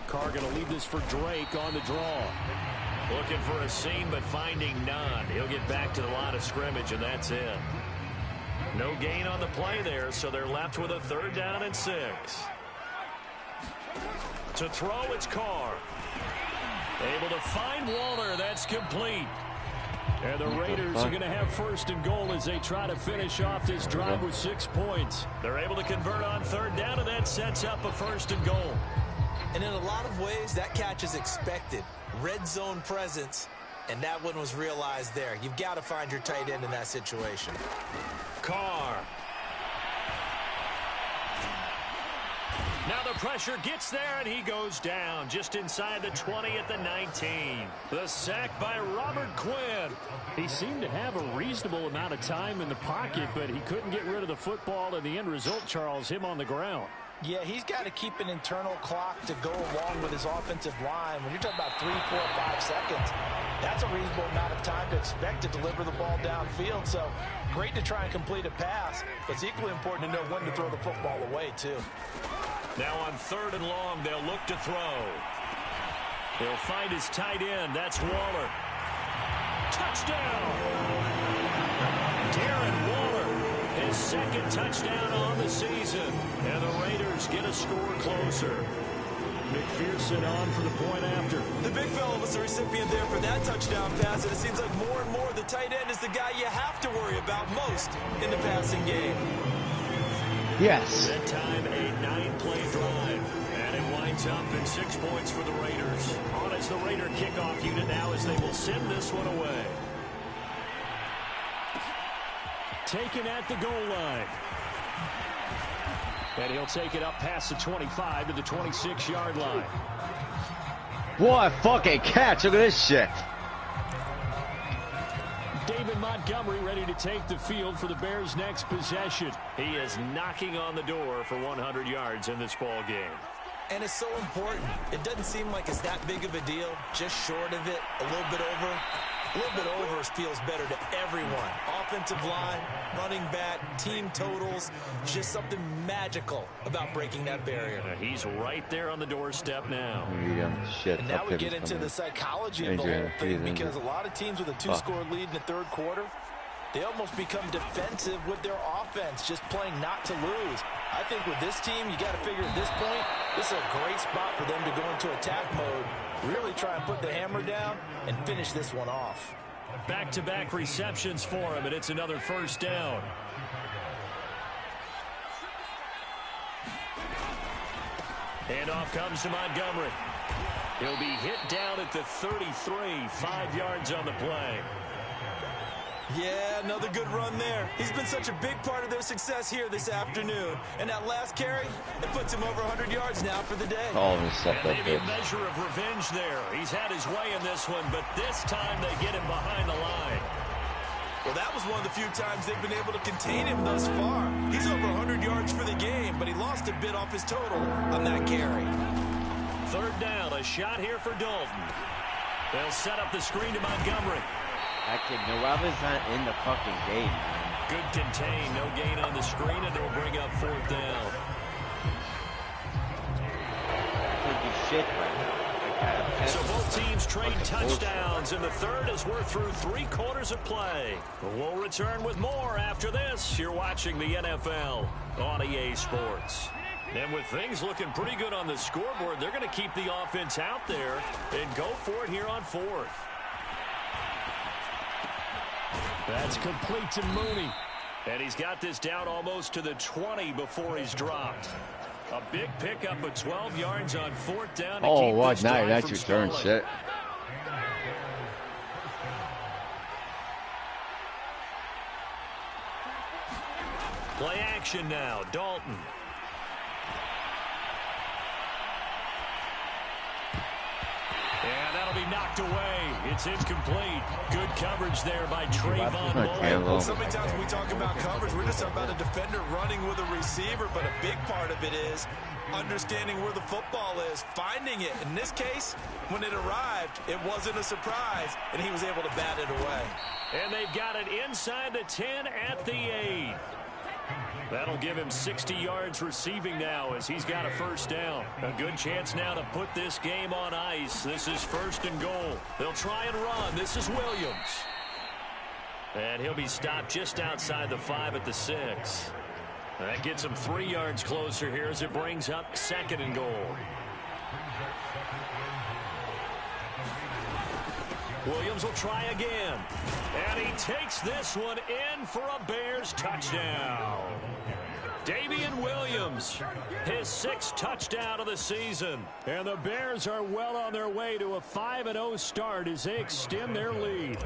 Carr going to leave this for Drake on the draw. Looking for a seam, but finding none. He'll get back to the line of scrimmage, and that's it. No gain on the play there, so they're left with a 3rd down and 6. To throw, it's Carr. Able to find Waller. That's complete. And the Raiders are going to have 1st and goal as they try to finish off this drive with 6 points. They're able to convert on 3rd down, and that sets up a 1st and goal. And in a lot of ways, that catch is expected. Red zone presence, and that one was realized there. You've got to find your tight end in that situation. Carr. Now the pressure gets there, and he goes down just inside the 20 at the 19. The sack by Robert Quinn. He seemed to have a reasonable amount of time in the pocket, but he couldn't get rid of the football, and the end result, Charles, him on the ground. Yeah, he's got to keep an internal clock to go along with his offensive line. When you're talking about 3, 4, 5 seconds, that's a reasonable amount of time to expect to deliver the ball downfield. So great to try and complete a pass, but it's equally important to know when to throw the football away, too. Now on 3rd and long, they'll look to throw. He'll find his tight end. That's Waller. Touchdown! Darren Waller, his 2nd touchdown on the season. And the Raiders get a score closer. McPherson on for the point after. The big fella was the recipient there for that touchdown pass, and it seems like more and more the tight end is the guy you have to worry about most in the passing game. Yes. That time, a 9-play drive. And it winds up in 6 points for the Raiders. On as the Raider kickoff unit now as they will send this one away. Taken at the goal line. And he'll take it up past the 25 to the 26-yard line. What a fucking catch. Look at this shit. David Montgomery ready to take the field for the Bears' next possession. He is knocking on the door for 100 yards in this ball game. And it's so important. It doesn't seem like it's that big of a deal. Just short of it, a little bit over. A little bit over feels better to everyone. Offensive line, running back, team totals. Just something magical about breaking that barrier. He's right there on the doorstep now. Shit. And now we get into the psychology of the whole thing, because a lot of teams with a 2-score lead in the 3rd quarter, they almost become defensive with their offense, just playing not to lose. I think with this team, you got to figure at this point, This is a great spot for them to go into attack mode, really try and put the hammer down and finish this one off. Back-to-back receptions for him, and it's another first down. Handoff comes to Montgomery. He'll be hit down at the 33, 5 yards on the play. Yeah, another good run there. He's been such a big part of their success here this afternoon. And that last carry, it puts him over 100 yards now for the day. All of his stuff and maybe a measure of revenge there. He's had his way in this one, but this time they get him behind the line. Well, that was one of the few times they've been able to contain him thus far. He's over 100 yards for the game, but he lost a bit off his total on that carry. Third down, a shot here for Dalton. They'll set up the screen to Montgomery. That kid, Naraba's not in the fucking game, man. Good contain, no gain on the screen, and it'll bring up fourth down. That could be shit, man. So both teams trade touchdowns, and the third as we're through 3 quarters of play. We'll return with more after this. You're watching the NFL on EA Sports. And with things looking pretty good on the scoreboard, they're going to keep the offense out there and go for it here on fourth. That's complete to Mooney. And he's got this down almost to the 20 before he's dropped. A big pickup of 12 yards on fourth down. Oh, what? Now that's your turn, shit. Play action now. Dalton. And that'll be knocked away. It's incomplete. Good coverage there by Trayvon Mullen. So many times when we talk about coverage, we're just talking about a defender running with a receiver, but a big part of it is understanding where the football is, finding it. In this case, when it arrived, it wasn't a surprise, and he was able to bat it away. And they've got it inside the 10 at the 8. That'll give him 60 yards receiving now as he's got a first down. A good chance now to put this game on ice. This is first and goal. They'll try and run. This is Williams. And he'll be stopped just outside the 5 at the 6. That gets him 3 yards closer here as it brings up second and goal. Williams will try again. And he takes this one in for a Bears touchdown. Damian Williams, his 6th touchdown of the season. And the Bears are well on their way to a 5-0 start as they extend their lead.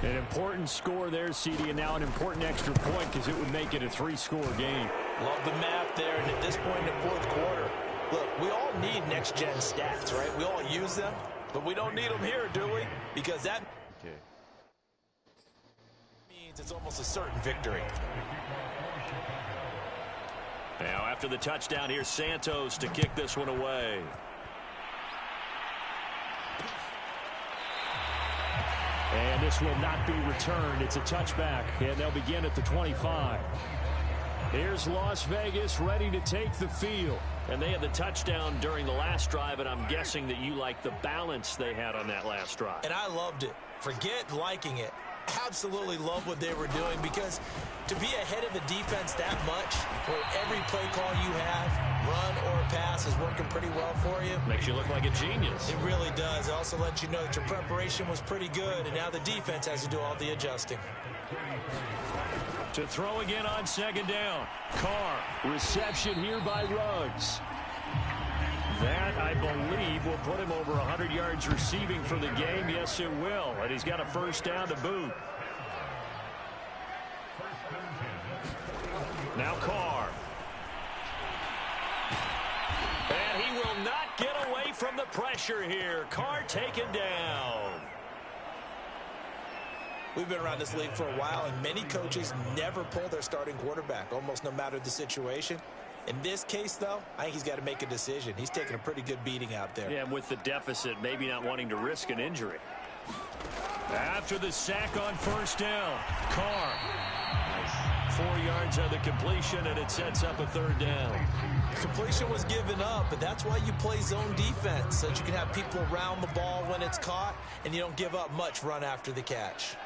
An important score there, CD, and now an important extra point because it would make it a 3-score game. Love the math there, and at this point in the fourth quarter, look, we all need next-gen stats, right? We all use them, but we don't need them here, do we? Because that means it's almost a certain victory. Now, after the touchdown, here's Santos to kick this one away. And this will not be returned. It's a touchback, and they'll begin at the 25. Here's Las Vegas ready to take the field. And they had the touchdown during the last drive, and I'm guessing that you like the balance they had on that last drive. And I loved it. Forget liking it. Absolutely love what they were doing, because to be ahead of the defense that much, where every play call you have, run or pass, is working pretty well for you. Makes you look like a genius. It really does. It also lets you know that your preparation was pretty good, and now the defense has to do all the adjusting. To throw again on second down. Carr, reception here by Ruggs. That, I believe, will put him over 100 yards receiving for the game. Yes, it will. And he's got a first down to boot. Now Carr. And he will not get away from the pressure here. Carr taken down. We've been around this league for a while, and many coaches never pull their starting quarterback, almost no matter the situation. In this case, though, I think he's got to make a decision. He's taking a pretty good beating out there. Yeah, and with the deficit, maybe not wanting to risk an injury. After the sack on first down, Carr. Nice. 4 yards on the completion, and it sets up a third down. Completion was given up, but that's why you play zone defense, so that you can have people around the ball when it's caught, and you don't give up much run after the catch.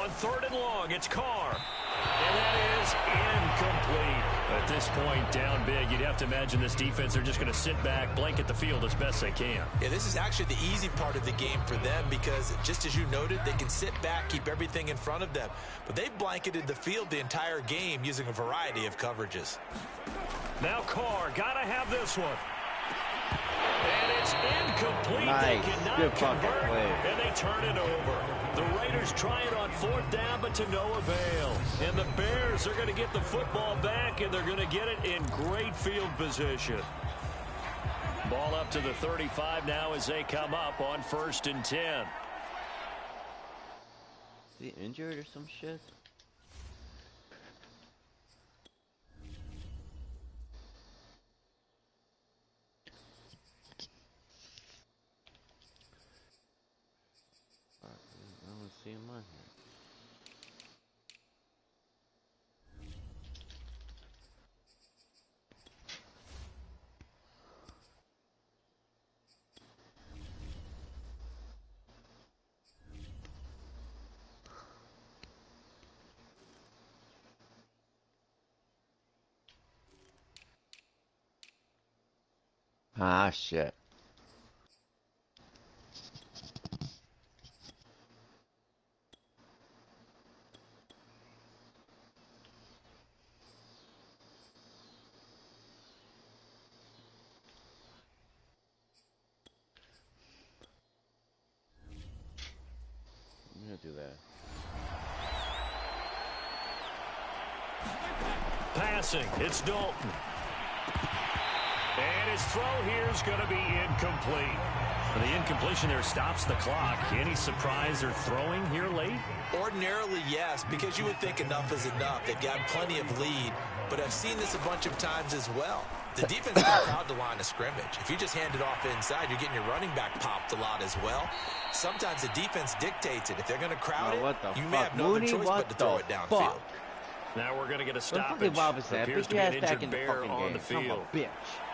On 3rd and long, it's Carr. And that is incomplete. At this point, down big, you'd have to imagine this defense, they're just going to sit back, blanket the field as best they can. Yeah, this is actually the easy part of the game for them because, just as you noted, they can sit back, keep everything in front of them. But they've blanketed the field the entire game using a variety of coverages. Now Carr, got to have this one. And it's incomplete. Nice. They cannot Good convert, play. and they turn it over. The Raiders try it on 4th down, but to no avail. And the Bears are going to get the football back, and they're going to get it in great field position. Ball up to the 35 now as they come up on 1st and 10. Is he injured or some shit? I don't see him on here. Ah, shit. I'm gonna do that. Passing, it's Dalton. And his throw here is going to be incomplete. The incompletion there stops the clock. Any surprise they're throwing here late? Ordinarily, yes, because you would think enough is enough. They've got plenty of lead, but I've seen this a bunch of times as well. The defense is going to crowd the line of scrimmage. If you just hand it off inside, you're getting your running back popped a lot as well. Sometimes the defense dictates it. If they're going to crowd it, you may have no other choice but to throw it downfield. Now we're going to get a stoppage. Appears to be an injured Bear on the field.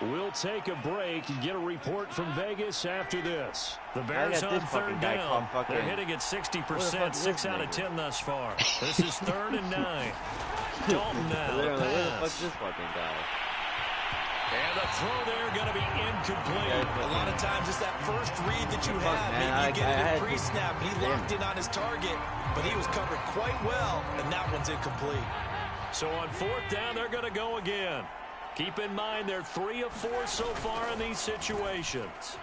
We'll take a break and get a report from Vegas after this. The Bears on 3rd down. They're hitting at 60%, 6 out of 10 thus far. This is 3rd and 9. Dalton now, the pass. This fucking guy. And the throw there going to be incomplete. A lot of times it's that first read that you have. Maybe you get it in pre-snap. He locked in on his target, but he was covered quite well, and that one's incomplete. So on 4th down, they're going to go again. Keep in mind they're 3 of 4 so far in these situations.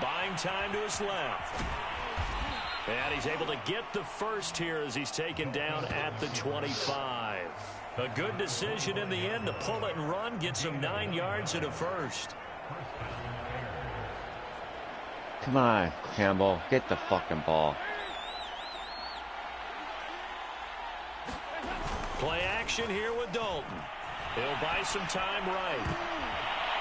Buying time to his left. And he's able to get the first here as he's taken down at the 25. A good decision in the end to pull it and run, gets him 9 yards and a first. Come on, Campbell. Get the fucking ball. Play action here with Dalton. He'll buy some time right.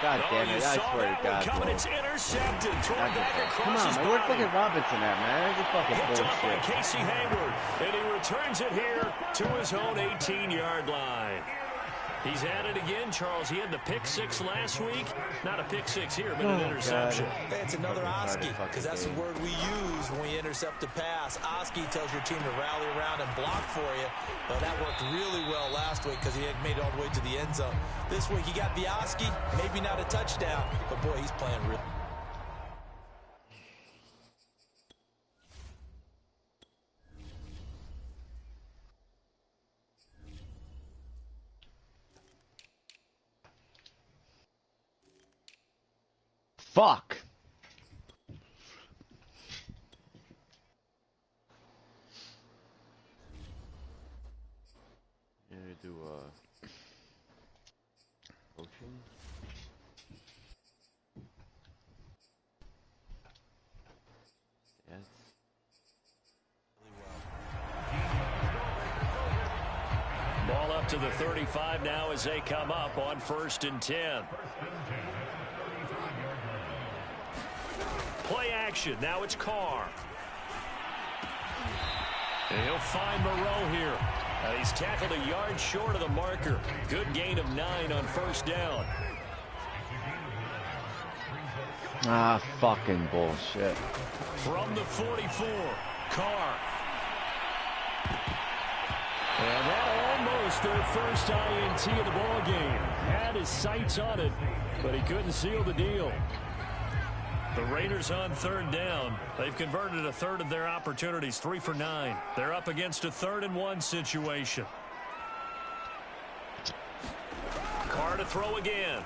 God damn it, I swear to God. Coming, it's intercepted. Thrown back across his body. Come on, where's fucking Robinson at, man? That's fucking bullshit. Up by Casey Hayward, and he returns it here to his own 18-yard line. He's at it again, Charles. He had the pick 6 last week. Not a pick 6 here, but an interception. Hey, it's another Oski, because that's the word we use when we intercept a pass. Oski tells your team to rally around and block for you. But that worked really well last week because he had made it all the way to the end zone. This week he got the Oski, maybe not a touchdown, but boy, he's playing real. Fuck. You gonna do coaching? Yes. Ball up to the 35 now as they come up on 1st and 10. Play action. Now it's Carr. And he'll find Moreau here. And he's tackled a yard short of the marker. Good gain of 9 on 1st down. Ah, fucking bullshit. From the 44, Carr. And that almost their first INT of the ball game. Had his sights on it, but he couldn't seal the deal. The Raiders on third down. They've converted a third of their opportunities, 3 for 9. They're up against a 3rd and 1 situation. Carr to throw again.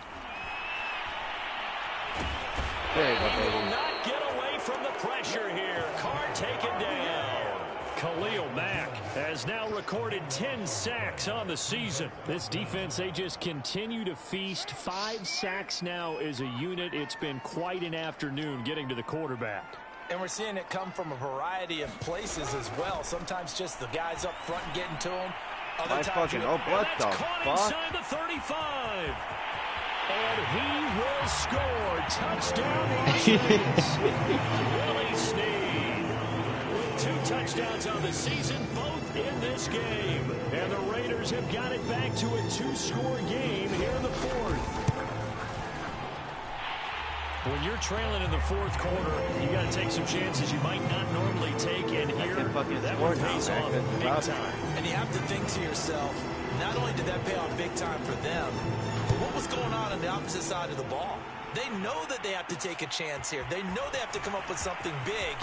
There you go, He will baby. not get away from the pressure here. Carr taken down. Khalil Mack has now recorded 10 sacks on the season. This defense, they just continue to feast. 5 sacks now as a unit. It's been quite an afternoon getting to the quarterback. And we're seeing it come from a variety of places as well. Sometimes just the guys up front getting to him. Other times, what the caught fuck? inside the 35. And he will score. Touchdown, Willie Snead. 2 touchdowns on the season, both in this game. And the Raiders have got it back to a 2-score game here in the 4th. When you're trailing in the 4th quarter, you got to take some chances you might not normally take. And here, that one pays off big time. And you have to think to yourself, not only did that pay off big time for them, but what was going on the opposite side of the ball? They know that they have to take a chance here. They know they have to come up with something big,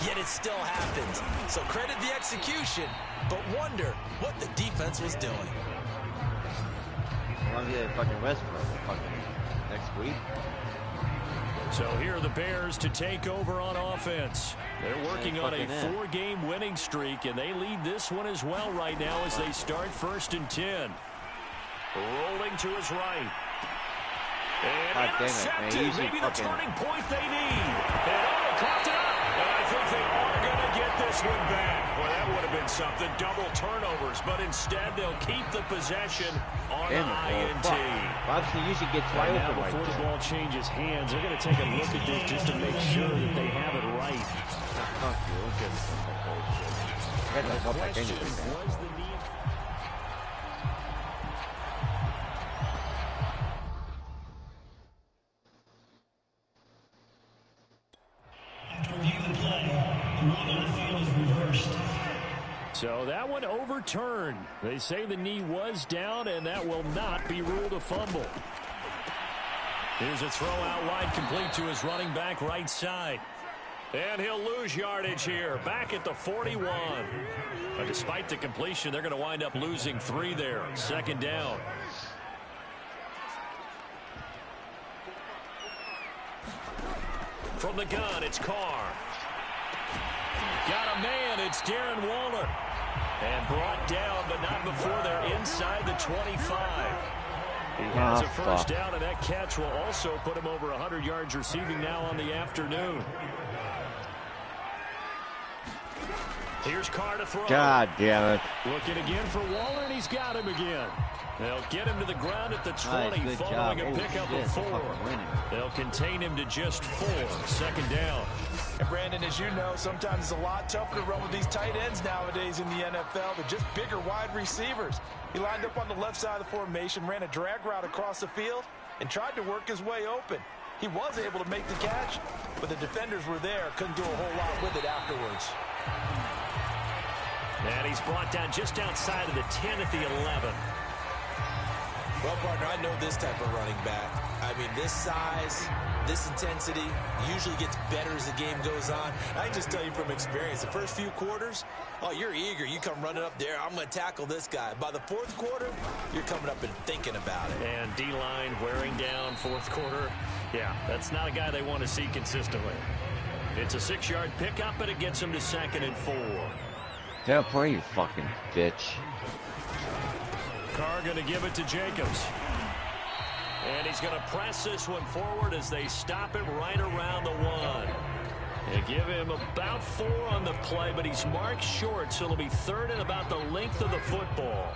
yet it still happens. So credit the execution, but wonder what the defense was doing. How long do they fucking rest for? Next week? So here are the Bears to take over on offense. They're working on a 4-game winning streak, and they lead this one as well right now as they start 1st and 10. Rolling to his right. And intercepted. Maybe the turning point they need. And clocked it up. And I think they are going to get this one back. Well, that would have been something. Double turnovers. But instead, they'll keep the possession on the INT. Obviously, you should get wide Now, open before the ball changes hands, they're going to take a look at this just to make sure that they have it right. Fuck you. Don't give me some bullshit. I got to help like anything. Was the need? So that one overturned. They say the knee was down, and that will not be ruled a fumble. Here's a throw out wide, complete to his running back right side. And he'll lose yardage here, back at the 41. But despite the completion, they're going to wind up losing 3 there. 2nd down. From the gun, it's Carr. Got a man, it's Darren Waller. And brought down, but not before they're inside the 25. He has a first down, and that catch will also put him over 100 yards receiving now on the afternoon. Here's Carr to throw. God damn it. Looking again for Waller, and he's got him again. They'll get him to the ground at the 20 following a pickup of 4. They'll contain him to just 4. 2nd down. And Brandon, as you know, sometimes it's a lot tougher to run with these tight ends nowadays in the NFL. They're just bigger wide receivers. He lined up on the left side of the formation, ran a drag route across the field, and tried to work his way open. He was able to make the catch, but the defenders were there. Couldn't do a whole lot with it afterwards. And he's brought down just outside of the 10 at the 11. Well, partner, I know this type of running back. I mean, this size, this intensity usually gets better as the game goes on. I can just tell you from experience, the first few quarters, oh, you're eager. You come running up there, I'm going to tackle this guy. By the 4th quarter, you're coming up and thinking about it. And D-line wearing down 4th quarter. Yeah, that's not a guy they want to see consistently. It's a 6-yard pickup, and it gets him to 2nd and 4. Fair play, you fucking bitch. Carr going to give it to Jacobs. And he's going to press this one forward as they stop him right around the 1. They give him about 4 on the play, but he's marked short, so it'll be 3rd and about the length of the football.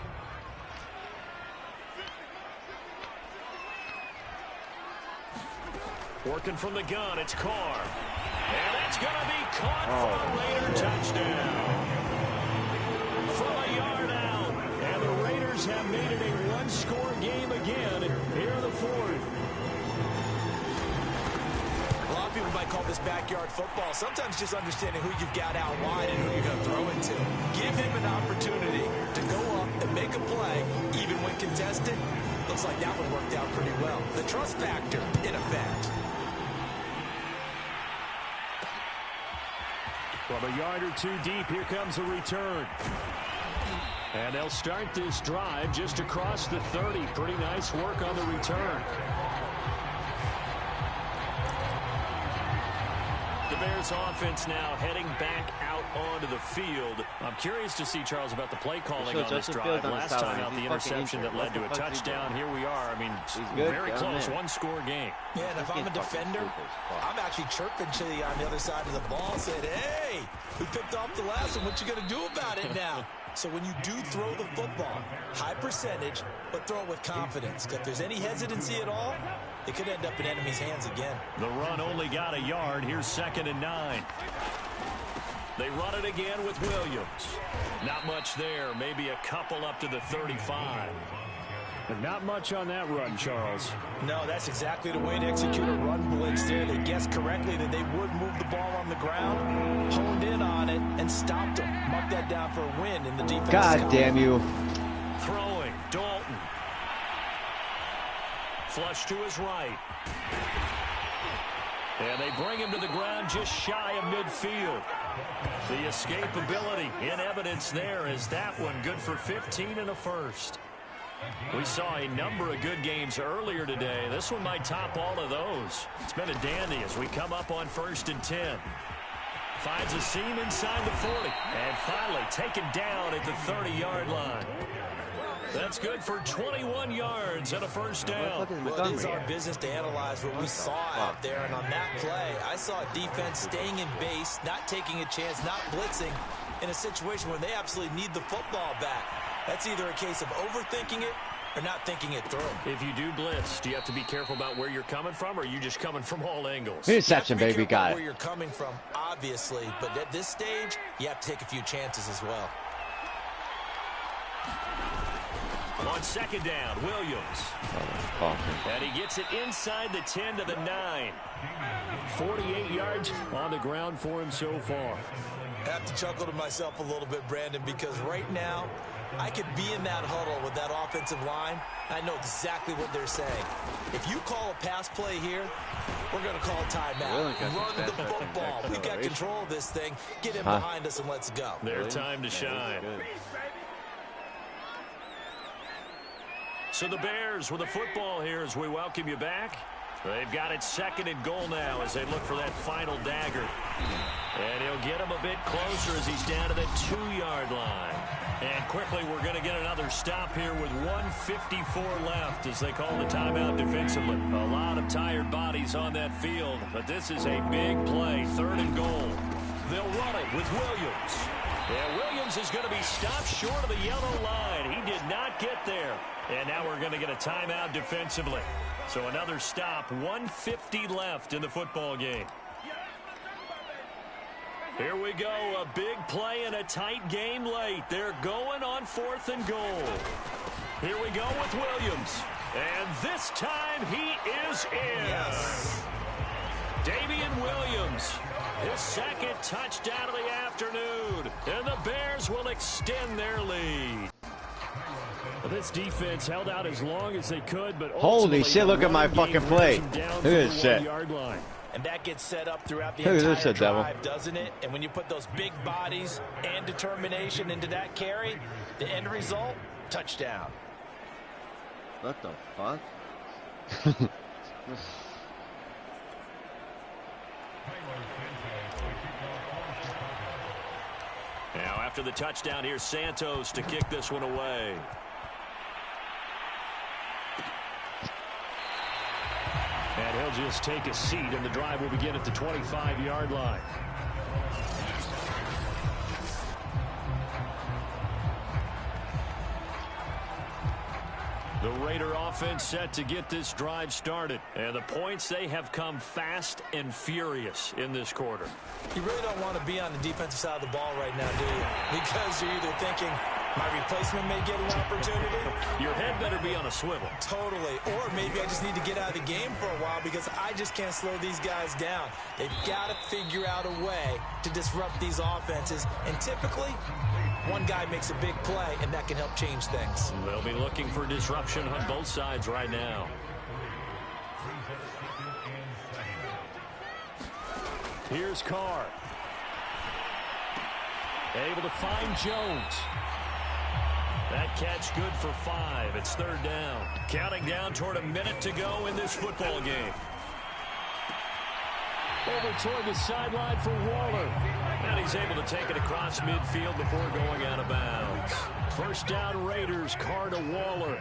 Working from the gun, it's Carr. And that's going to be caught for a Raider touchdown. From a yard out. And the Raiders have made it a 1-score game again here in the 4th. A lot of people might call this backyard football. Sometimes just understanding who you've got out wide and who you're going to throw it to. Give him an opportunity to go up and make a play, even when contested. Looks like that one worked out pretty well. The trust factor, in effect. From a yard or two deep, here comes a return. And they'll start this drive just across the 30. Pretty nice work on the return. The Bears offense now heading back out onto the field. I'm curious to see, Charles, about the play calling on this drive. Last time out, the interception that led to a touchdown. Here we are. I mean, very close, one-score game. Yeah, and if I'm a defender, I'm actually chirping Chili on the other side of the ball, saying, hey, we picked off the last one. What you going to do about it now? So when you do throw the football, high percentage, but throw it with confidence. If there's any hesitancy at all, it could end up in enemy's hands again. The run only got a yard. Here's 2nd and 9. They run it again with Williams. Not much there. Maybe a couple up to the 35. But not much on that run, Charles. No, that's exactly the way to execute a run blitz there. They guessed correctly that they would move the ball on the ground, honed in on it, and stopped them. Mark that down for a win in the defense. God damn you. Throwing, Dalton. Flush to his right. And they bring him to the ground just shy of midfield. The escapability in evidence there is that one good for 15 and a first. We saw a number of good games earlier today. This one might top all of those. It's been a dandy as we come up on 1st and 10. Finds a seam inside the 40. And finally taken down at the 30-yard line. That's good for 21 yards and a first down. Well, it is our business to analyze what we saw out there. And on that play, I saw a defense staying in base, not taking a chance, not blitzing in a situation where they absolutely need the football back. That's either a case of overthinking it or not thinking it through. If you do blitz, do you have to be careful about where you're coming from, or are you just coming from all angles? Interception, baby, got it. Where you're coming from, obviously, but at this stage, you have to take a few chances as well. On 2nd down, Williams. And he gets it inside the 10 to the 9. 48 yards on the ground for him so far. I have to chuckle to myself a little bit, Brandon, because right now, I could be in that huddle with that offensive line. I know exactly what they're saying. If you call a pass play here, we're going to call timeout. Run the football. We've got control of this thing. Get him behind us and let's go. Their time to shine. So the Bears with the football here as we welcome you back. They've got it 2nd and goal now as they look for that final dagger. And he'll get him a bit closer as he's down to the 2-yard line. And quickly, we're going to get another stop here with 1:54 left as they call the timeout defensively. A lot of tired bodies on that field, but this is a big play. 3rd and goal. They'll run it with Williams. And Williams is going to be stopped short of the yellow line. He did not get there. And now we're going to get a timeout defensively. So another stop, 1:50 left in the football game. Here we go, a big play in a tight game late. They're going on 4th and goal. Here we go with Williams. And this time he is in. Yes. Damian Williams, his 2nd touchdown of the afternoon. And the Bears will extend their lead. Well, this defense held out as long as they could, but holy shit, look at my fucking play. Look at this shit. And that gets set up throughout the entire drive, doesn't it? And when you put those big bodies and determination into that carry, the end result, touchdown. What the fuck? Now after the touchdown, here's Santos to kick this one away. And he'll just take a seat, and the drive will begin at the 25-yard line. The Raider offense set to get this drive started. And the points, they have come fast and furious in this quarter. You really don't want to be on the defensive side of the ball right now, do you? Because you're either thinking, My replacement may get an opportunity. Your head better be on a swivel. Totally. Or maybe I just need to get out of the game for a while because I just can't slow these guys down. They've got to figure out a way to disrupt these offenses. And typically, one guy makes a big play, and that can help change things. They'll be looking for disruption on both sides right now. Here's Carr. Able to find Jones. That catch good for 5. It's 3rd down. Counting down toward a minute to go in this football game. Over toward the sideline for Waller. And he's able to take it across midfield before going out of bounds. 1st down Raiders, Carr to Waller.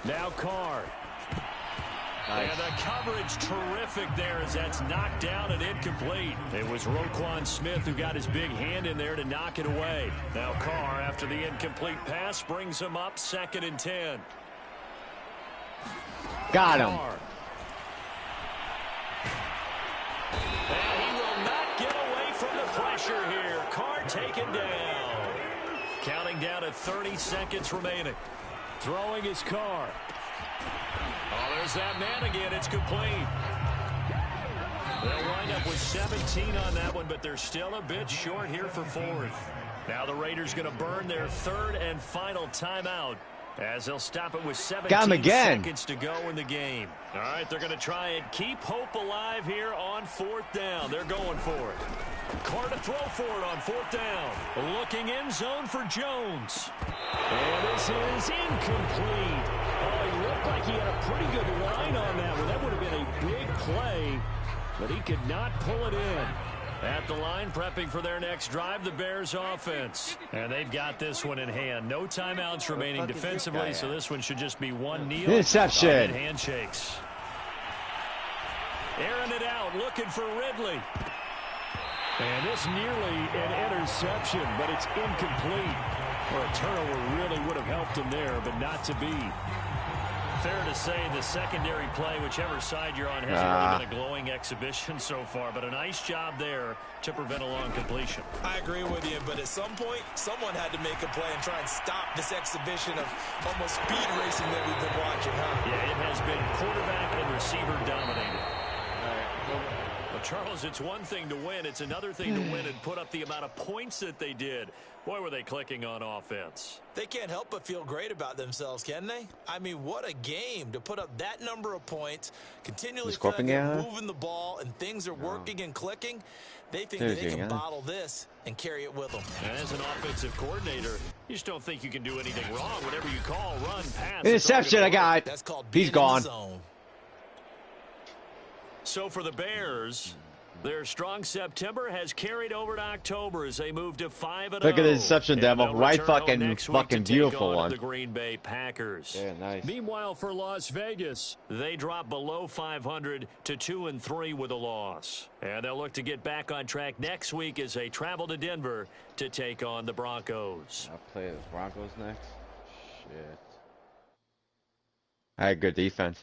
Now Carr. Nice. And the coverage terrific there as that's knocked down and incomplete. It was Roquan Smith who got his big hand in there to knock it away. Now Carr, after the incomplete pass, brings him up 2nd and 10. Got him. Carr. And he will not get away from the pressure here. Carr taken down. Counting down at 30 seconds remaining. Throwing his Carr. Oh, there's that man again. It's complete. They'll wind up with 17 on that one, but they're still a bit short here for 4th. Now the Raiders going to burn their 3rd and final timeout as they'll stop it with 17 seconds to go in the game. All right, they're going to try and keep hope alive here on 4th down. They're going for it. Carr to throw for it on 4th down. Looking end zone for Jones. And this is incomplete. Oh, he looked like he had a pretty good line on that one. That would have been a big play, but he could not pull it in. At the line, prepping for their next drive, the Bears offense. And they've got this one in hand. No timeouts remaining defensively, so this one should just be one kneel. Interception. And handshakes. Airing it out, looking for Ridley. And this nearly an interception, but it's incomplete. Or a turnover really would have helped him there, but not to be. Fair to say the secondary play, whichever side you're on, hasn't really been a glowing exhibition so far, but a nice job there to prevent a long completion. I agree with you, but at some point, someone had to make a play and try and stop this exhibition of almost speed racing that we've been watching, huh? Yeah, it has been quarterback and receiver dominated. Well, Charles, it's one thing to win. It's another thing to win and put up the amount of points that they did. Boy, were they clicking on offense. They can't help but feel great about themselves, can they? I mean, what a game to put up that number of points, continually moving the ball, and things are working and clicking. They think that they can bottle this and carry it with them. And as an offensive coordinator, you just don't think you can do anything wrong. Whatever you call, run, pass. Interception, I got. That's called He's gone. So for the Bears, their strong September has carried over to October as they move to 5-0. Look at the interception demo, right? Fucking beautiful one. The Green Bay Packers. Yeah, nice. Meanwhile, for Las Vegas, they drop below 500 to 2-3 with a loss, and they'll look to get back on track next week as they travel to Denver to take on the Broncos. I'll play the Broncos next. Shit. I had good defense.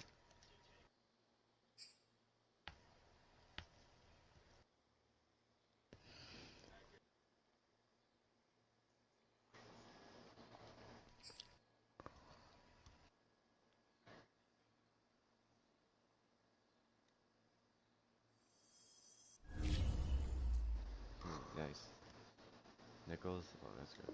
Nice. Nichols. Oh, that's good.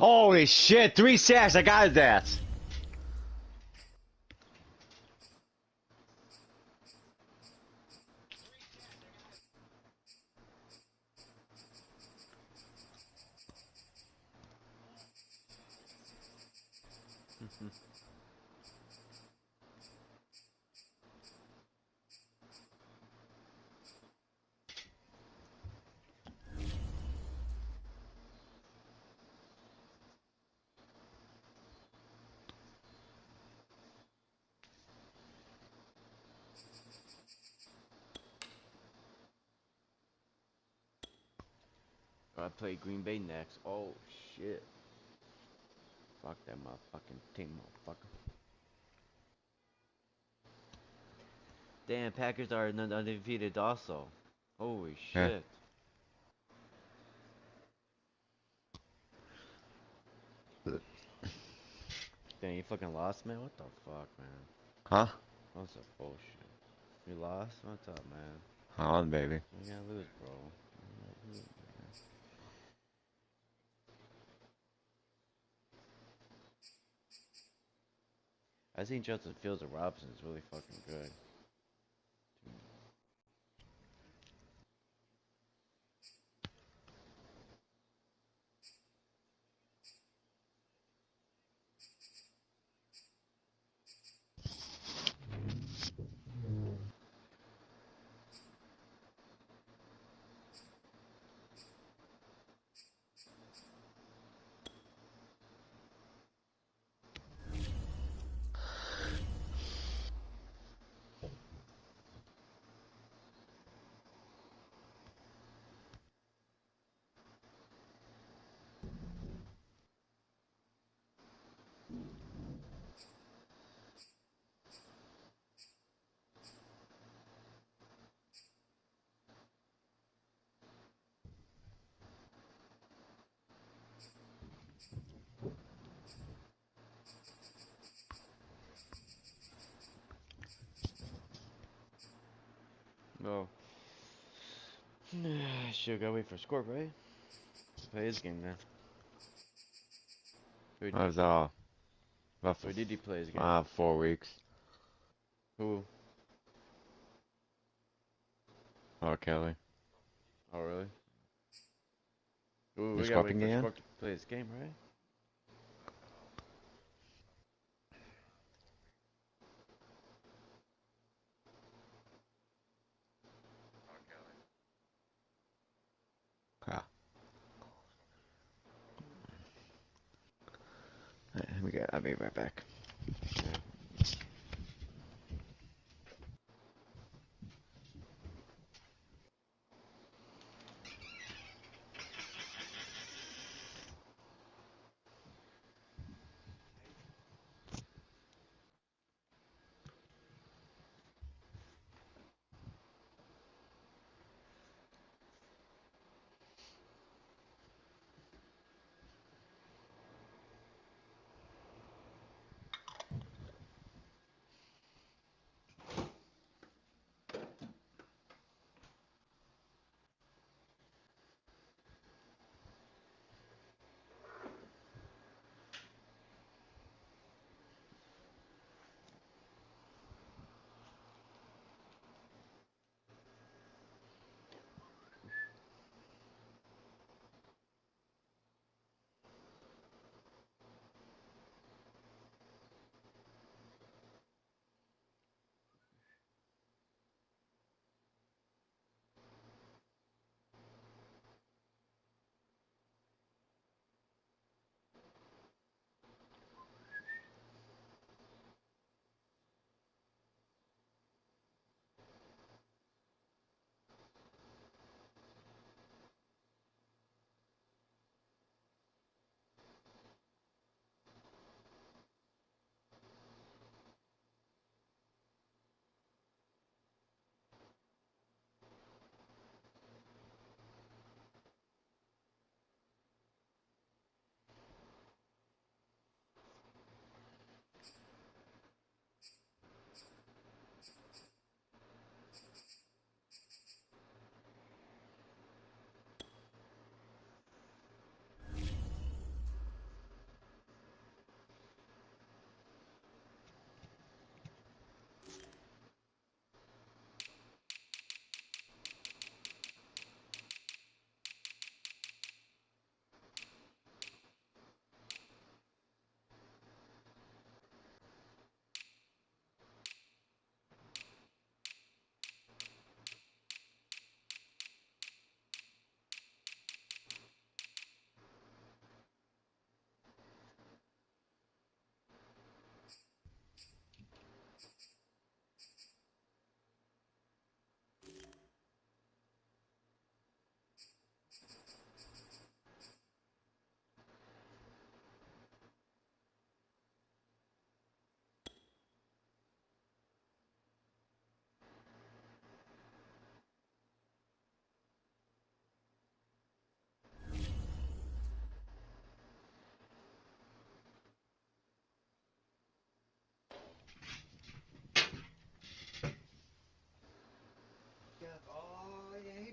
Holy shit, 3 sacks, I got his ass. I play Green Bay next. Oh shit. Fuck that motherfucking team, motherfucker. Damn, Packers are undefeated also. Holy shit. Yeah. Damn, you fucking lost, man? What the fuck, man? Huh? What's up, bullshit? You lost? What's up, man? Hold on, baby. You're gonna lose, bro. You're gonna lose, man. I think Justin Fields and Robinson is really fucking good. No. Should gotta wait for score, right? Play his game, man. That was rough. Where did he play his game? 4 weeks. Who? Oh, Kelly. Oh, really? Ooh, The we gotta wait Scorpion for game? Scorp to play his game, right? Yeah. I'll be right back. Yeah.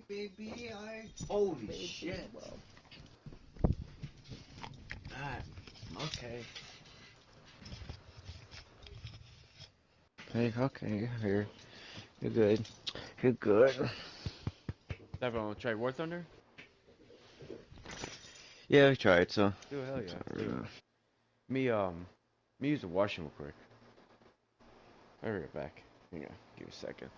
baby. Holy shit. Alright. Okay. Hey, okay, here. You're good. You're good. Everyone try War Thunder? Yeah, we tried, so. Dude, hell yeah. Dude. Me use the washroom real quick. I'll be right back. Hang on, give me a second.